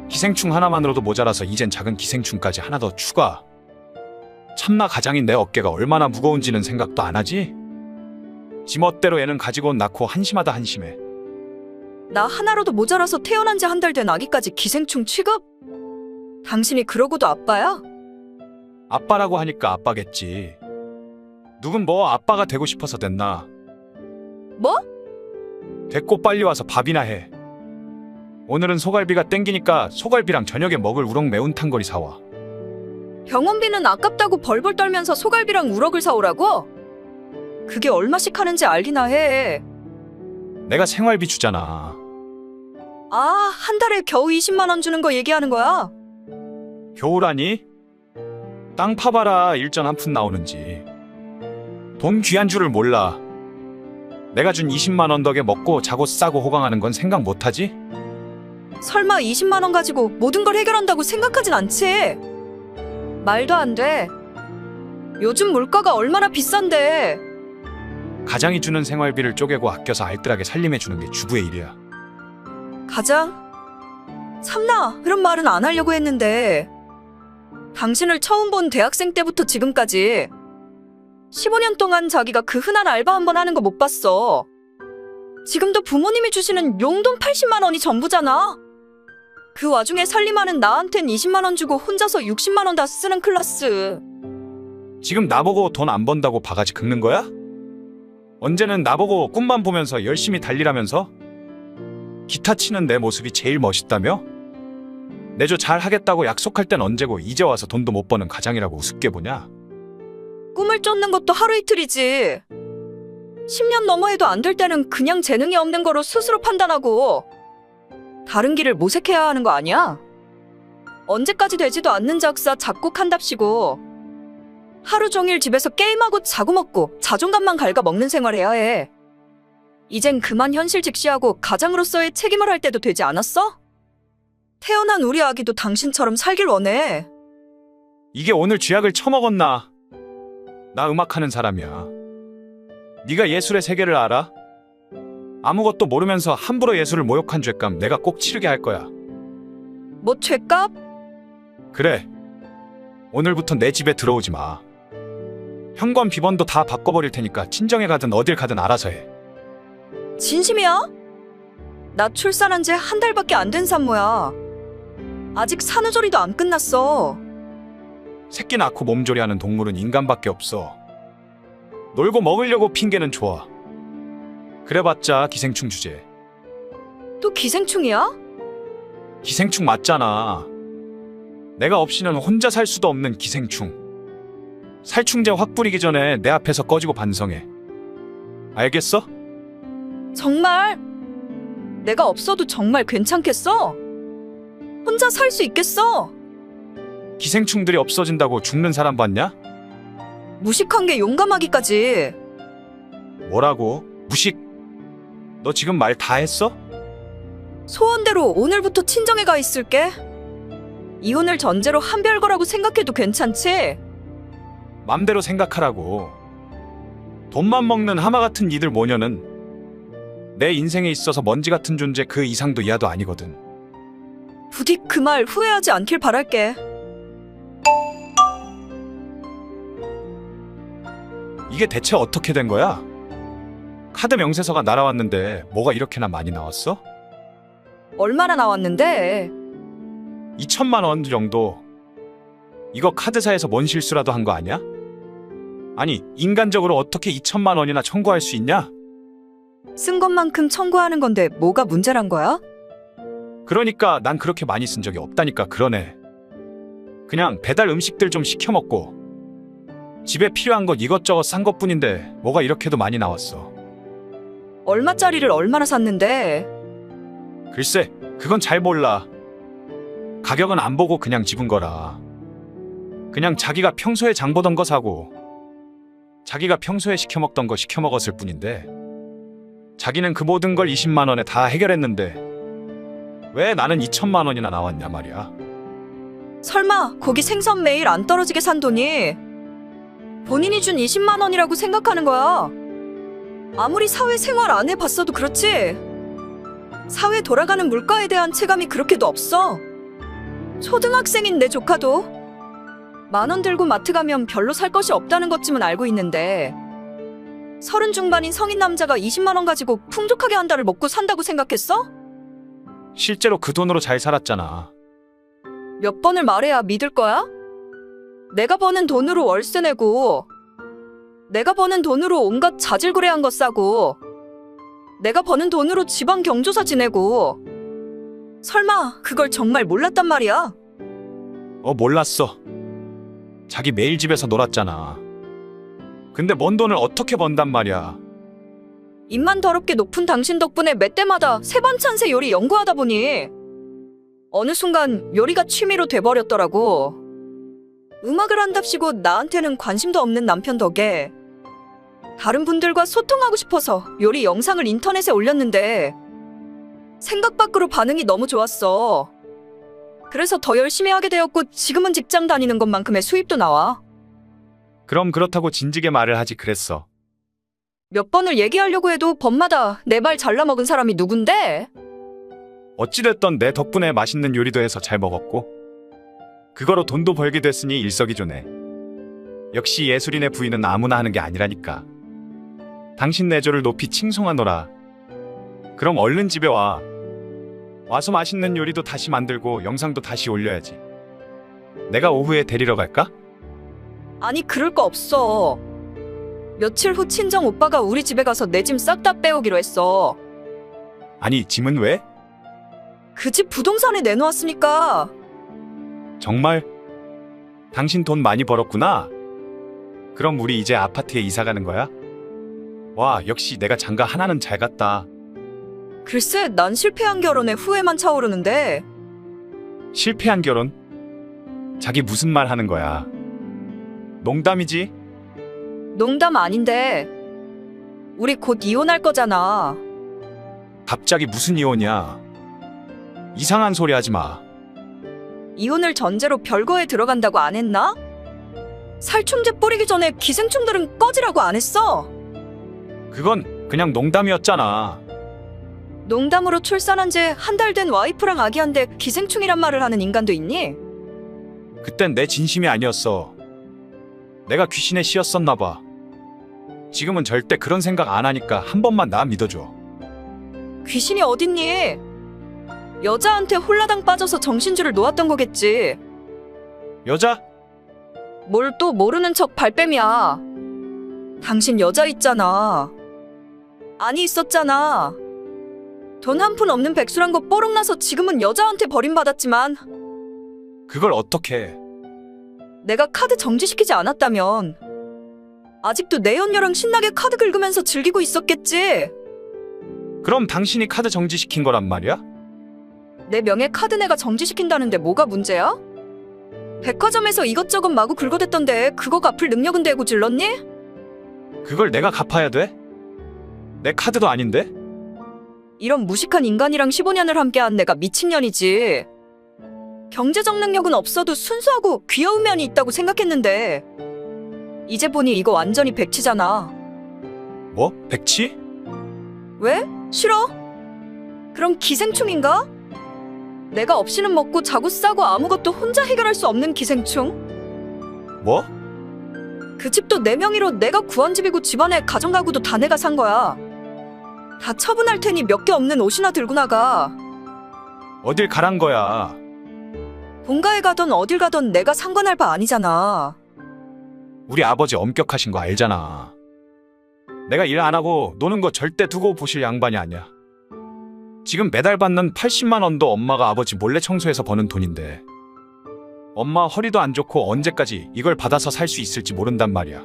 기생충 하나만으로도 모자라서 이젠 작은 기생충까지 하나 더 추가. 참나 가장인 내 어깨가 얼마나 무거운지는 생각도 안 하지? 지멋대로 애는 가지고 낳고 한심하다 한심해. 나 하나로도 모자라서 태어난 지 한 달 된 아기까지 기생충 취급? 당신이 그러고도 아빠야? 아빠라고 하니까 아빠겠지. 누군 뭐 아빠가 되고 싶어서 됐나? 뭐? 됐고 빨리 와서 밥이나 해. 오늘은 소갈비가 땡기니까 소갈비랑 저녁에 먹을 우럭 매운탕거리 사와. 병원비는 아깝다고 벌벌 떨면서 소갈비랑 우럭을 사오라고? 그게 얼마씩 하는지 알기나 해. 내가 생활비 주잖아. 아, 한 달에 겨우 20만 원 주는 거 얘기하는 거야? 겨울하니? 땅 파봐라 일전 한 푼 나오는지. 돈 귀한 줄을 몰라. 내가 준 20만 원 덕에 먹고 자고 싸고 호강하는 건 생각 못하지? 설마 20만 원 가지고 모든 걸 해결한다고 생각하진 않지? 말도 안 돼. 요즘 물가가 얼마나 비싼데. 가장이 주는 생활비를 쪼개고 아껴서 알뜰하게 살림해주는 게 주부의 일이야. 가장? 참나, 그런 말은 안 하려고 했는데. 당신을 처음 본 대학생 때부터 지금까지 15년 동안 자기가 그 흔한 알바 한 번 하는 거 못 봤어. 지금도 부모님이 주시는 용돈 80만 원이 전부잖아. 그 와중에 살림하는 나한텐 20만 원 주고 혼자서 60만 원 다 쓰는 클래스. 지금 나보고 돈 안 번다고 바가지 긁는 거야? 언제는 나보고 꿈만 보면서 열심히 달리라면서? 기타 치는 내 모습이 제일 멋있다며? 내조 잘 하겠다고 약속할 땐 언제고 이제 와서 돈도 못 버는 가장이라고 우습게 보냐? 꿈을 쫓는 것도 하루 이틀이지. 10년 넘어 해도 안 될 때는 그냥 재능이 없는 거로 스스로 판단하고 다른 길을 모색해야 하는 거 아니야? 언제까지 되지도 않는 작사 작곡한답시고 하루 종일 집에서 게임하고 자고 먹고 자존감만 갉아먹는 생활해야 해. 이젠 그만 현실 직시하고 가장으로서의 책임을 할 때도 되지 않았어? 태어난 우리 아기도 당신처럼 살길 원해. 이게 오늘 쥐약을 처먹었나? 나 음악하는 사람이야. 네가 예술의 세계를 알아? 아무것도 모르면서 함부로 예술을 모욕한 죄값 내가 꼭 치르게 할 거야. 뭐 죄값? 그래. 오늘부터 내 집에 들어오지 마. 현관 비번도 다 바꿔버릴 테니까 친정에 가든 어딜 가든 알아서 해. 진심이야? 나 출산한 지 한 달밖에 안 된 산모야. 아직 산후조리도 안 끝났어. 새끼 낳고 몸조리하는 동물은 인간밖에 없어. 놀고 먹으려고 핑계는 좋아. 그래봤자 기생충 주제. 또 기생충이야? 기생충 맞잖아. 내가 없이는 혼자 살 수도 없는 기생충. 살충제 확 뿌리기 전에 내 앞에서 꺼지고 반성해. 알겠어? 정말? 내가 없어도 정말 괜찮겠어? 혼자 살 수 있겠어? 기생충들이 없어진다고 죽는 사람 봤냐? 무식한 게 용감하기까지. 뭐라고? 무식? 너 지금 말 다 했어? 소원대로 오늘부터 친정에 가 있을게. 이혼을 전제로 한 별거라고 생각해도 괜찮지? 맘대로 생각하라고. 돈만 먹는 하마 같은 이들 모녀는 내 인생에 있어서 먼지 같은 존재 그 이상도 이하도 아니거든. 부디 그 말 후회하지 않길 바랄게. 이게 대체 어떻게 된 거야? 카드 명세서가 날아왔는데 뭐가 이렇게나 많이 나왔어? 얼마나 나왔는데? 2천만 원 정도. 이거 카드사에서 뭔 실수라도 한 거 아니야? 아니, 인간적으로 어떻게 2천만 원이나 청구할 수 있냐? 쓴 것만큼 청구하는 건데 뭐가 문제란 거야? 그러니까 난 그렇게 많이 쓴 적이 없다니까. 그러네. 그냥 배달 음식들 좀 시켜 먹고 집에 필요한 것 이것저것 산 것뿐인데 뭐가 이렇게도 많이 나왔어. 얼마짜리를 얼마나 샀는데? 글쎄, 그건 잘 몰라. 가격은 안 보고 그냥 집은 거라. 그냥 자기가 평소에 장 보던 거 사고 자기가 평소에 시켜 먹던 거 시켜 먹었을 뿐인데 자기는 그 모든 걸 20만 원에 다 해결했는데 왜 나는 2천만 원이나 나왔냐 말이야. 설마 거기 생선 매일 안 떨어지게 산 돈이 본인이 준 20만 원이라고 생각하는 거야? 아무리 사회생활 안 해봤어도 그렇지. 사회 돌아가는 물가에 대한 체감이 그렇게도 없어. 초등학생인 내 조카도 10,000원 들고 마트 가면 별로 살 것이 없다는 것쯤은 알고 있는데 30 중반인 성인 남자가 20만 원 가지고 풍족하게 한 달을 먹고 산다고 생각했어? 실제로 그 돈으로 잘 살았잖아. 몇 번을 말해야 믿을 거야? 내가 버는 돈으로 월세 내고 내가 버는 돈으로 온갖 자질구레한 거 싸고 내가 버는 돈으로 지방 경조사 지내고 설마 그걸 정말 몰랐단 말이야? 몰랐어. 자기 매일 집에서 놀았잖아. 근데 먼 돈을 어떻게 번단 말이야. 입만 더럽게 높은 당신 덕분에 몇 대마다 세반찬새 요리 연구하다 보니 어느 순간 요리가 취미로 돼버렸더라고. 음악을 한답시고 나한테는 관심도 없는 남편 덕에 다른 분들과 소통하고 싶어서 요리 영상을 인터넷에 올렸는데 생각 밖으로 반응이 너무 좋았어. 그래서 더 열심히 하게 되었고 지금은 직장 다니는 것만큼의 수입도 나와. 그럼 그렇다고 진지게 말을 하지 그랬어. 몇 번을 얘기하려고 해도 법마다 내 말 잘라먹은 사람이 누군데? 어찌됐던 내 덕분에 맛있는 요리도 해서 잘 먹었고 그거로 돈도 벌게 됐으니 일석이조네. 역시 예술인의 부인은 아무나 하는 게 아니라니까. 당신 내조를 높이 칭송하노라. 그럼 얼른 집에 와. 와서 맛있는 요리도 다시 만들고 영상도 다시 올려야지. 내가 오후에 데리러 갈까? 아니 그럴 거 없어. 며칠 후 친정 오빠가 우리 집에 가서 내 짐 싹 다 빼오기로 했어. 아니 짐은 왜? 그 집 부동산에 내놓았으니까. 정말? 당신 돈 많이 벌었구나. 그럼 우리 이제 아파트에 이사 가는 거야? 와, 역시 내가 장가 하나는 잘 갔다. 글쎄 난 실패한 결혼에 후회만 차오르는데. 실패한 결혼? 자기 무슨 말 하는 거야? 농담이지? 농담 아닌데. 우리 곧 이혼할 거잖아. 갑자기 무슨 이혼이야? 이상한 소리 하지 마. 이혼을 전제로 별거에 들어간다고 안 했나? 살충제 뿌리기 전에 기생충들은 꺼지라고 안 했어? 그건 그냥 농담이었잖아. 농담으로 출산한 지 한 달 된 와이프랑 아기한테 기생충이란 말을 하는 인간도 있니? 그땐 내 진심이 아니었어. 내가 귀신에 씌었었나 봐. 지금은 절대 그런 생각 안 하니까 한 번만 나 믿어줘. 귀신이 어딨니? 여자한테 홀라당 빠져서 정신줄을 놓았던 거겠지. 여자? 뭘 또 모르는 척 발뺌이야. 당신 여자 있잖아. 아니 있었잖아. 돈 한 푼 없는 백수란 거 뽀록나서 지금은 여자한테 버림받았지만 그걸 어떻게? 내가 카드 정지시키지 않았다면 아직도 내 연녀랑 신나게 카드 긁으면서 즐기고 있었겠지. 그럼 당신이 카드 정지시킨 거란 말이야? 내 명예 카드 내가 정지시킨다는데 뭐가 문제야? 백화점에서 이것저것 마구 긁어댔던데 그거 갚을 능력은 되고 질렀니? 그걸 내가 갚아야 돼? 내 카드도 아닌데? 이런 무식한 인간이랑 15년을 함께한 내가 미친년이지. 경제적 능력은 없어도 순수하고 귀여운 면이 있다고 생각했는데 이제 보니 이거 완전히 백치잖아. 뭐? 백치? 왜? 싫어? 그럼 기생충인가? 내가 없이는 먹고 자고 싸고 아무것도 혼자 해결할 수 없는 기생충? 뭐? 그 집도 내 명의로 내가 구한 집이고 집안에 가정가구도 다 내가 산 거야. 다 처분할 테니 몇 개 없는 옷이나 들고 나가. 어딜 가란 거야? 본가에 가던 어딜 가던 내가 상관할 바 아니잖아. 우리 아버지 엄격하신 거 알잖아. 내가 일 안 하고 노는 거 절대 두고 보실 양반이 아니야. 지금 매달 받는 80만 원도 엄마가 아버지 몰래 청소해서 버는 돈인데 엄마 허리도 안 좋고 언제까지 이걸 받아서 살 수 있을지 모른단 말이야.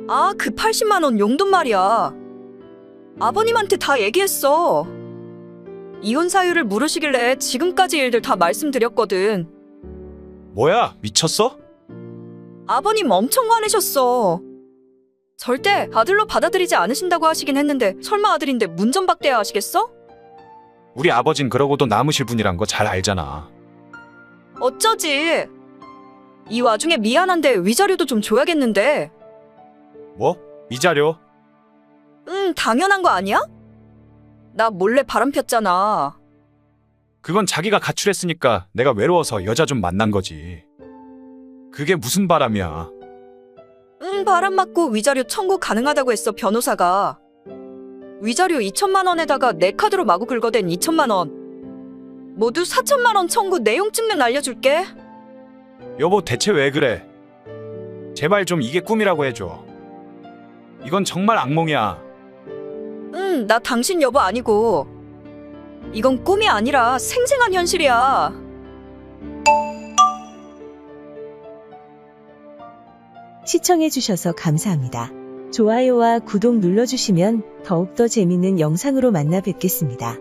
아, 그 80만 원 용돈 말이야. 아버님한테 다 얘기했어. 이혼 사유를 물으시길래 지금까지 일들 다 말씀드렸거든. 뭐야, 미쳤어? 아버님 엄청 화내셨어. 절대 아들로 받아들이지 않으신다고 하시긴 했는데 설마 아들인데 문전박대야 하시겠어? 우리 아버진 그러고도 남으실 분이란 거 잘 알잖아. 어쩌지? 이 와중에 미안한데 위자료도 좀 줘야겠는데. 뭐? 위자료? 응, 당연한 거 아니야? 나 몰래 바람 폈잖아. 그건 자기가 가출했으니까 내가 외로워서 여자 좀 만난 거지. 그게 무슨 바람이야. 응, 바람 맞고 위자료 청구 가능하다고 했어, 변호사가. 위자료 2천만 원에다가 내 카드로 마구 긁어댄 2천만 원. 모두 4천만 원 청구 내용 증명 알려줄게. 여보, 대체 왜 그래? 제발 좀 이게 꿈이라고 해줘. 이건 정말 악몽이야. 응, 나 당신 여보 아니고. 이건 꿈이 아니라 생생한 현실이야. 시청해주셔서 감사합니다. 좋아요와 구독 눌러주시면 더욱더 재밌는 영상으로 만나 뵙겠습니다.